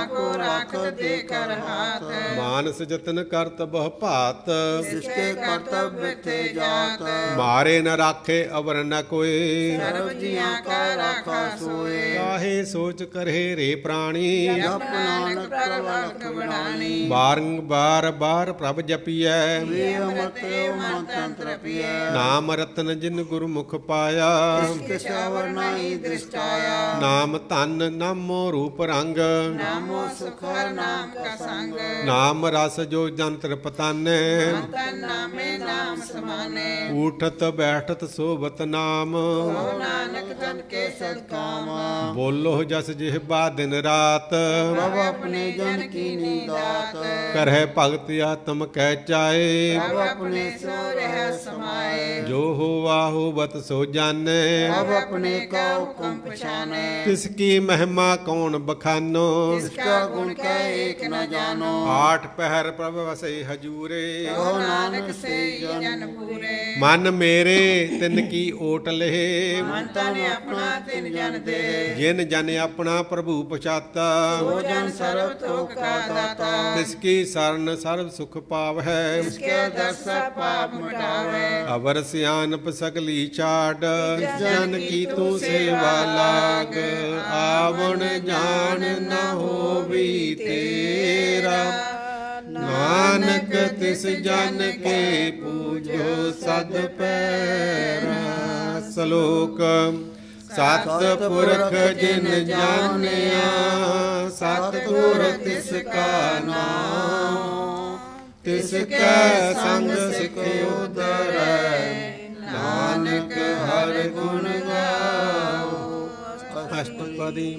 ਕੋ ਰਾਖਤ ਦੇ ਕਰ ਹਾਥ ਮਾਨਸ ਜਤਨ ਕਰਤ ਬਹੁ ਭਾਤ ਜਿਸਕੇ ਕਰਤਵ ਬਿਥੇ ਜਾਤ ਮਾਰੇ ਨ ਰਾਖੇ ਅਵਰ ਨ ਕੋਏ ਸਰਬ ਜੀਆਂ ਕਾ ਰਾਖਾ ਸੋਏ ਕਾਹੇ ਸੋਚ ਕਰਹਿ ਰੇ ਪ੍ਰਾਣੀ ਜਪ ਨਾਨਕ ਪ੍ਰਵਰਤ ਵਡਾਣੀ ਬਾਰ ਬਾਰ ਪ੍ਰਭ ਜਪੀਐ ਵੇਵ ਮਤਿ ਮਨ ਤੰਤਰ ਪੀਐ ਨਾਮ ਰਤਨ ਜਿਨ ਗੁਰਮੁਖ ਪਾਇਆ ਕਿਛਾਵਰ ਨਾਹੀ ਦ੍ਰਿਸ਼ਟਾਇਆ ਨਾਮ ਧਨ ਨਾਮੋ ਰੂਪ ਰੰਗ ਨਾਮੋ ਸੁਖਰ ਨਾਮ ਕਾ ਸੰਗ ਨਾਮ ਰਸ ਜੋ ਜੰਤਰ ਪਤਾਨੇ ਤਨ ਨਾਮੇ ਨਾਮ ਸਮਾਨੇ ਊਠਤ ਬੈਠਤ ਸੋਬਤ ਨਾਮ ਓ ਨਾਨਕ ਜਨ ਕੇ ਸਤਕਾਮ ਬੋਲੋ ਜਸ ਜਿਹਬਾ ਦਿਨ ਰਾਤ ਪ੍ਰਭ ਆਪਣੇ ਜਨ ਕੀ ਨੀਦਾਤ ਕਰਹਿ ਭਗਤ ਆਤਮ ਕਹਿ ਚਾਏ ਪ੍ਰਭ ਆਪਣੇ ਸੋ ਰਹਿ ਸਮਾਏ ਜੋ ਹੋਵਾ ਹੋਵਤ ਸੋ ਜਾਣੈ ਪ੍ਰਭ ਆਪਣੇ ਕਾ ਹੁਕਮ ਪਛਾਨੈ ਤਿਸ ਕੀ ਮਹਿਮਾ ਕੌਣ ਬਖਾਨੋ ਇਸਕਾ ਗੁਣ ਕੈ ਏਕ ਨ ਜਾਨੋ ਆਠ ਪਹਿਰ ਪ੍ਰਭ ਵਸੈ ਹਜੂਰੇ ਕਹੋ ਨਾਨਕ ਸੇ ਜਨ ਪੂਰੇ ਮਨ ਮੇਰੇ ਤਿਨ ਕੀ ਓਟ ਲਹੇ ਮਨ ਤਨ ਆਪਣਾ ਤਿਨ ਜਨ ਦੇ ਜਿਨ ਜਨ ਆਪਣਾ ਪ੍ਰਭੂ ਪਛਾਤਾ ਸੋ ਜਨ ਸਰਬ ਤੋਖ ਕਾ ਦਾਤਾ ਤਿਸ ਕੀ ਸਰਨ ਸਰਬ ਸੁਖ ਪਾਵਹਿ ਕੇ ਦਰਸ ਪਾਪ ਮਿਟਾਵੇ ਅਵਰ ਸਿਆਨਪ ਸਗਲੀ ਛਾੜ ਜਨ ਕੀ ਤੂੰ ਸੇਵਾ ਲਾਗ ਆਵਣ ਜਾਣ ਨ ਹੋਵੀ ਤੇਰਾ ਨਾਨਕ ਤਿਸ ਜਨ ਕੇ ਪੂਜੋ ਸਦ ਪੈਰਾ ਸ਼ਲੋਕ ਸਤ ਪੁਰਖ ਜਿਨ ਜਾਣਿਆ ਸਤਿਗੁਰ ਤਿਸ ਕਾ ਨਾਮ ਤਿਸ ਕੈ ਸੰਗ ਸਿਖ ਉਦਰੈ ਨਾਨਕ ਹਰਿ ਗੁਣ ਗਾਓ ਅਸ਼ਟਪਦੀ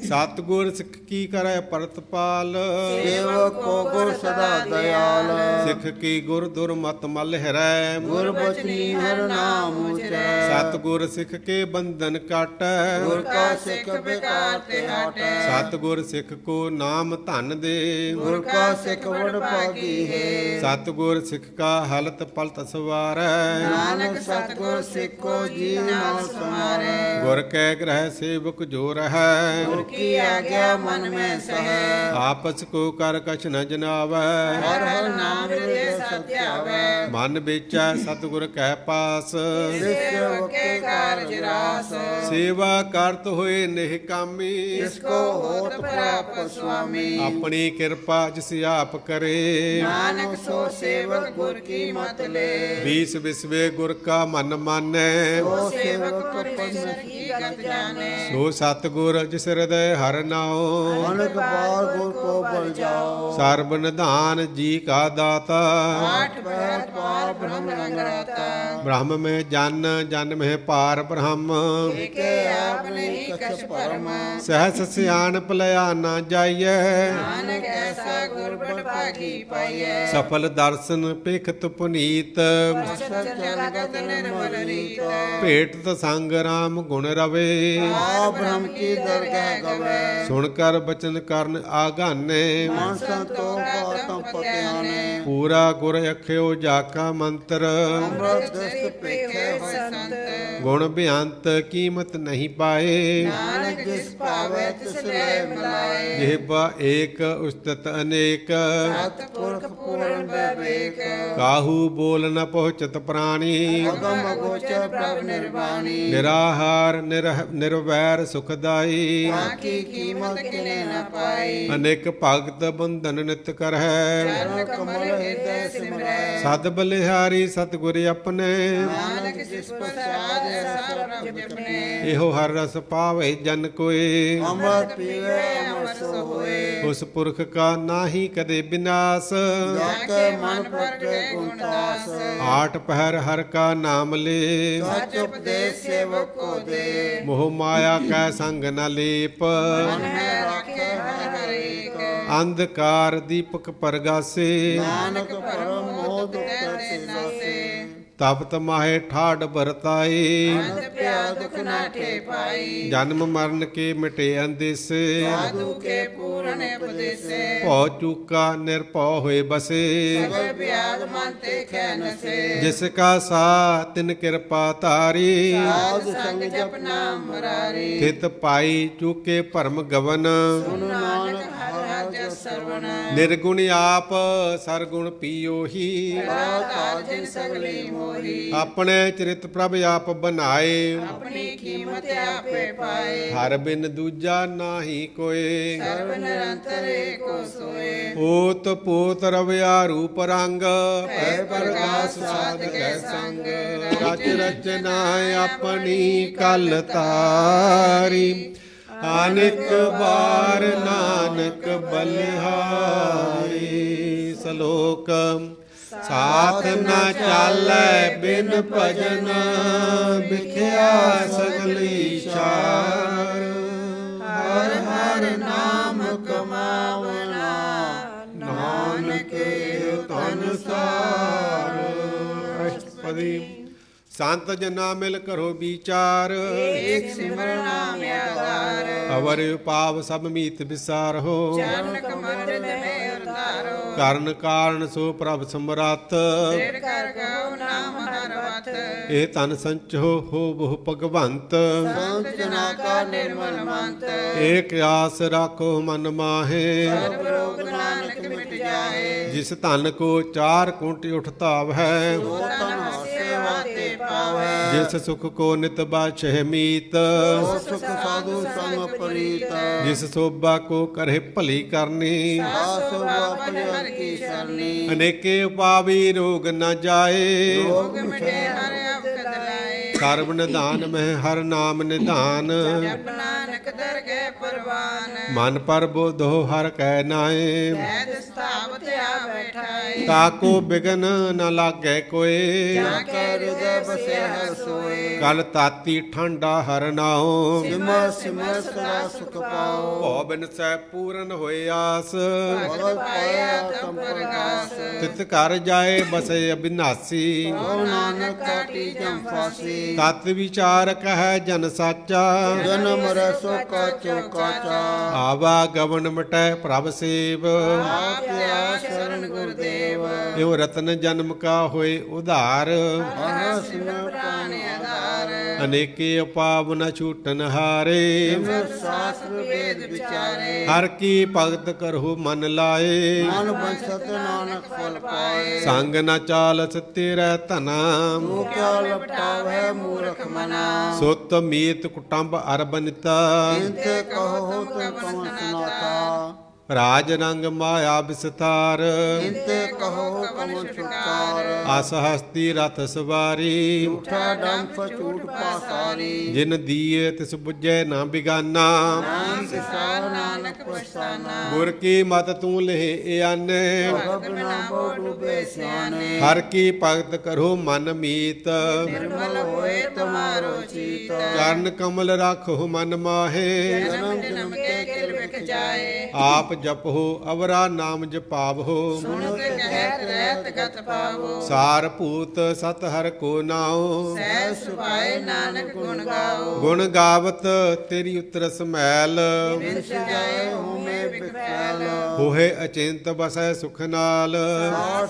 ਸਤਿਗੁਰ ਸਿੱਖ ਕੀ ਕਰੈ ਪਰਤਪਾਲ ਸੇਵਕ ਕੋ ਗੁਰ ਸਦਾ ਦਇਆਲ ਸਿੱਖ ਕੀ ਗੁਰ ਦੁਰਮਤ ਮਲ ਹਿਰੈ ਗੁਰ ਬਚਨੀ ਹਰ ਨਾਮ ਉਚਰੈ ਸਤਿਗੁਰ ਸਿੱਖ ਕੇ ਬੰਧਨ ਕਾਟੈ ਗੁਰ ਕਾ ਸਿੱਖ ਬਿਕਾਰ ਤੇ ਹਟੈ ਸਤਿਗੁਰ ਸਿੱਖ ਕੋ ਨਾਮ ਧਨ ਦੇ ਗੁਰ ਕਾ ਸਿੱਖ ਵਡ ਭਾਗੀ ਹੈ ਸਤਿਗੁਰ ਸਿੱਖ ਕਾ ਹਲਤ ਪਲਤ ਸਵਾਰੈ ਨਾਨਕ ਸਤਿਗੁਰ ਸਿੱਖੋ ਜੀ ਨਾਲ ਸਮਾਰੈ ਗੁਰ ਕੈ ਗ੍ਰਹਿ ਸੇਵਕ ਜੋ ਰਹੈ ਗੁਰ ਕੀ ਆਗਿਆ ਮਨ ਮੈਂ ਸਹੈ ਆਪਸ ਕੋ ਕਰ ਕਛ ਨ ਜਨਾਵੈ ਹਰ ਹਰ ਨਾਮ ਹਿਰਦੇ ਸਤਿਆਵੈ ਮਨ ਵੇਚੈ ਸਤਿਗੁਰ ਕੈ ਪਾਸ ਸਿੱਖ ਕੇ ਕਾਰਜ ਰਾਸ ਸੇਵਾ ਕਰਤ ਹੋਏ ਨਿਹ ਕਾਮੀ ਇਸ ਕੋ ਹੋਤ ਪ੍ਰਾਪਤ ਸੁਆਮੀ ਆਪਣੀ ਕਿਰਪਾ ਜਿਸ ਆਪ ਕਰੇ ਨਾਨਕ ਸੋ ਸੇਵਕ ਗੁਰ ਕੀ ਮਤ ਲੈ ਵੀਸ ਵਿਸਵੇ ਗੁਰ ਕਾ ਮਨ ਮਾਨੈ ਸੋ ਸੇਵਕ ਪਰਮੇਸ਼ਰ ਕੀ ਹਕੀਕਤ ਜਾਣੇ। ਸੋ ਸਤਿਗੁਰ ਜਿਸ ਹਿਰਦੈ ਹਰਿ ਨਾਉ, ਅਨਕ ਬਾਰ ਗੁਰ ਕੋ ਬਲ ਜਾਓ। ਸਰਬ ਨਿਧਾਨ ਜੀ ਕਾ ਦਾਤਾ, ਆਠ ਪਹਿਰ ਪਾਰ ਬ੍ਰਹਮ ਰੰਗ ਰਾਤਾ। ਬ੍ਰਹਮ ਮੈਂ ਜਨ, ਜਨ ਮੈਂ ਪਾਰ ਬ੍ਰਹਮ, ਏਕੇ ਆਪ ਨਹੀਂ ਕਛ ਪਰਮ। ਸਹਸ ਸਿਆਣਪ ਲਿਆ ਨਾ ਜਾਈਐ, ਨਾਨਕ ਐਸਾ ਗੁਰ ਬੜ ਭਾਗੀ ਪਾਈਐ। ਸਫਲ ਦਰਸ਼ਨ ਪੇਖਤ ਪੁਨੀਤ, ਸਚ ਜਗਤ ਨਿਰਮਲ ਰੀਤ। ਭੇਟਤ ਸੰਗ ਰਾਮ ਗੁਣ ਰਵੇ, ਆ ਬ੍ਰਹਮ ਕੀ ਦਰਗਹਿ ਗਵੇ। ਸੁਣ ਕਰ ਬਚਨ ਕਰਨ ਆਗਾਨੇ, ਮਨ ਸੰਤੋਖ ਆਤਮ ਪਤਿਆਨੇ। ਪੂਰਾ ਗੁਰ ਅਖਿਓ ਜਾਕਾ ਮੰਤਰ, ਅੰਮ੍ਰਿਤ ਦਸਤ ਪੇਖੇ ਹੋਏ ਸੰਤ। ਗੁਣ ਬਿਆੰਤ ਕੀਮਤ ਨਹੀਂ ਪਾਏ, ਨਾਨਕ ਜਿਸ ਭਾਵੈ ਤਿਸ ਲੈ ਮਿਲਾਏ। ਜਿਹਬਾ ਏਕ ਉਸਤਤ ਅਨੇਕ, ਸਤਿਪੁਰਖ ਪੂਰਨ ਵਿਵੇਕ। ਕਾਹੂ ਬੋਲ ਨ ਪਹੁੰਚਤ ਪ੍ਰਾਣੀ, ਅਗਮ ਅਗੋਚਰ ਪ੍ਰਭ ਨਿਰਵਾਣੀ। ਨਿਰਾਹਾਰ ਨਿਰਵੈਰ ਸੁਖਦਾਈ, ਬਾਕੀ ਕੀਮਤ ਕਿਨੇ ਨ ਪਾਈ। ਅਨੇਕ ਭਗਤ ਬੰਧਨ ਨਿਤ ਕਰਹਿ, ਚਰਨ ਕਮਲ ਹਿਰਦੈ ਸਿਮਰੈ। ਸਦ ਬਲਿਹਾਰੀ ਸਤਿਗੁਰ ਆਪਣੇ, ਨਾਨਕ ਜਿਸ ਪ੍ਰਸਾਦ ਐਸਾ ਪ੍ਰਭ ਜਪਨੇ। ਇਹੋ ਹਰ ਰਸ ਪਾਵੇ ਜਨ ਕੋਏ, ਅੰਮ੍ਰਿਤ ਪੀਵੇ ਅਮਰ ਸੋ ਹੋਏ। ਉਸ ਪੁਰਖ ਕਾ ਨਾਹੀ ਕਦੇ ਬਿਨਾਸ਼, ਜਾਕੇ ਮਨ ਪ੍ਰਗਟੇ ਗੁਣਦਾਸ। ਆਠ ਪਹਿਰ ਹਰ ਕਾ ਨਾਮ ਲੇ, ਸਚ ਉਪਦੇਸ਼ ਸੇਵਕ ਕੋ ਦੇ। ਮੋਹ ਮਾਇਆ ਕੈ ਸੰਗ ਨ ਲੇਪ, ਮਨ ਹੈ ਰਾਖੇ ਹਰ ਹਰੇਕ। ਅੰਧਕਾਰ ਦੀਪਕ ਪਰਗਾਸੇ, ਨਾਨਕ ਪਰਮ ਮੋਹ ਦੁਖ ਤੇ ਨਾਸੇ। ਤਪਤ ਮਾਹੇ ਠਾੜ ਵਰਤਾਏ, ਅੰਤ ਪਿਆ ਦੁਖ ਨਾਠੇ ਪਾਈ। ਜਨਮ ਮਰਨ ਕੇ ਮਿਟੇ ਅੰਦੇਸੇ, ਸਾਧੂ ਕੇ ਪੂਰਨ ਉਪਦੇਸੇ। ਭਉ ਚੂਕਾ ਨਿਰਭਉ ਹੋਏ ਬਸੇ, ਸਗਲ ਬਿਆਦ ਮਨ ਤੇ ਖੈ ਨਸੇ। ਜਿਸ ਕਾ ਸਾ ਤਿਨ ਕਿਰਪਾ ਧਾਰੀ, ਸਾਧ ਸੰਗ ਜਪ ਨਾਮ ਮੁਰਾਰੀ। ਥਿਤ ਪਾਈ ਚੂਕੇ ਭਰਮ ਗਵਨ, ਸੁਨ ਨਾਨਕ ਹਰਿ ਹਰਿ ਜਸ ਸਰਵਣ। ਨਿਰਗੁਣ ਆਪ ਸਰਗੁਣ ਪੀਓਹੀ, ਕਾਲ ਜਿਨ ਸਗਲੀ ਮੋਹੀ। ਆਪਣੇ ਚਰਿਤ ਪ੍ਰਭ ਆਪ ਬਨਾਏ, ਆਪਣੀ ਕੀਮਤ ਆਪੇ ਪਾਏ। ਹਰ ਬਿਨ ਦੂਜਾ ਨਾਹੀ ਕੋਏ, ਸਰਬ ਨਿਰੰਤਰ ਏਕੋ ਸੋਏ। ਓਤ ਪੋਤ ਰਵਿਆ ਰੂਪ ਰੰਗ, ਭੈ ਪ੍ਰਗਾਸ ਸਾਧਕੈ ਸੰਗ। ਰਚ ਰਚਨਾ ਆਪਣੀ ਕਲ ਤਾਰੀ, ਅਨੇਕ ਬਾਰ ਨਾਨਕ ਬਲਿਹਾਰੀ। ਸ਼ਲੋਕ ਸਾਥ ਨਾ ਚਾਲੈ ਬਿਨ ਭਜਨ, ਵਿਖਿਆ ਸਗਲੀ ਛਾਰ। ਹਰ ਹਰ ਨਾਮ ਕਮਾਵਨਾ, ਨਾਨਕ ਧਨ ਸਾਰ। ਅਸ਼ਟਪਦੀ ਸੰਤ ਜਨਾ ਮਿਲ ਕਰੋ ਵਿਚਾਰ, ਏਕ ਸਿਮਰਨ ਨਾਮ ਆਧਾਰ। ਅਵਰ ਉਪਾਵ ਸਭ ਮੀਤ ਵਿਸਾਰ ਹੋ, ਚਰਨ ਕਮਲ ਦੇ ਉਤਾਰੋ। ਕਰਨ ਕਾਰਨ ਸੋ ਪ੍ਰਭ ਸਮਰੱਥ, ਤੇੜ ਕਰ ਗਉ ਨਾਮ ਹਰ ਵਤ। ਇਹ ਤਨ ਸੰਚੋ ਹੋ ਬਹੁ ਭਗਵੰਤ, ਸੰਤ ਜਨਾ ਕਾ ਨਿਰਮਲ ਮੰਤ। ਏਕ ਆਸ ਰਾਖੋ ਮਨ ਮਾਹੇ, ਸਰਬ ਰੋਗ ਨਾਨਕ ਮਿਟ ਜਾਏ। ਜਿਸ ਧਨ ਕੋ ਚਾਰ ਕੁੰਟ ਉਠਤਾਵ ਹੈ, ਸੋ ਤਨ ਸੇਵਾ ਤੇ ਪਾਵੈ। ਜਿਸ ਸੁਖ ਕੋ ਨਿਤ ਬਾਛਹਿ ਮੀਤ, ਸੋ ਸੁਖ ਸਾਧੂ ਸੰਗ ਪ੍ਰੀਤ। ਜਿਸ ਸੋਭਾ ਕੋ ਕਰਹਿ ਭਲੀ ਕਰਨੀ, ਆਸੋ ਆਪਣੇ ਹਰ ਕੀ ਸਰਨੀ। ਅਨੇਕੇ ਉਪਾਵੀ ਰੋਗ ਨ ਜਾਏ, ਰੋਗ ਮਿਟੇ ਹਰ ਅਵਗਤ ਲਾਏ। ਸਰਬ ਨਿਧਾਨ ਮਹਿ ਹਰ ਨਾਮ ਨਿਧਾਨ, ਜਪ ਨਾਨਕ ਦਰਗਹਿ ਪਰਵਾਨ। ਮਨ ਪਰ ਬੋਧੋ ਹਰ ਕੈ ਨਾਏ, ਐਦ ਸਥਾਵਤ ਆ ਬੈਠਾਏ। ਤਾਕੋ ਬਿਗਨ ਨ ਲਾਗੈ ਕੋਏ, ਜਾ ਕੇ ਹਿਰਦੈ ਬਸੇ ਹਰਿ ਸੋਏ। ਕਲ ਤਾਤੀ ਠੰਡਾ ਹਰ ਨਾਉ, ਸਿਮਰ ਸਿਮਰ ਸਦਾ ਸੁਖ ਪਾਓ। ਭਉ ਬਿਨ ਸੈ ਪੂਰਨ ਹੋਏ ਆਸ, ਭਗਤ ਪਾਇਆ ਆਤਮ ਪ੍ਰਗਾਸ। ਤਿਤ ਘਰ ਜਾਏ ਬਸੇ ਅਬਿਨਾਸੀ, ਕਉ ਨਾਨਕ ਕਾਟੀ ਜਮ ਫਾਸੀ। ਤਤ ਵਿਚਾਰ ਕਹੈ ਜਨ ਸਾਚਾ, ਜਨਮ ਰਸੋ ਕਾ ਚੌਕਾਚਾ। ਆਵਾ ਗਵਨ ਮਟੈ ਪ੍ਰਭ ਸੇਵ, ਆਪ ਆ ਸ਼ਰਨ ਗੁਰਦੇਵ। ਇਉ ਰਤਨ ਜਨਮ ਕਾ ਹੋਏ ਉਧਾਰ, ਹਰ ਸਿਮਰ ਪ੍ਰਾਨ ਆਧਾਰ। ਅਨੇਕੇ ਉਪਾਵ ਨ ਛੂਟਨ ਹਾਰੇ, ਸਿਮਰ ਸ਼ਾਸਤਰ ਵੇਦ ਵਿਚਾਰੇ। ਹਰ ਕੀ ਭਗਤ ਕਰਹੁ ਮਨ ਲਾਏ, ਮਨ ਬੰਸਤ ਨਾਨਕ ਫਲ ਪਾਏ। ਸੰਗ ਨ ਚਾਲਸ ਤੇਰਾ ਧਨਾ, ਤੂੰ ਕਿਆ ਲਪਟਾਵੈ ਮੂਰਖ ਮਨਾ। ਸੁਤ ਮੀਤ ਕੁਟੰਬ ਅਰਬਨਿਤਾ, ਇੰਤੇ ਕਹੋ ਤੁਮ ਕਮਨ ਸੁਨਾਤਾ। ਰਾਜ ਰੰਗ ਮਾਇਆ ਵਿਸਤਾਰ ਇੰਤ ਕਹੋ ਕਵਨ ਛੁਟਕਾਰ ਅਸ ਹਸਤੀ ਰਥ ਸਵਾਰੀ ਝੂਠਾ ਡੰਫ ਝੂਠ ਪਾਸਾਰੀ ਜਿਨ ਦੀਏ ਤਿਸ ਬੁੱਝੈ ਨਾ ਬਿਗਾਨਾ ਨਾਮ ਕਿਸਾਨ ਨਾਨਕ ਪਛਤਾਨਾ ਗੁਰ ਕੀ ਮਤ ਤੂੰ ਲਹਿ ਆਨੇ ਭਗਤ ਨਾ ਬੋ ਡੂਬੇ ਸਿਆਣੇ ਹਰ ਕੀ ਭਗਤ ਕਰੋ ਮਨ ਮੀਤ ਨਿਰਮਲ ਹੋਏ ਤੁਮਾਰੋ ਚੀਤ ਚਰਨ ਕਮਲ ਰਾਖੋ ਮਨ ਮਾਹੇ ਜਨਮ ਜਨਮ ਕੇ ਕਿਲ ਵਿਖ ਜਾਏ ਆਪ ਜਪੋ ਅਵਰਾ ਨਾਮ ਜਪਾਵੋ ਸੁਣ ਕੇ ਕਹਿ ਰਹਿਤ ਗਤ ਪਾਵੋ ਸਾਰ ਭੂਤ ਸਤ ਹਰ ਕੋ ਨਾਉ ਸਹਿ ਸੁਭਾਏ ਨਾਨਕ ਗੁਣ ਗਾਓ ਗੁਣ ਗਾਵਤ ਤੇਰੀ ਉਤਰਸ ਮੈਲ ਵਿਚ ਜਾਏ ਹੋਮੇ ਵਿਖੈਲ ਹੋਏ ਅਚਿੰਤ ਬਸੈ ਸੁਖ ਨਾਲ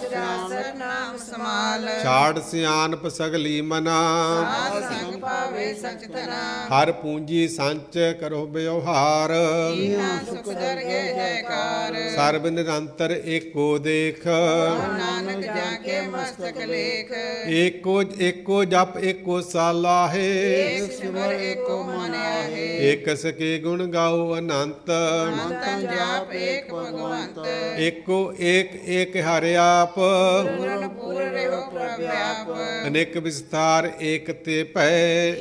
ਸਿਆਸਤ ਨਾਮ ਸਮਾਲ ਛਾੜ ਸਿਆਨਪ ਸਗਲੀ ਮਨਾ ਸਾਧ ਸੰਗ ਪਾਵੇ ਸਚ ਤਨਾ ਹਰ ਪੂੰਜੀ ਸੰਚ ਕਰੋ ਬਿਵਹਾਰ ਕੀਨਾ ਸੁਖ ਦਰਗੇ ਜੈਕਾਰ ਸਰਬ ਨਿਰੰਤਰ ਏਕੋ ਦੇਖ ਨਾਨਕ ਜਾ ਕੇ ਮਸਤਕ ਲੇਖ ਏਕੋ ਜਪ ਏਕੋ ਸਾਲਾਹੇ ਏਕ ਸਿਮਰ ਏਕੋ ਮਨ ਆਹੇ ਏਕ ਸਕੇ ਗੁਣ ਗਾਓ ਅਨੰਤ ਅੰਤੰ ਜਾਪ ਏਕ ਭਗਵੰਤ ਏਕੋ ਏਕ ਹਰਿ ਆਪ ਪੂਰਨ ਪੂਰ ਰਹਿਓ ਪ੍ਰਭਿਆਪ ਅਨੇਕ ਵਿਸਤਾਰ ਏਕ ਤੇ ਭੈ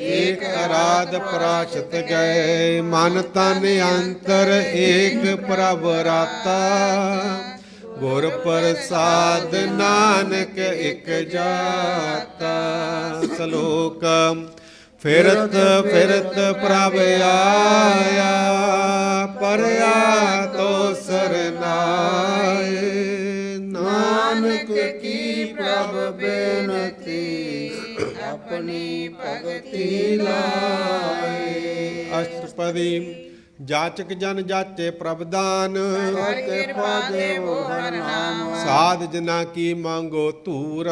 ਏਕ ਅਰਾਧ ਪਰਾਸ਼ਤ ਗਏ ਮਨ ਤਨ ਅੰਤਰ ਏਕ ਪ੍ਰਭ ਰਾਤਾ ਗੁਰ ਪ੍ਰਸਾਦ ਨਾਨਕ ਇਕ ਜਾਤਾ ਸ਼ਲੋਕ ਫਿਰਤ ਫਿਰਤ ਪ੍ਰਭ ਆਇਆ ਪਰਿਆ ਤੋ ਸਰਨਾਏ ਨਾਨਕ ਕੀ ਪ੍ਰਭ ਬੇਨਤੀ ਆਪਣੀ ਭਗਤੀ ਲਾਏ ਅਸ਼ਟਪਦੀ ਜਾਚਕ ਜਨ ਜਾਚੇ ਪ੍ਰਭ ਦਾਨ ਹਰ ਕਿਰਪਾ ਦੇਵੋ ਹਰ ਨਾਮ ਸਾਧ ਜਨਾ ਕੀ ਮੰਗੋ ਧੂਰ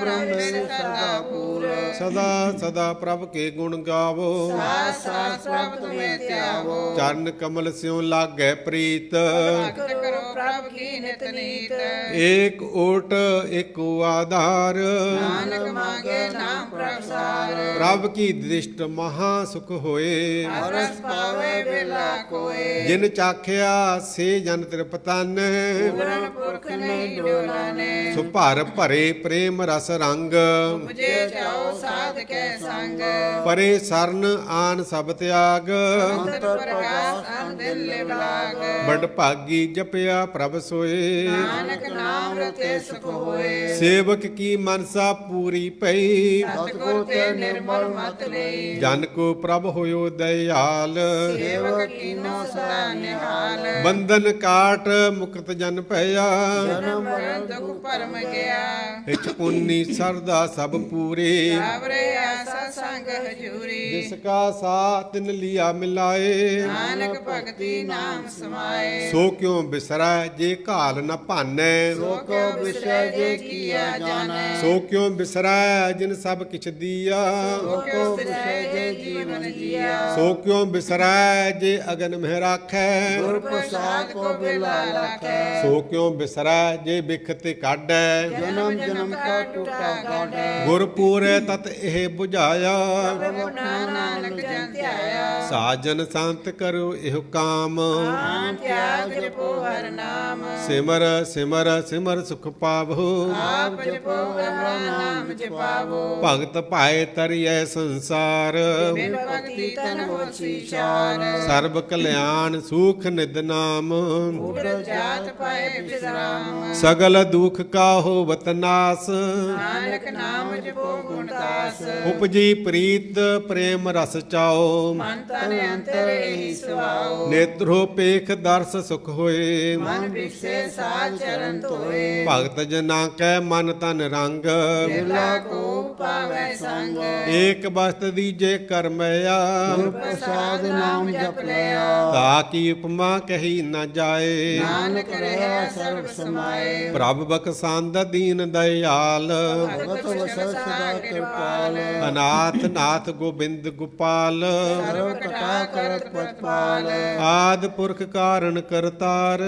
ਬ੍ਰਹਮ ਸਦਾ ਪੂਰ ਸਦਾ ਸਦਾ ਪ੍ਰਭ ਕੇ ਗੁਣ ਗਾਵੋ ਸਾਥ ਸਾਥ ਪ੍ਰਭ ਤੁਮੇ ਧਿਆਵੋ ਚਰਨ ਕਮਲ ਸਿਉ ਲਾਗੈ ਪ੍ਰੀਤ ਭਗਤ ਕਰੋ ਪ੍ਰਭ ਕੀ ਨਿਤ ਨੀਤ ਏਕ ਓਟ ਏਕੋ ਆਧਾਰ ਨਾਨਕ ਮਾਗੇ ਨਾਮ ਪ੍ਰਸਾਰ ਪ੍ਰਭ ਕੀ ਦ੍ਰਿਸ਼ਟ ਮਹਾ ਸੁਖ ਹੋਏ ਰਸ ਪਾਵੇ ਬਿਲਾ ਕੋਏ ਜਿਨ ਚਾਖਿਆ ਸੇ ਜਨ ਤ੍ਰਿਪਤਨ ਪੂਰਨ ਪੁਰਖ ਨੇ ਡੋਲਾ ਨੇ ਸੋ ਭਰ ਭਰੇ ਪ੍ਰੇਮ ਰਸ ਰੰਗ ਮੁਝੇ ਚਾਓ ਸਾਧ ਕੈ ਸੰਗ ਪਰੇ ਸਰਨ ਆਨ ਸਭ ਤਿਆਗ ਅੰਤਰ ਪ੍ਰਗਾਸ ਅੰਦਿਲ ਲਿਵਲਾਗ ਬੜ ਭਾਗੀ ਜਪਿਆ ਪ੍ਰਭ ਸੋਏ ਨਾਨਕ ਨਾਮ ਰਤੇ ਸੁਖ ਹੋਏ ਸੇਵਕ ਕੀ ਮਨਸਾ ਪੂਰੀ ਪਈ ਸਤਿਗੁਰ ਤੇ ਨਿਰਮਲ ਮਤ ਲਈ ਜਨ ਕੋ ਪ੍ਰਭ ਹੋਇਓ ਦਇਆਲ ਸੇਵਕ ਕੀਨੋ ਸਦਾ ਨਿਹਾਲ ਬੰਧਨ ਕਾਟ ਮੁਕਤ ਜਨ ਭਇਆ ਜਨਮ ਮਰਨ ਦੁਖ ਭਰਮ ਗਿਆ ਇਚ ਪੁੰਨੀ ਸਰਦਾ ਸਭ ਪੂਰੇ ਆਵਰੇ ਆਸਾ ਸੰਗ ਹਜੂਰੀ ਜਿਸ ਕਾ ਸਾ ਤਿਨ ਲਿਆ ਮਿਲਾਏ ਨਾਨਕ ਭਗਤੀ ਨਾਮ ਸਮਾਏ ਸੋ ਕਿਉ ਬਿਸਰੈ ਜੇ ਘਾਲ ਨ ਭਾਨੈ ਸੋ ਕੋ ਵਿਸ਼ੈ ਜੇ ਕੀਆ ਜਾਣੈ ਸੋ ਕਿਉ ਬਿਸਰੈ ਜਿਨ ਸਭ ਕਿਛ ਦੀਆ ਸੋ ਕੋ ਵਿਸ਼ੈ ਜੇ ਜੀਵਨ ਜੀਆ ਸੋ ਕਿਉ ਬਿਸਰੈ ਜੇ ਅਗਨ ਮਹਿ ਰਾਖੈ ਗੁਰ ਪ੍ਰਸਾਦ ਕੋ ਬਿਲਾ ਲਖੈ ਸੋ ਕਿਉ ਬਿਸਰੈ ਜੇ ਬਿਖ ਤੇ ਕਾਢੈ ਜਨਮ ਜਨਮ ਕਾ ਟੂਟਾ ਗਾਢੈ ਗੁਰ ਪੂਰੇ ਤਤ ਇਹ 부ਝਾਇਆ ਪ੍ਰਭੂ ਨਾਨਕ ਜਨ ਧਿਆਇਆ ਸਾਜਨ ਸੰਤ ਕਰੋ ਇਹੋ ਕਾਮ ਨਾਮ ਤਿਆਗ ਜਪੋ ਹਰ ਨਾਮ ਸਿਮਰ ਸਿਮਰ ਸਿਮਰ ਸੁਖ ਪਾਵੋ ਆਪ ਜਪੋ ਹਰ ਨਾਮ ਜਪਾਵੋ ਭਗਤ ਭਾਏ ਤਰੀਐ ਸੰਸਾਰ ਬਿਨ ਭਗਤੀ ਤਨ ਹੋਸੀ ਚਾਰ ਸਰਬ ਕਲਿਆਣ ਸੁਖ ਨਿਦ ਨਾਮ ਉਡਰ ਜਾਤ ਪਾਏ ਬਿਸਰਾਮ ਸਗਲ ਦੁਖ ਕਾ ਹੋਵਤ ਨਾਸ ਨਾਨਕ ਨਾਮ ਜਪੋ ਗੁਣਦਾਸ ਉਪਜੀ ਪ੍ਰੀਤ ਪ੍ਰੇਮ ਰਸ ਚਾਓ ਮਨ ਤਨ ਅੰਤਰ ਇਹੀ ਸੁਆਓ ਨੇਤਰੋ ਪੇਖ ਦਰਸ ਸੁਖ ਹੋਏ ਮਨ ਵਿਸੇ ਸਾਧ ਚਰਨ ਧੋਏ ਭਗਤ ਜਨਾ ਕੈ ਮਨ ਤਨ ਰੰਗ ਬਿਰਲਾ ਕੋ ਪਾਵੈ ਸੰਗ ਏਕ ਬਸਤ ਦੀਜੇ ਕਰਮਿਆ ਗੁਰ ਪ੍ਰਸਾਦ ਨਾਮ ਜਪ ਲਿਆ ਤਾ ਕੀ ਉਪਮਾ ਕਹੀ ਨ ਜਾਏ ਨਾਨਕ ਰਹਿਆ ਸਰਬ ਸਮਾਏ ਪ੍ਰਭ ਬਖਸ਼ੰਦ ਦੀਨ ਦਇਆਲ ਭਗਤ ਵਸੈ ਸਦਾ ਕਿਰਪਾਲ ਅਨਾਥ ਨਾਥ ਗੋਬਿੰਦ ਗੋਪਾਲ ਸਰਵ ਕਟਾ ਕਰਤ ਪਤਪਾਲ ਆਦ ਪੁਰਖ ਕਾਰਨ ਕਰਤਾਰ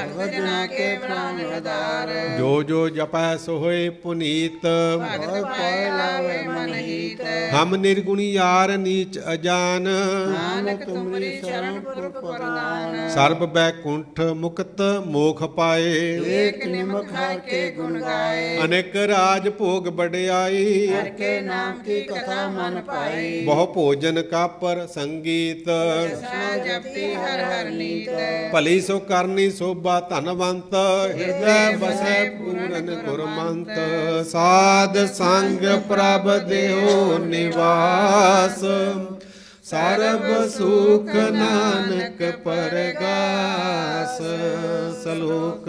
ਭਗਤ ਜਨਾ ਕੇ ਪ੍ਰਾਨ ਆਧਾਰ ਜੋ ਜੋ ਜਪੈ ਸੋ ਹੋਏ ਪੁਨੀਤ ਭਗਤ ਪਾਏ ਲਾਵੇ ਮਨ ਹੀਤ ਹਮ ਨਿਰਗੁਣੀ ਯਾਰ ਨੀਚ ਅਜਾਨ ਨਾਨਕ ਤੁਮਰੀ ਸ਼ਰਨ ਪੁਰਖ ਪ੍ਰਦਾਨ ਸਰਬ ਬੈਕੁੰਠ ਮੁਕਤ ਮੋਖ ਪਾਏ ਏਕ ਨਿਮਕ ਹਰ ਕੇ ਗੁਣ ਗਾਏ ਅਨੇਕ ਰਾਜ ਭੋਗ ਬੜਿਆਈ ਹਰ ਕੇ ਨਾਮ ਕੀ ਕਥਾ ਮਨ ਪਾਈ ਬਹੁ ਭੋਜਨ ਕਾਪਰ ਸੰਗੀਤ ਸਾ ਜਪਤੀ ਹਰ ਹਰ ਨੀਤ ਭਲੀ ਸੋ ਕਰਨੀ ਸੋਭਾ ਧਨਵੰਤ ਹਿਰਦੈ ਬਸੈ ਪੂਰਨ ਗੁਰਮੰਤ ਸਾਧ ਸੰਗ ਪ੍ਰਭ ਦੇਹੁ ਨਿਵਾਸ ਸਰਬ ਸੁਖ ਨਾਨਕ ਪਰਗਾਸ ਸਲੋਕ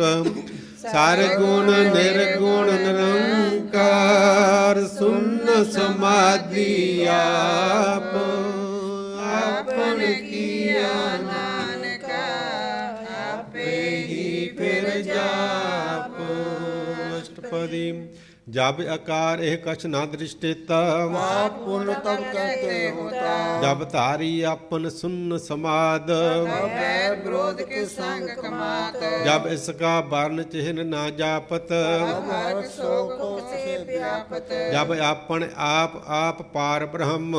ਸਰ ਗੁਣ ਨਿਰਗੁਣ ਨਿਰੰਕਾਰ ਸੁਨ ਸਮਾਧੀ ਆਪ ਆਪਨ ਕੀਆ ਨਾਨਕਾ ਆਪੇ ਹੀ ਫਿਰ ਜਾਪ ਅਸ਼ਟਪਦੀ ਜਬ ਆਕਾਰ ਇਹ ਕਛ ਨਾ ਦ੍ਰਿਸ਼ਟੇਤਾ आप पुण्य तब करते होता ਜਬ ਧਾਰੀ ਆਪਨ ਸੁਨ ਸਮਾਦ ਭੈ ਵਿਰੋਧ ਕੇ ਸੰਗ ਕਮਾਤ ਜਬ ਇਸਕਾ ਬਰਨ ਚਿਹਨ ਨਾ ਜਾਪਤ ਹਰ ਸੋ ਕੋ ਸੇ ਵਿਆਪਤ ਜਬ ਆਪਨ ਆਪ ਪਾਰ ਬ੍ਰਹਮ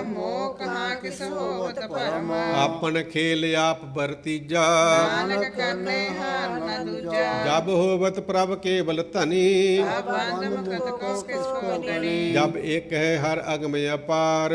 ਮੋਹ ਕਹਾ ਕਿਸ ਹੋਵਤ ਪਰਮ ਆਪਨ ਖੇਲ ਆਪ ਵਰਤੀਜਾ ਨਾਨਕ ਕਰਨੇ ਹਾਰ ਨ ਦੂਜਾ ਜਬ ਹੋਵਤ ਪ੍ਰਭ ਕੇਵਲ ਧਨੀ ਬੰਦ ਮੁਕਤ ਕੋਸ ਕਿਸ ਕੋ ਗਣੀ ਜਬ ਏਕ ਹੈ ਹਰ ਅਗਮ ਅਪਾਰ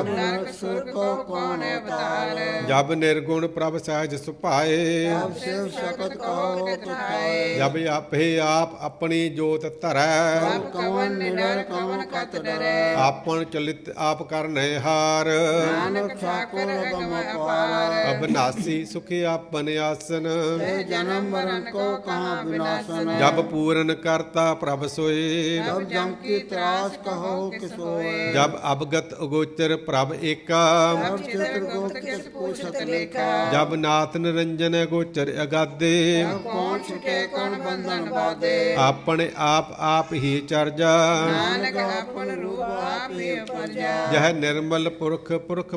ਨਰਕ ਸੁਰ ਕੋ ਕੌਣ ਅਵਤਾਰ ਜਬ ਨਿਰਗੁਣ ਪ੍ਰਭ ਸਹਿਜ ਸੁਭਾਏ शिव शकत कहो ਖਾਏ ਜਬ ਆਪੇ ਆਪ ਆਪਣੀ ਜੋਤ ਧਰੈ ਕਵਨ ਨਿਡਰ ਕਵਨ ਕਤ ਡਰੈ ਆਪਨ ਚਲਿਤ ਆਪ ਕਰਨੈ ਹਾਰ ਨਾਨਕ ਠਾਕੁਰ ਗਮ ਅਪਾਰ ਅਬਨਾਸੀ ਸੁਖ ਆਪਨ ਆਸਨ हे जन्म मरण को कहाँ विनाशन ਜਬ ਪੂਰਨ ਕਰਤਾ ਪ੍ਰਭ ਸੋਏ जब जम की त्रास कहो किसोए ਜਬ ਅਵਗਤ ਅਗੋਚਰ ਪ੍ਰਭ ਏਕਾ जब चित्रगुप्त किस पूछत ਲੇਖਾ ਜਬ ਨਾਥ ਨਿਰੰਜਨ ਅਗੋਚਰ ਅਗਾਦੇ ਕੌਣ ਛੁਟੇ ਕੌਣ ਬੰਧਨ ਬਾਧੇ ਆਪਣੇ ਆਪ ਹੀ ਚਰਜਾ ਨਾਨਕ ਆਪਨ ਰੂਪ ਆਪ ਹੀ ਅਪਰਜਾ ਜਹ ਨਿਰਮਲ ਪੁਰਖ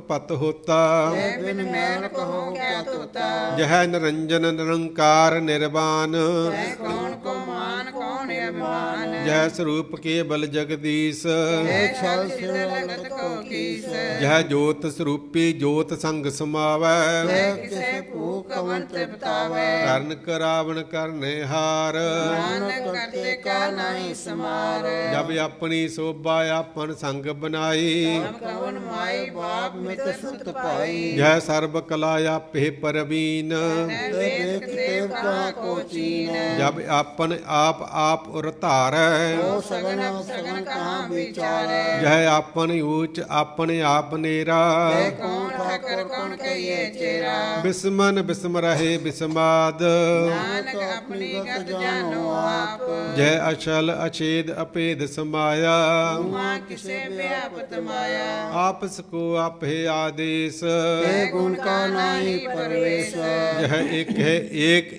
ਪਤ ਹੋਤਾ बिन मैल कहो क्या ਤੋਤਾ ਜਹ ਨਿਰੰਜਨ ਨਿਰੰਕਾਰ ਨਿਰਵਾਨ ਕੌਣ ਕੋ ਮਾਨ ਕੌਣ ਅਭਿਮਾਨ ਜਹ ਸਰੂਪ ਕੇਵਲ ਜਗਦੀਸ਼ छल ਸਿਰ ਲਗਤ ਕੋ ਕੀਸ ਜਹ ਜੋਤ ਸਰੂਪੀ ਜੋਤ ਸੰਗ ਸਮਾਵੈ ਕਿਸੇ ਭੂਖ ਕਵੰਤ ਬਤਾਵੇ ਕਰਨ ਕਰਾਵਣ ਕਰਨੇ ਹਾਰ ਨਾਨਕ ਕਰਤੇ ਕਾ ਨਹੀਂ ਸਮਾਰ ਜਬ ਆਪਣੀ ਸੋਭਾ ਆਪਨ ਸੰਗ ਬਨਾਈ ਕਵਨ ਮਾਈ ਬਾਪ ਮਿਤ सुत पाई ਜਹ ਸਰਬ ਕਲਾ ਆਪੇ ਪਰਵੀਨ ਦੇਖ ਦੇਵ ਕਾ ਕੋ ਚੀਨ ਜਬ ਆਪਨ ਆਪ ਉਰ ਧਾਰੈ ओ सगन सगन कहाँ विचारे ਜਹ ਆਪਨ ਊਚ ਆਪਣੇ ਆਪ ਨੇਰਾ ਕੌਣ ਠਾਕਰ ਕੌਣ ਕਹੀਏ ਚੇਰਾ ਬਿਸਮਨ ਬਿਸਮ ਰਹੇ ਬਿਸਮਾਦ ਨਾਨਕ ਆਪਣੀ ਗਤ ਜਾਣੋ ਆਪ ਜਹ ਅਚਲ ਅਛੇਦ ਅਪੇਦ ਸਮਾਇਆ ਮਾਂ ਕਿਸੇ ਵਿਆਪਤ ਮਾਇਆ ਆਪਸ ਕੋ ਆਪੇ ਆਦੇਸ हे गुण का नाही परवेश ਜਹ ਇੱਕ ਹੈ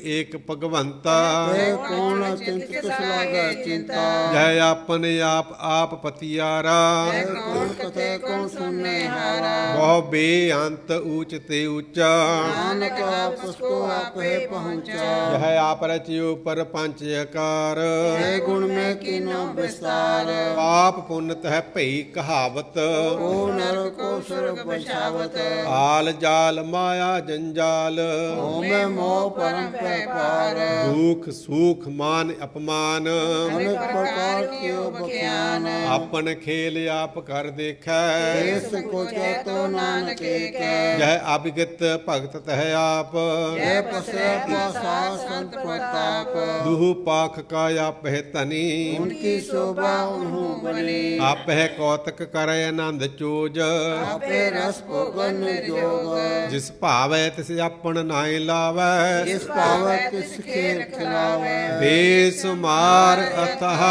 ਏਕ ਭਗਵੰਤਾ हे कौन अचिंत किस लागे चिंता ਜਹ ਆਪਨ ਆਪ ਪਤਿਆਰਾ हे कौन कथे कौन सुनने हारा ਬਹੁ ਬੇਅੰਤ ਊਚ ਤੇ ਉੱਚਾ नानक आप उसको आप है पहुँचा ਜਹ ਆਪ ਰਚਿਓ ਪਰ ਪੰਚ ਆਕਾਰ हे गुण में किनो विस्तार ਆਪ ਪੁੰਨਤ ਹੈ ਭਈ ਕਹਾਵਤ ओ नर को सुर बचावत ਆਲ ਜਾਲ ਮਾਇਆ ਜੰਜਾਲ होमे मोह परम पे पार ਦੁਖ ਸੁਖ ਮਾਨ ਅਪਮਾਨ अनेक प्रकार की बख्यान ਆਪਨ ਖੇਲ ਆਪ ਕਰ ਦੇਖੈ देश को तो नानक एक ਜਹ ਅਭਿਗਤ ਭਗਤ ਤਹਿ ਆਪ हे पसे पासा संत प्रताप ਦੁਹ ਪਾਖ ਕਾ ਆਪਹਿ ਧਨੀ उनकी शोभा उन्हों बनी ਆਪਹਿ ਕੌਤਕ ਕਰੈ ਆਨੰਦ ਚੋਜ आपे रस भोगन जोग ਜਿਸ ਭਾਵੈ ਤਿਸ ਆਪਣ ਨਾਇ ਲਾਵੈ इस पावक किस खेल खिलावे ਬੇਸ ਮਾਰ ਅਤਹ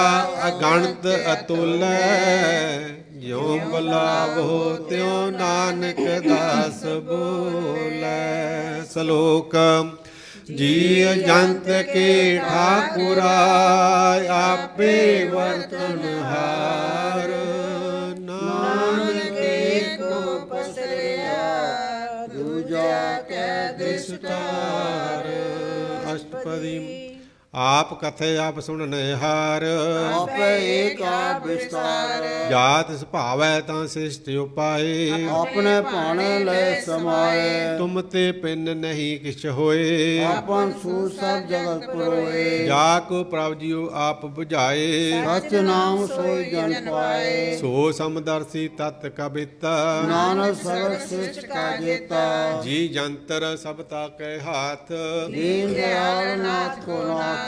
ਅਗਣਤ ਅਤੁਲੈ ਜਿਉ ਬੁਲਾਵੋ ਤਿਉ ਨਾਨਕ ਦਾਸ ਬੋਲੇ ਸ਼ਲੋਕ ਜੀ ਜੰਤ ਕੇ ਠਾਕੁਰਾ ਆਪੇ ਵਰਤਨ ਹਾਰ ਨਾਨਕ ਕੋ ਪਸਰਿਆ दूजा के ਦ੍ਰਿਸ਼ਟਾਰ ਅਸ਼ਟਪਦੀ ਆਪ ਕਥੇ ਆਪ ਸੁਣਨੇ ਹਾਰ ਆਪੇ ਏਕ ਆਪ ਵਿਸਤਾਰ ਜਾਤ ਸੁਭਾਵੈ ਤਾਂ ਸ੍ਰਿਸ਼ਟ ਉਪਾਏ ਆਪਣੇ ਭਾਣੇ ਲੈ ਸਮਾਏ ਤੁਮ ਤੇ ਪਿੰਨ ਨਹੀਂ ਕਿਛ ਹੋਏ ਆਪਨ ਸੂ ਸਭ ਜਗਤ ਪੁਰੋਏ ਜਾ ਕੋ ਪ੍ਰਭ ਜੀਉ ਆਪ 부ਝਾਏ ਸਚ ਨਾਮ ਸੋਈ ਜਨ ਪਾਏ ਸੋ ਸਮਦਰਸੀ ਤਤ ਕਬਿਤਾ ਨਾਨਕ ਸਗਲ ਸ੍ਰਿਸ਼ਟ ਕਾ ਜੇਤਾ ਜੀ ਜੰਤਰ ਸਭ ਤਾ ਕੈ ਹਾਥ ਦੀਨ ਦਿਆਲ ਨਾਥ ਕੋ ਨਾਥ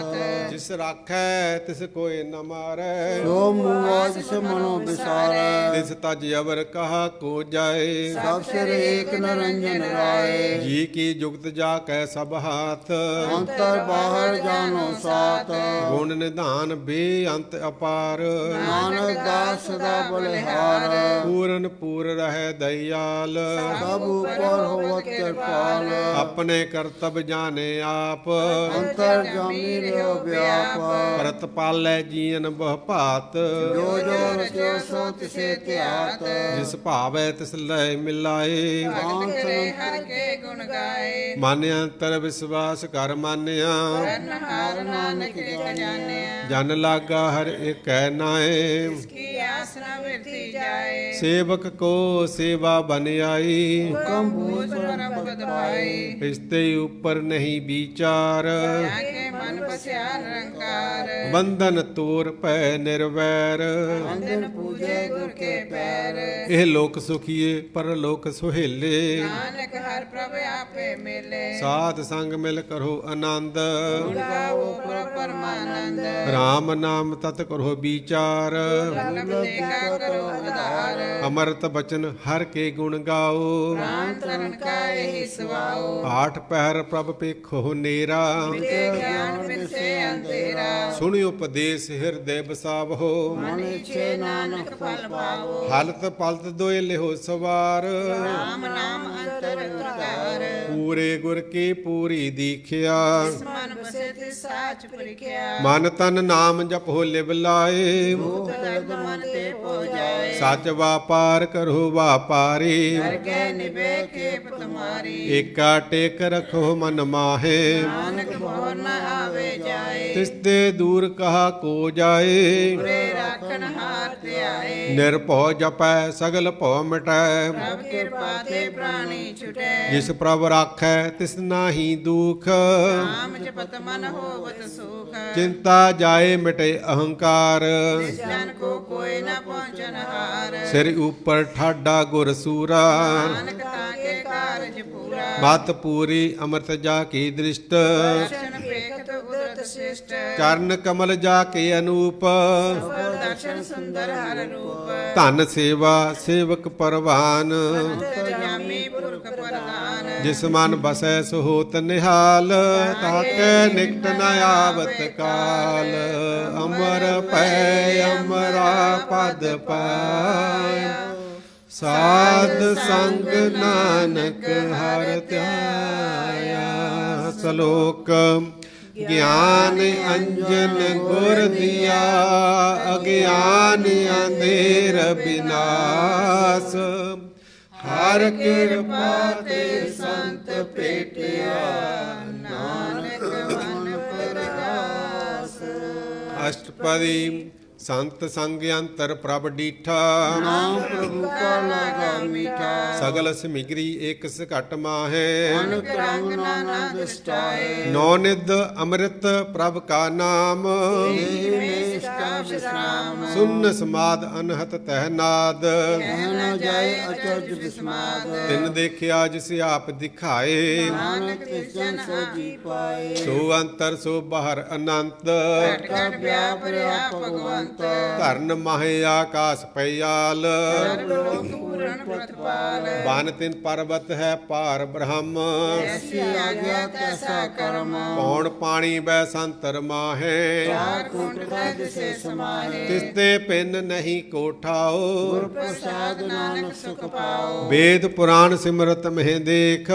ਜਿਸ ਰਾਖੈ ਤਿਸ ਕੋਇ ਨ ਮਾਰੈ ਜੋ ਮੂਆ ਜਿਸ ਮਨੋ ਵਿਸਾਰੈ ਤਿਸ ਤਜ ਅਵਰ ਕਹਾ ਕੋ ਜਾਏ ਸਭ ਸਿਰ ਏਕ ਨਿਰੰਜਨ ਰਾਏ ਜੀ ਕੀ ਜੁਗਤ ਜਾ ਕੈ ਸਭ ਹਾਥ ਅੰਤਰ ਬਾਹਰ ਜਾਨੋ ਸਾਤ ਗੁਣ ਨਿਧਾਨ ਬੇਅੰਤ ਅਪਾਰ ਨਾਨਕ ਦਾਸ ਸਦਾ ਬਲਿਹਾਰ ਪੂਰਨ ਪੂਰ ਰਹਿ ਦਇਆਲ ਸਭ ਉਪਰ ਹੋਵਤ ਕਿਰਪਾਲ ਆਪਣੇ ਕਰਤਬ ਜਾਣੇ ਆਪ ਅੰਤਰ ਜਾਮੀ ਰਿਓ ਵਿਆਪ ਪ੍ਰਤ ਪਾਲੈ ਜੀਨ ਬਹੁ ਭਾਤ ਜੋ ਜੋ ਰਚਿਓ ਸੋ ਤਿਸੇ ਧਿਆਤ ਜਿਸ ਭਾਵੈ ਤਿਸ ਲੈ ਮਿਲਾਏ ਨਾਮ ਤੇਰੇ ਹਰ ਕੇ ਗੁਣ ਗਾਏ ਮਨ ਅੰਤਰ ਵਿਸ਼ਵਾਸ ਕਰ ਮਾਨਿਆ ਕਰਨ ਹਾਰ ਨਾਨਕ ਦੇ ਖਜ਼ਾਨਿਆ ਜਨ ਲਾਗਾ ਹਰ ਏਕੈ ਨਾਏ ਕੀ ਆਸਰਾ ਮਿਰਤੀ ਜਾਏ ਸੇਵਕ ਕੋ ਸੇਵਾ ਬਨ ਆਈ ਹੁਕਮ ਬੂਝ ਪਰਮ ਪਦ ਪਾਈ ਇਸਤੇ ਉੱਪਰ ਨਹੀਂ ਵਿਚਾਰ ਆਕੇ ਮਨ ਬਸਿਆ ਨਿਰੰਕਾਰ ਬੰਧਨ ਤੋਰ ਭੈ ਨਿਰਵੈਰ ਅੰਦਨ ਪੂਜੇ ਗੁਰ ਕੇ ਪੈਰ ਇਹ ਲੋਕ ਸੁਖੀਏ ਪਰ ਲੋਕ ਸੁਹੇਲੇ ਨਾਨਕ ਹਰ ਪ੍ਰਭ ਆਪੇ ਮਿਲੇ ਸਾਧ ਸੰਗ ਮਿਲ ਕਰੋ ਆਨੰਦ ਗਾਵੋ ਪ੍ਰਭ ਪਰਮਾਨੰਦ ਰਾਮ ਨਾਮ ਤਤ ਕਰੋ ਵਿਚਾਰ ਪ੍ਰਭ ਦੇਖਾ ਕਰੋ ਆਧਾਰ ਅਮਰਤ ਬਚਨ ਹਰ ਕੇ ਗੁਣ ਗਾਓ ਪ੍ਰਾਨ ਤਰਨ ਕਾ ਇਹੀ ਸਵਾਓ ਆਠ ਪਹਿਰ ਪ੍ਰਭ ਪੇਖੋ ਨੇਰਾ ਤੇ ਗਿਆਨ ਮਿਸੇ ਅੰਧੇਰਾ ਸੁਣਿ ਉਪਦੇਸ ਹਿਰਦੇ ਬਸਾਵੋ ਮਨ ਇਛੇ ਨਾਨਕ ਫਲ ਪਾਵੋ ਹਲਤ ਪਲਤ ਦੋਇ ਲਿਹੋ ਸਵਾਰ ਰਾਮ ਨਾਮ ਅੰਤਰ ਉਤਾਰ ਪੂਰੇ ਗੁਰ ਕੀ ਪੂਰੀ ਦੀਖਿਆ ਮਨ ਬਸੇ ਤੇ ਸਾਚ ਪਰਿਖਿਆ ਮਨ ਤਨ ਨਾਮ ਜਪੋ ਲਿਵ ਲਾਏ ਤਦ ਮਨ ਤੇ ਪੋ ਜਾਏ ਸੱਚ ਵਾਪਾਰ ਕਰੋ ਵਾਪਾਰੀ ਅਰਗੇ ਨਿਭੇ ਕੇ ਪਤਮਾਰੀ ਏਕਾ ਟੇਕ ਰਖੋ ਮਨ ਮਾਹੇ ਨਾਨਕ ਭਉ ਨ ਆਵੇ ਜਾਏ ਤਿਸ ਤੇ ਦੂਰ ਕਹਾ ਕੋ ਜਾਏ ਪੂਰੇ ਰਾਖਣ ਹਾਰ ਤੇ ਆਏ ਨਿਰਭਉ ਜਪੈ ਸਗਲ ਭਉ ਮਿਟੈ ਪ੍ਰਭ ਕਿਰਪਾ ਤੇ ਪ੍ਰਾਣੀ ਛੁਟੈ ਜਿਸ ਪ੍ਰਭ ਰਾਖੈ ਤਿਸ ਨਾਹੀ ਦੁਖ ਨਾਮ ਜਪਤ ਮਨ ਹੋਵਤ ਸੁਖ ਚਿੰਤਾ ਜਾਏ ਮਿਟੇ ਅਹੰਕਾਰ ਜਿਸ ਜਨ ਕੋ ਕੋਈ ਨ ਪਹੁੰਚਨ ਹਾਰ ਸਿਰ ਉਪਰ ਠਾਡਾ ਗੁਰ ਸੂਰਾ ਨਾਨਕ ਤਾਕੇ ਕਾਰਜ ਪੂਰਾ ਮਤ ਪੂਰੀ ਅੰਮ੍ਰਿਤ ਜਾ ਕੀ ਦ੍ਰਿਸ਼ਟ ਦਰਸ਼ਨ ਵੇਖਤ ਉਦਰਤ ਸਿਸ਼ਟ ਚਰਨ ਕਮਲ ਜਾ ਕੇ ਅਨੂਪ ਦਰਸ਼ਨ ਸੁੰਦਰ ਹਰ ਰੂਪ ਧਨ ਸੇਵਾ ਸੇਵਕ ਪਰਵਾਨ ਜਾਮੀ ਪੁਰਖ ਪ੍ਰਦਾਨ ਜਿਸ ਮਨ ਬਸੈ ਸੋ ਹੋਤ ਨਿਹਾਲ ਤਾਕੇ ਨਿਕਟ ਨ ਆਵਤ ਕਾਲ ਅਮਰ ਪੈ ਅਮਰਾ ਪਦ ਪਾਇ ਸਾਧ ਸੰਗ ਨਾਨਕ ਹਰਿ ਧਿਆਇਆ ਸ਼ਲੋਕ ਗਿਆਨ ਅੰਜਨ ਗੁਰ ਦਿਆ ਅਗਿਆਨ ਅੰਧੇਰ ਬਿਨਾਸ਼ ਹਰ ਕਿਰਪਾ ਤੇ ਸੰਤ ਭੇਟਿਆ ਨਾਨਕ ਮਨ ਪਰਗਾਸ ਅਸ਼ਟਪਦੀ ਸੰਤ ਸੰਗ ਅੰਤਰ ਪ੍ਰਭ ਡੀਠਾ ਨਾਮ ਪ੍ਰਭੂ ਕਾ ਲਾਗਾ ਮੀਠਾ ਸਗਲ ਸਮਿਗਰੀ ਏਕ ਘਟ ਮਾਹੇ ਅਨਕ ਰੰਗ ਨਾਨਾ ਦਿਸਟਾਏ ਨੌ ਨਿਧ ਅੰਮ੍ਰਿਤ ਪ੍ਰਭ ਕਾ ਨਾਮ ਦੇਹ ਮੇਂ ਕਾ ਵਿਸਰਾਮ ਸੁਨ ਸਮਾਦ ਅਨਹਤ ਤਹਿ ਨਾਦ ਕਹਿ ਨ ਜਾਏ ਅਚਰਜ ਵਿਸਮਾਦ ਤਿਨ ਦੇਖਿਆ ਜਿਸ ਆਪ ਦਿਖਾਏ ਨਾਨਕ ਤਿਸ ਜਨ ਸੋ ਜੀ ਪਾਏ ਸੋ ਅੰਤਰ ਸੋ ਬਾਹਰ ਅਨੰਤ ਘਟ ਵਿਆਪ ਰਿਹਾ ਭਗਵੰਤ ਧਰਨ ਮਾਹੇ ਆਕਾਸ ਪਈਆਲ ਲੋਕ ਪੂਰਨ ਪ੍ਰਤਪਾਲ ਬਨ ਤਿਨ ਪਰਬਤ ਹੈ ਪਾਰ ਬ੍ਰਹਮ ਐਸੀ ਆਗਿਆ ਤੈਸਾ ਕਰਮ ਪੌਣ ਪਾਣੀ ਬੈ ਸੰਤਰ ਮਾਹੇ ਕੁੰਟ ਕਾ ਦਿਸੇ ਸਮਾਏ ਤਿਸ ਤੇ ਪਿੰਨ ਨਹੀਂ ਕੋਠਾਓ ਪ੍ਰਸਾਦ ਨਾਨਕ ਸੁਖ ਪਾਓ ਵੇਦ ਪੁਰਾਣ ਸਿਮਰਤ ਮਹਿ ਦੇਖ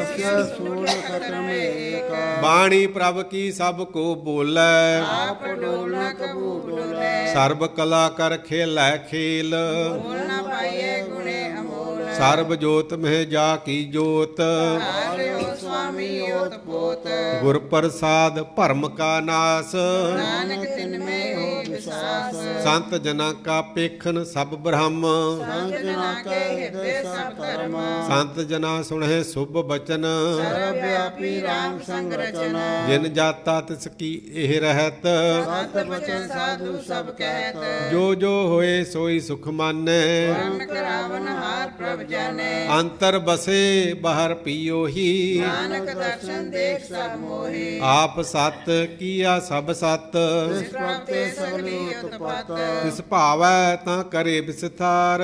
ਸਿਆ ਸੂਲ ਖਤਮ ਏਕ ਬਾਣੀ ਪ੍ਰਭ ਕੀ ਸਭ ਕੋ ਬੋਲੇ ਆਪ ਡੋਲਨਾ ਕਬੂ ਡੋਲੇ ਸਰਬ ਕਲਾ ਕਰ ਖੇਲੈ ਖੇਲ ਬੋਲਣਾ ਪਾਈਏ ਗੁਣੇ ਅਮੋਲ ਸਰਬ ਜੋਤ ਮਹਿ ਜਾ ਕੀ ਜੋਤ ਆਰਿਓ ਸੁਆਮੀ ਨਾਮੀ ਓਤ ਪੋਤ ਗੁਰ ਪ੍ਰਸਾਦ ਭਰਮ ਕਾ ਨਾਸ ਨਾਨਕ ਤਿਨ ਮੈਂ ਹੋ ਵਿਸਾਸ ਸੰਤ ਜਨਾਂ ਕਾ ਪੇਖਨ ਸਭ ਬ੍ਰਹਮ ਸੰਤ ਜਨਾ ਕੇ ਹਿਰਦੇ ਸਭ ਧਰਮ ਸੰਤ ਜਨਾਂ ਸੁਣੇ ਸੁਭ ਬਚਨ ਸਰਬ ਵਿਆਪੀ RAM ਸੰਗ ਰਚਨ ਜਿਨ ਜਾਤਾ ਤਿਸ ਕੀ ਇਹ ਰਹਿਤ ਸਤ ਬਚਨ ਸਾਧੂ ਸਭ ਕਹਿਤ ਜੋ ਜੋ ਹੋਏ ਸੋਈ ਸੁਖ ਮਾਨੈ ਕਰਨ ਕਰਾਵਨ ਹਾਰ ਪ੍ਰਭ ਜਾਣੇ ਅੰਤਰ ਬਸੇ ਬਾਹਰ ਪੀਓਹੀ ਨਾਨਕ ਦਰਸ਼ਨ ਦੇਖ ਸਭ ਮੋਹੀ ਆਪ ਸਤ ਕੀਆ ਸਭ ਸਤ ਇਸ ਪ੍ਰਭਤੇ ਸਗਲੀ ਉਤਪਤ ਤਿਸ ਭਾਵੈ ਤਾਂ ਕਰੇ ਵਿਸਥਾਰ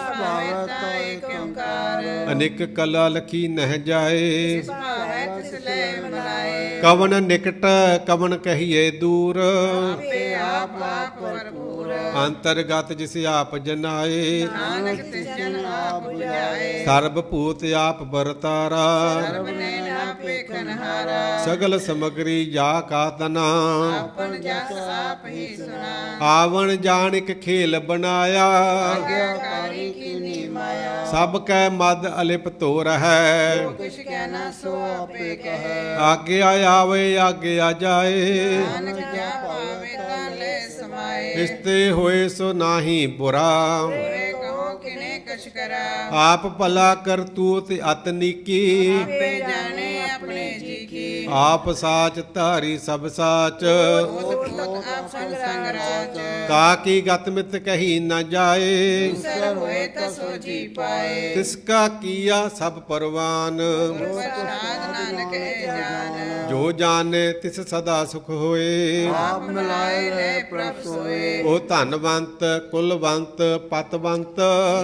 ਭਾਵੈ ਤਾ ਏਕ ਓੰਕਾਰ ਅਨੇਕ ਕਲਾ ਲਖੀ ਨਹਿ ਜਾਏ ਭਾਵੈ ਤਿਸ ਲੈ ਮਲਾਏ ਕਵਨ ਨਿਕਟ ਕਵਨ ਕਹੀਏ ਦੂਰ ਆਪੇ ਆਪ ਆਪ ਭਰਪੂਰ ਅੰਤਰਗਤ ਜਿਸ ਆਪ ਜਨਾਏ ਨਾਨਕ ਤਿਸ ਜਨ ਆਪ 부ਝਾਏ ਸਰਬ ਭੂਤ ਆਪ ਵਰਤਾਰਾ ਸਰਬ ਨੇ ਆਪੇ ਖਨਹਾਰਾ ਸਗਲ ਸਮਗਰੀ ਜਾ ਕਾ ਤਨਾ ਆਪਨ ਜਸ ਆਪ ਹੀ ਸੁਨਾ ਆਵਣ ਜਾਣਿਕ ਖੇਲ ਬਣਾਇਆ ਆਗਿਆਕਾਰੀ ਕੀਨੀ ਮਾਇਆ ਸਭ ਕੈ ਮਦ ਅਲਿਪ ਧੋ ਰਹੈ ਕਿਛ ਕਹਿਣਾ ਸੋ ਆਪੇ ਕਹੈ ਆਗਿਆ ਆਵੇ ਆਗਿਆ ਜਾਏ ਨਾਨਕ ਜਾ ਪਾਵੇ ਤਾਂ ਲੈ ਸਮਾਏ ਇਸਤੇ ਹੋਏ ਸੋ ਨਾਹੀ ਬੁਰਾ ਹੋਏ ਕਹੋ ਕਿਨੇ ਕਛ ਕਰਾ ਆਪ ਭਲਾ ਕਰਤੂਤ ਅਤ ਨੀਕੀ ਆਪੇ ਜਾਣੇ ਆਪਣੇ ਜੀ ਕੀ ਆਪ ਸਾਚ ਧਾਰੀ ਸਭ ਸਾਚ ਉਤ ਪੁਤ ਆਪ ਸੰਗ ਸੰਗ ਰਾਜ ਤਾ ਕੀ ਗਤ ਮਿਤ ਕਹੀ ਨ ਜਾਏ ਸਰ ਹੋਏ ਤਾਂ ਸੋ ਜੀ ਪਾਏ ਤਿਸ ਕਾ ਕੀਆ ਸਭ ਪਰਵਾਨ ਪ੍ਰਸਾਦ ਨਾਨਕ ਹੈ ਜਾਨ ਜੋ ਜਾਣੇ ਤਿਸ ਸਦਾ ਸੁਖ ਹੋਏ ਆਪ ਮਿਲਾਏ ਰਹਿ ਪ੍ਰਭ ਸੋਏ ਉਹ ਧਨਵੰਤ ਕੁਲਵੰਤ ਪਤਵੰਤ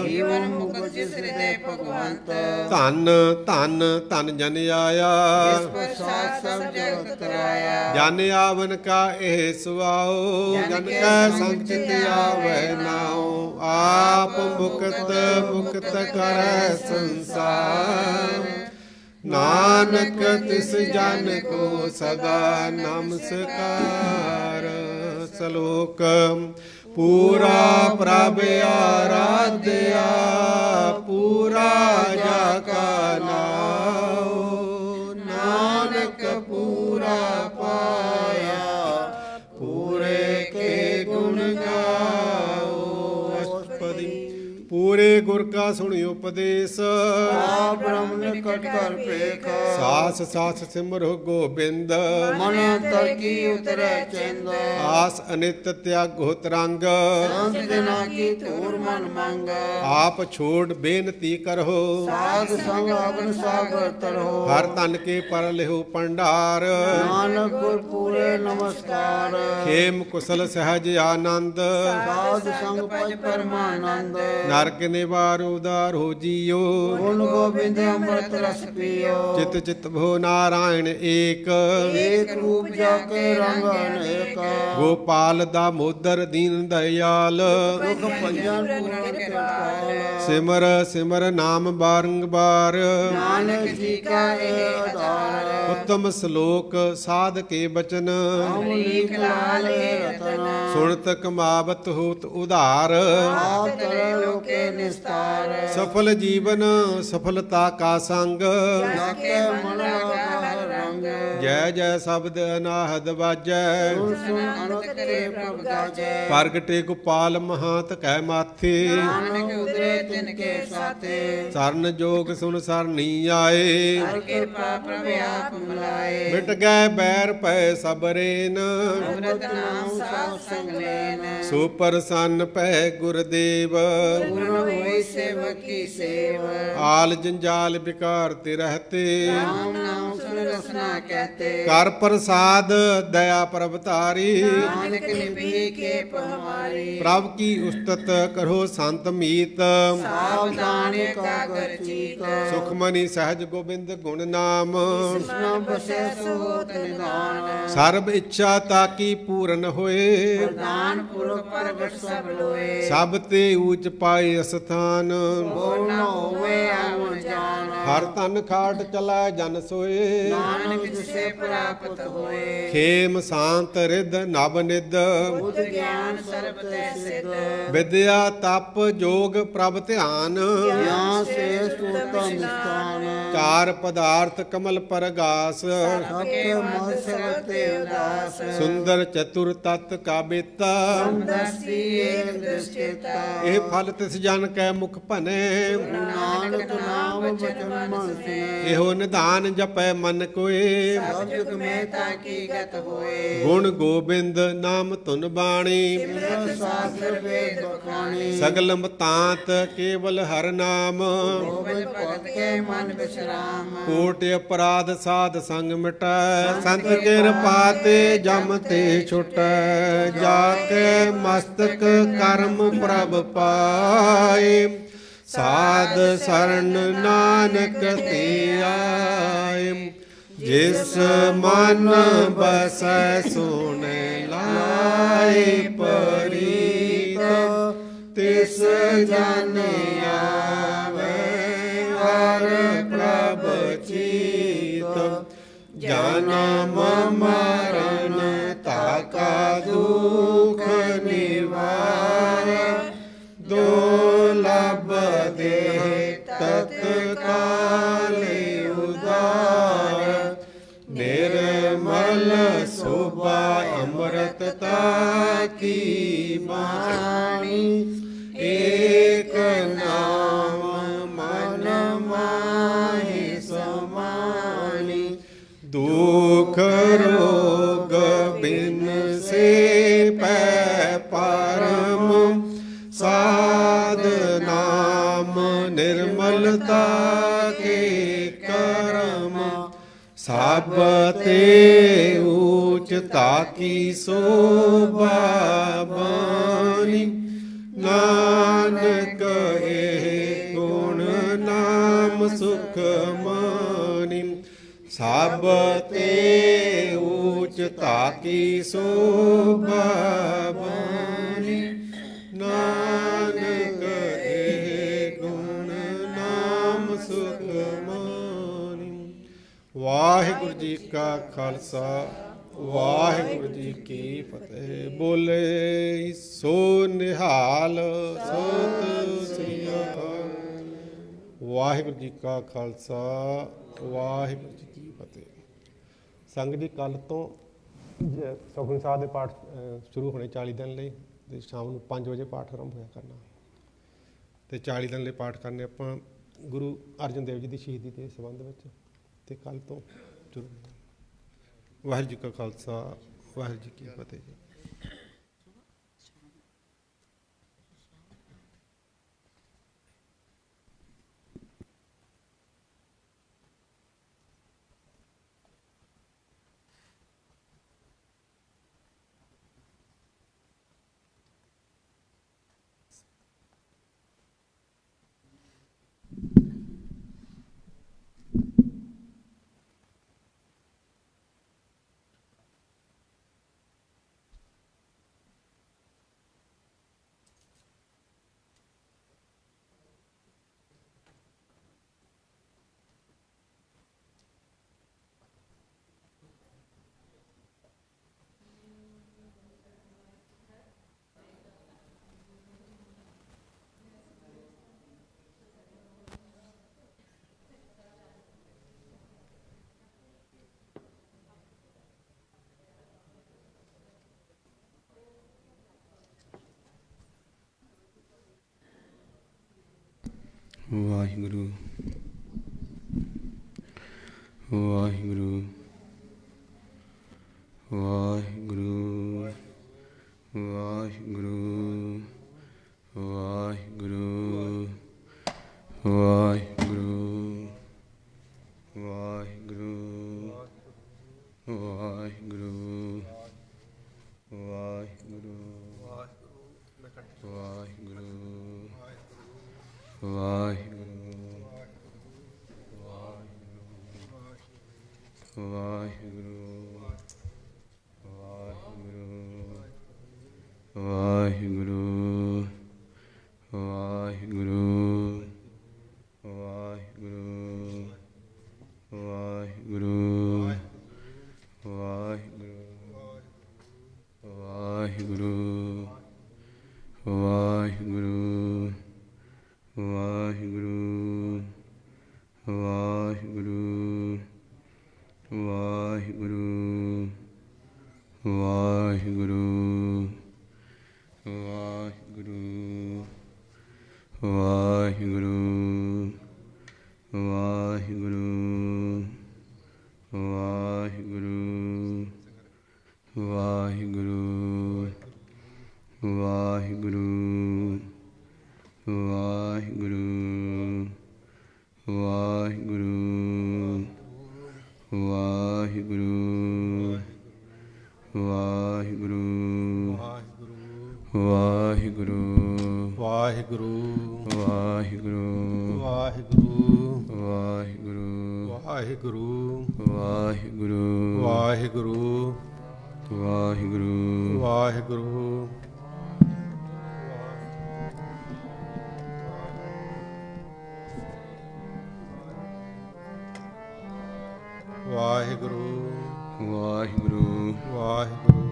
ਜੀਵਨ ਮੁਕਤ ਜਿਸ ਹਿਰਦੇ ਭਗਵੰਤ ਧਨ ਧਨ ਧਨ ਜਨ ਆਇਆ ਇਸ ਪ੍ਰਸਾਦ ਸਭ ਜਗਤ ਕਰਾਇਆ ਜਨ ਆਵਨ ਕਾ ਇਹ ਸੁਆਓ ਜਨ ਕੈ ਸੰਗ ਚਿਤ ਆਵੈ ਨਾਉ ਆਪ ਮੁਕਤ ਮੁਕਤ ਕਰੈ ਸੰਸਾਰ ਨਾਨਕ ਤਿਸ ਜਨ ਕੋ ਸਦਾ ਨਮਸਕਾਰ ਸ਼ਲੋਕ ਪੂਰਾ ਪ੍ਰਭ ਆਰਾਧਿਆ ਪੂਰਾ ਜਾ ਕਾ ਨਾਉ ਨਾਨਕ ਪੂਰਾ ਪਾਇਆ ਪੂਰੇ ਕੇ ਗੁਣ ਗਾਓ ਅਸ਼ਟਪਦੀ ਪੂਰੇ ਗੁਰ ਕਾ ਸੁਣੀ ਉਪਦੇਸ਼ ਆ ਬ੍ਰਹਮ ਨਿਕਟ ਕਰ ਭੇਖਾ ਸਾਸ ਸਾਸ ਸਿਮਰੋ ਗੋਬਿੰਦ ਮਨ ਅੰਤਰ ਕੀ ਉਤਰੈ ਚਿੰਦ ਆਸ ਅਨਿਤ ਤਿਆਗੋ ਤਰੰਗ ਸੰਤ ਜਨਾ ਕੀ ਧੂਰ ਮਨ ਮੰਗ ਆਪ ਛੋੜ ਬੇਨਤੀ ਕਰੋ ਸਾਧ ਸੰਗ ਅਗਨ ਸਾਗਰ ਤਰੋ ਹਰ ਤਨ ਕੇ ਪਰ ਲਿਓ ਪੰਡਾਰ ਨਾਨਕ ਗੁਰ ਪੂਰੇ ਨਮਸਕਾਰ ਖੇਮ ਕੁਸਲ ਸਹਿਜ ਆਨੰਦ ਸਾਧ ਸੰਗ ਭਜ ਪਰਮਾਨੰਦ ਨਰਕ ਨਿਵਾਰ ਉਦਾਰ ਹੋ ਜੀਓ ਗੁਣ ਗੋਬਿੰਦ ਅੰਮ੍ਰਿਤ ਰਸ ਪੀਓ ਚਿਤ ਚਿਤ ਭੋ ਨਾਰਾਇਣ ਏਕ ਏਕ ਰੂਪ ਜਾ ਕੇ ਰੰਗ ਅਨੇਕ ਗੋਪਾਲ ਦਾ ਮੋਦਰ ਦੀਨ ਦਇਆਲ ਦੁਖ ਭੰਜਨ ਪੂਰਨ ਕਿਰਪਾਲ ਸਿਮਰ ਸਿਮਰ ਨਾਮ ਬਾਰੰਬਾਰ ਨਾਨਕ ਜੀ ਕਾ ਇਹ ਆਧਾਰ ਉੱਤਮ ਸ਼ਲੋਕ ਸਾਧ ਕੇ ਬਚਨ ਅਮਲੀਕ ਲਾਲ ਇਹ ਰਤਨ ਸੁਣਤ ਕਮਾਵਤ ਹੋਤ ਉਧਾਰ ਆਪ ਤਰੇ ਲੋਕੇ ਨਿਸਤਾਰ ਸਫਲ ਜੀਵਨ ਸਫਲਤਾ ਕਾ ਸੰਗ ਜਾਕੇ ਮਨ ਲਾਗਾ ਰੰਗ ਜੈ ਜੈ ਸ਼ਬਦ ਅਨਾਹਦ ਵਾਜੈ ਸੁਨ ਸੁਨ ਅਨੰਤ ਕਰੇ ਪ੍ਰਭ ਗਾਜੈ ਪ੍ਰਗਟੇ ਗੋਪਾਲ ਮਹਾਤ ਕੈ ਮਾਥੇ ਨਾਨਕ ਉਦਰੇ ਤਿਨ ਕੇ ਸਾਥੇ ਸਰਨ ਜੋਗ ਸੁਨ ਸਰਨੀ ਆਏ ਹਰ ਕਿਰਪਾ ਪ੍ਰਭ ਆਪ ਮਿਲਾਏ ਮਿਟ ਗਏ ਬੈਰ ਪੈ ਸਬਰੇਨ ਅੰਮ੍ਰਿਤ ਨਾਮ ਸਾਧ ਸੰਗ ਲੈਨ ਸੋ ਪ੍ਰਸੰਨ ਪੈ ਗੁਰਦੇਵ ਪੂਰਨ ਹੋਈ ਸੇਵਕ ਕੀ ਸੇਵ ਆਲ ਜੰਜਾਲ ਵਿਕਾਰ ਤੇ ਰਹਤੇ ਨਾਮ ਨਾਮ ਸੁਨ ਰਸਨਾ ਕਹਤੇ ਕਰ ਪ੍ਰਸਾਦ ਦਇਆ ਪ੍ਰਭ ਧਾਰੀ ਨਾਨਕ ਨਿਭੀ ਕੇ ਪਹਮਾਰੀ ਪ੍ਰਭ ਕੀ ਉਸਤਤ ਕਰੋ ਸੰਤ ਮੀਤ ਸਾਵਧਾਨ ਕਾਗਰ ਚੀਤ ਸੁਖਮਨੀ ਸਹਿਜ ਗੋਬਿੰਦ ਗੁਣ ਨਾਮ ਕ੍ਰਿਸ਼ਨ ਬਸੈ ਸੋਤ ਨਿਦਾਨ ਸਰਬ ਇੱਛਾ ਤਾਕੀ ਪੂਰਨ ਹੋਏ ਪ੍ਰਦਾਨ ਪੁਰਖ ਪ੍ਰਗਟ ਸਭ ਲੋਏ ਸਭ ਤੇ ਊਚ ਪਾਏ ਅਸਥਾਨ ਬੋਲ ਨ ਹੋਵੇ ਆਵਣ ਜਾਣ ਹਰ ਤਨ ਖਾਟ ਚਲਾ ਜਨ ਸੋਏ ਨਾਨਕ ਜਿਸੇ ਪ੍ਰਾਪਤ ਹੋਏ ਖੇਮ ਸ਼ਾਂਤ ਰਿਧ ਨਭ ਨਿਧ ਬੁੱਧ ਗਿਆਨ ਸਰਬ ਤੈ ਸਿਧ ਵਿਦਿਆ ਤਪ ਜੋਗ ਪ੍ਰਭ ਧਿਆਨ ਜਾਂ ਸ੍ਰੇਸ਼ਟ ਉਤਮ ਸਥਾਨ ਚਾਰ ਪਦਾਰਥ ਕਮਲ ਪਰਗਾਸ ਸਤਿ ਮਤ ਸਗਲ ਤੇ ਉਦਾਸ ਸੁੰਦਰ ਚਤੁਰ ਤਤ ਕਾ ਬੇਤਾ ਦਸਤੀ ਏਕ ਦ੍ਰਿਸ਼ਟਤਾ ਇਹ ਫਲ ਤਿਸ ਜਨ ਕੈ ਮੁਖ ਭਨੇ ਨਾਨਕ ਨਾਮ ਬਚਨ ਮਨ ਸੁਨੇ ਇਹੋ ਨਿਧਾਨ ਜਪੈ ਮਨ ਕੋਏ ਸਭ ਜੁਗ ਮਹਿਤਾ ਕੀ ਗਤ ਹੋਏ ਗੁਣ ਗੋਬਿੰਦ ਨਾਮ ਧੁਨ ਬਾਣੀ ਸਿਮਰਤ ਸ਼ਾਸਤਰ ਵੇਦ ਬਖਾਣੀ ਸਗਲ ਮਤਾਂਤ ਕੇਵਲ ਹਰ ਨਾਮ ਗੋਬਿੰਦ ਭਗਤ ਕੇ ਮਨ ਵਿਸ਼ਰਾਮ ਕੋਟ ਅਪਰਾਧ ਸਾਧ ਸੰਗ ਮਿਟੈ ਸੰਤ ਕਿਰਪਾ ਤੇ ਜਮ ਤੇ ਛੁਟੈ ਜਾ ਕੇ ਮਸਤਕ ਕਰਮ ਪ੍ਰਭ ਪਾਏ ਸਾਧ ਸਰਣ ਨਾਨਕ ਤੇ ਆਏ ਜਿਸ ਮਨ ਬਸੈ ਸੋਨੇ ਲਾਏ ਪਰੀਤ ਤਿਸ ਜਨ ਆਵੇ ਹਰ ਪ੍ਰਭ ਚੀਤ ਜਨਮ ਮਰਨ ਤਾਕਾ ਦੁਖ ਨਿਵਾਰ ਦੁਲਭ ਦੇ ਤਤਕਾਲੇ ਉਦਾਰ ਨਿਰਮਲ ਸੋਭਾ ਅੰਮ੍ਰਿਤਤਾ ਕੀ ਬਾਣੀ ਏਕ ਨਾਮ ਮਨ ਮਾਹਿ ਸਮਾਨੀ ਦੁਖ ਰੋਗ ਬਿਨ ਸੇ ਪੈ ਪਰਮ ਸਾਧ ਨਾਮ ਨਿਰਮਲਤਾ ਕੇ ਕਰਮ ਸਭ ਤੇ ਊਚਤਾ ਕੀ ਸੋਭਾ ਬਾਣੀ ਨਾਨਕ ਇਹ ਗੁਣ ਨਾਮ ਸੁਖ ਮਾਨੀ ਸਭ ਤੇ ਊਚਤਾ ਕੀ ਸੋਭਾ ਬਾਣੀ ਨਾਨਕ ਇਹ ਗੁਣ ਨਾਮ ਸੁਖ ਮਾਨੀ ਵਾਹਿਗੁਰੂ ਜੀ ਕਾ ਖਾਲਸਾ ਵਾਹਿਗੁਰੂ ਜੀ ਕੀ ਫਤਿਹ ਬੋਲੇ ਸੋ ਨਿਹਾਲ ਸਤਿ ਸ੍ਰੀ ਅਕਾਲ ਵਾਹਿਗੁਰੂ ਜੀ ਕਾ ਖਾਲਸਾ ਵਾਹਿਗੁਰੂ ਜੀ ਕੀ ਫਤਿਹ ਸੰਗਤ ਜੀ ਕੱਲ੍ਹ ਤੋਂ ਸੁਖਮਨੀ ਸਾਹਿਬ ਦੇ ਪਾਠ ਸ਼ੁਰੂ ਹੋਣੇ 40 ਦਿਨ ਲਈ ਤੇ ਸ਼ਾਮ ਨੂੰ 5 ਵਜੇ ਪਾਠ ਆਰੰਭ ਹੋਇਆ ਕਰਨਾ ਤੇ 40 ਦਿਨ ਲਈ ਪਾਠ ਕਰਨੇ ਆਪਾਂ ਗੁਰੂ ਅਰਜਨ ਦੇਵ ਜੀ ਦੀ ਸ਼ਹੀਦੀ ਦੇ ਸੰਬੰਧ ਵਿੱਚ ਤੇ ਕੱਲ੍ਹ ਤੋਂ ਸ਼ੁਰੂ ਵਾਹਿਗੁਰੂ ਜੀ ਕਾ ਖਾਲਸਾ ਵਾਹਿਗੁਰੂ ਜੀ ਕੀ ਫਤਿਹ ਜੀ ਵਾਹਿਗੁਰੂ ਵਾਹਿਗੁਰੂ ਵਾਹਿਗੁਰੂ ਵਾਹਿਗੁਰੂ ਵਾਹਿਗੁਰੂ ਵਾਹਿਗੁਰੂ ਵਾਹਿਗੁਰੂ ਵਾਹਿਗੁਰੂ ਵਾਹਿਗੁਰੂ ਵਾਹਿਗੁਰੂ ਵਾਹਿਗੁਰੂ ਵਾਹਿਗੁਰੂ ਵਾਹਿਗੁਰੂ ਵਾਹਿਗੁਰੂ ਵਾਹਿਗੁਰੂ ਵਾਹਿਗੁਰੂ ਵਾਹਿਗੁਰੂ ਵਾਹਿਗੁਰੂ ਵਾਹਿਗੁਰੂ ਵਾਹਿਗੁਰੂ ਵਾਹਿਗੁਰੂ ਵਾਹਿਗੁਰੂ ਵਾਹਿਗੁਰੂ ਵਾਹਿਗੁਰੂ ਵਾਹਿਗੁਰੂ ਵਾਹਿਗੁਰੂ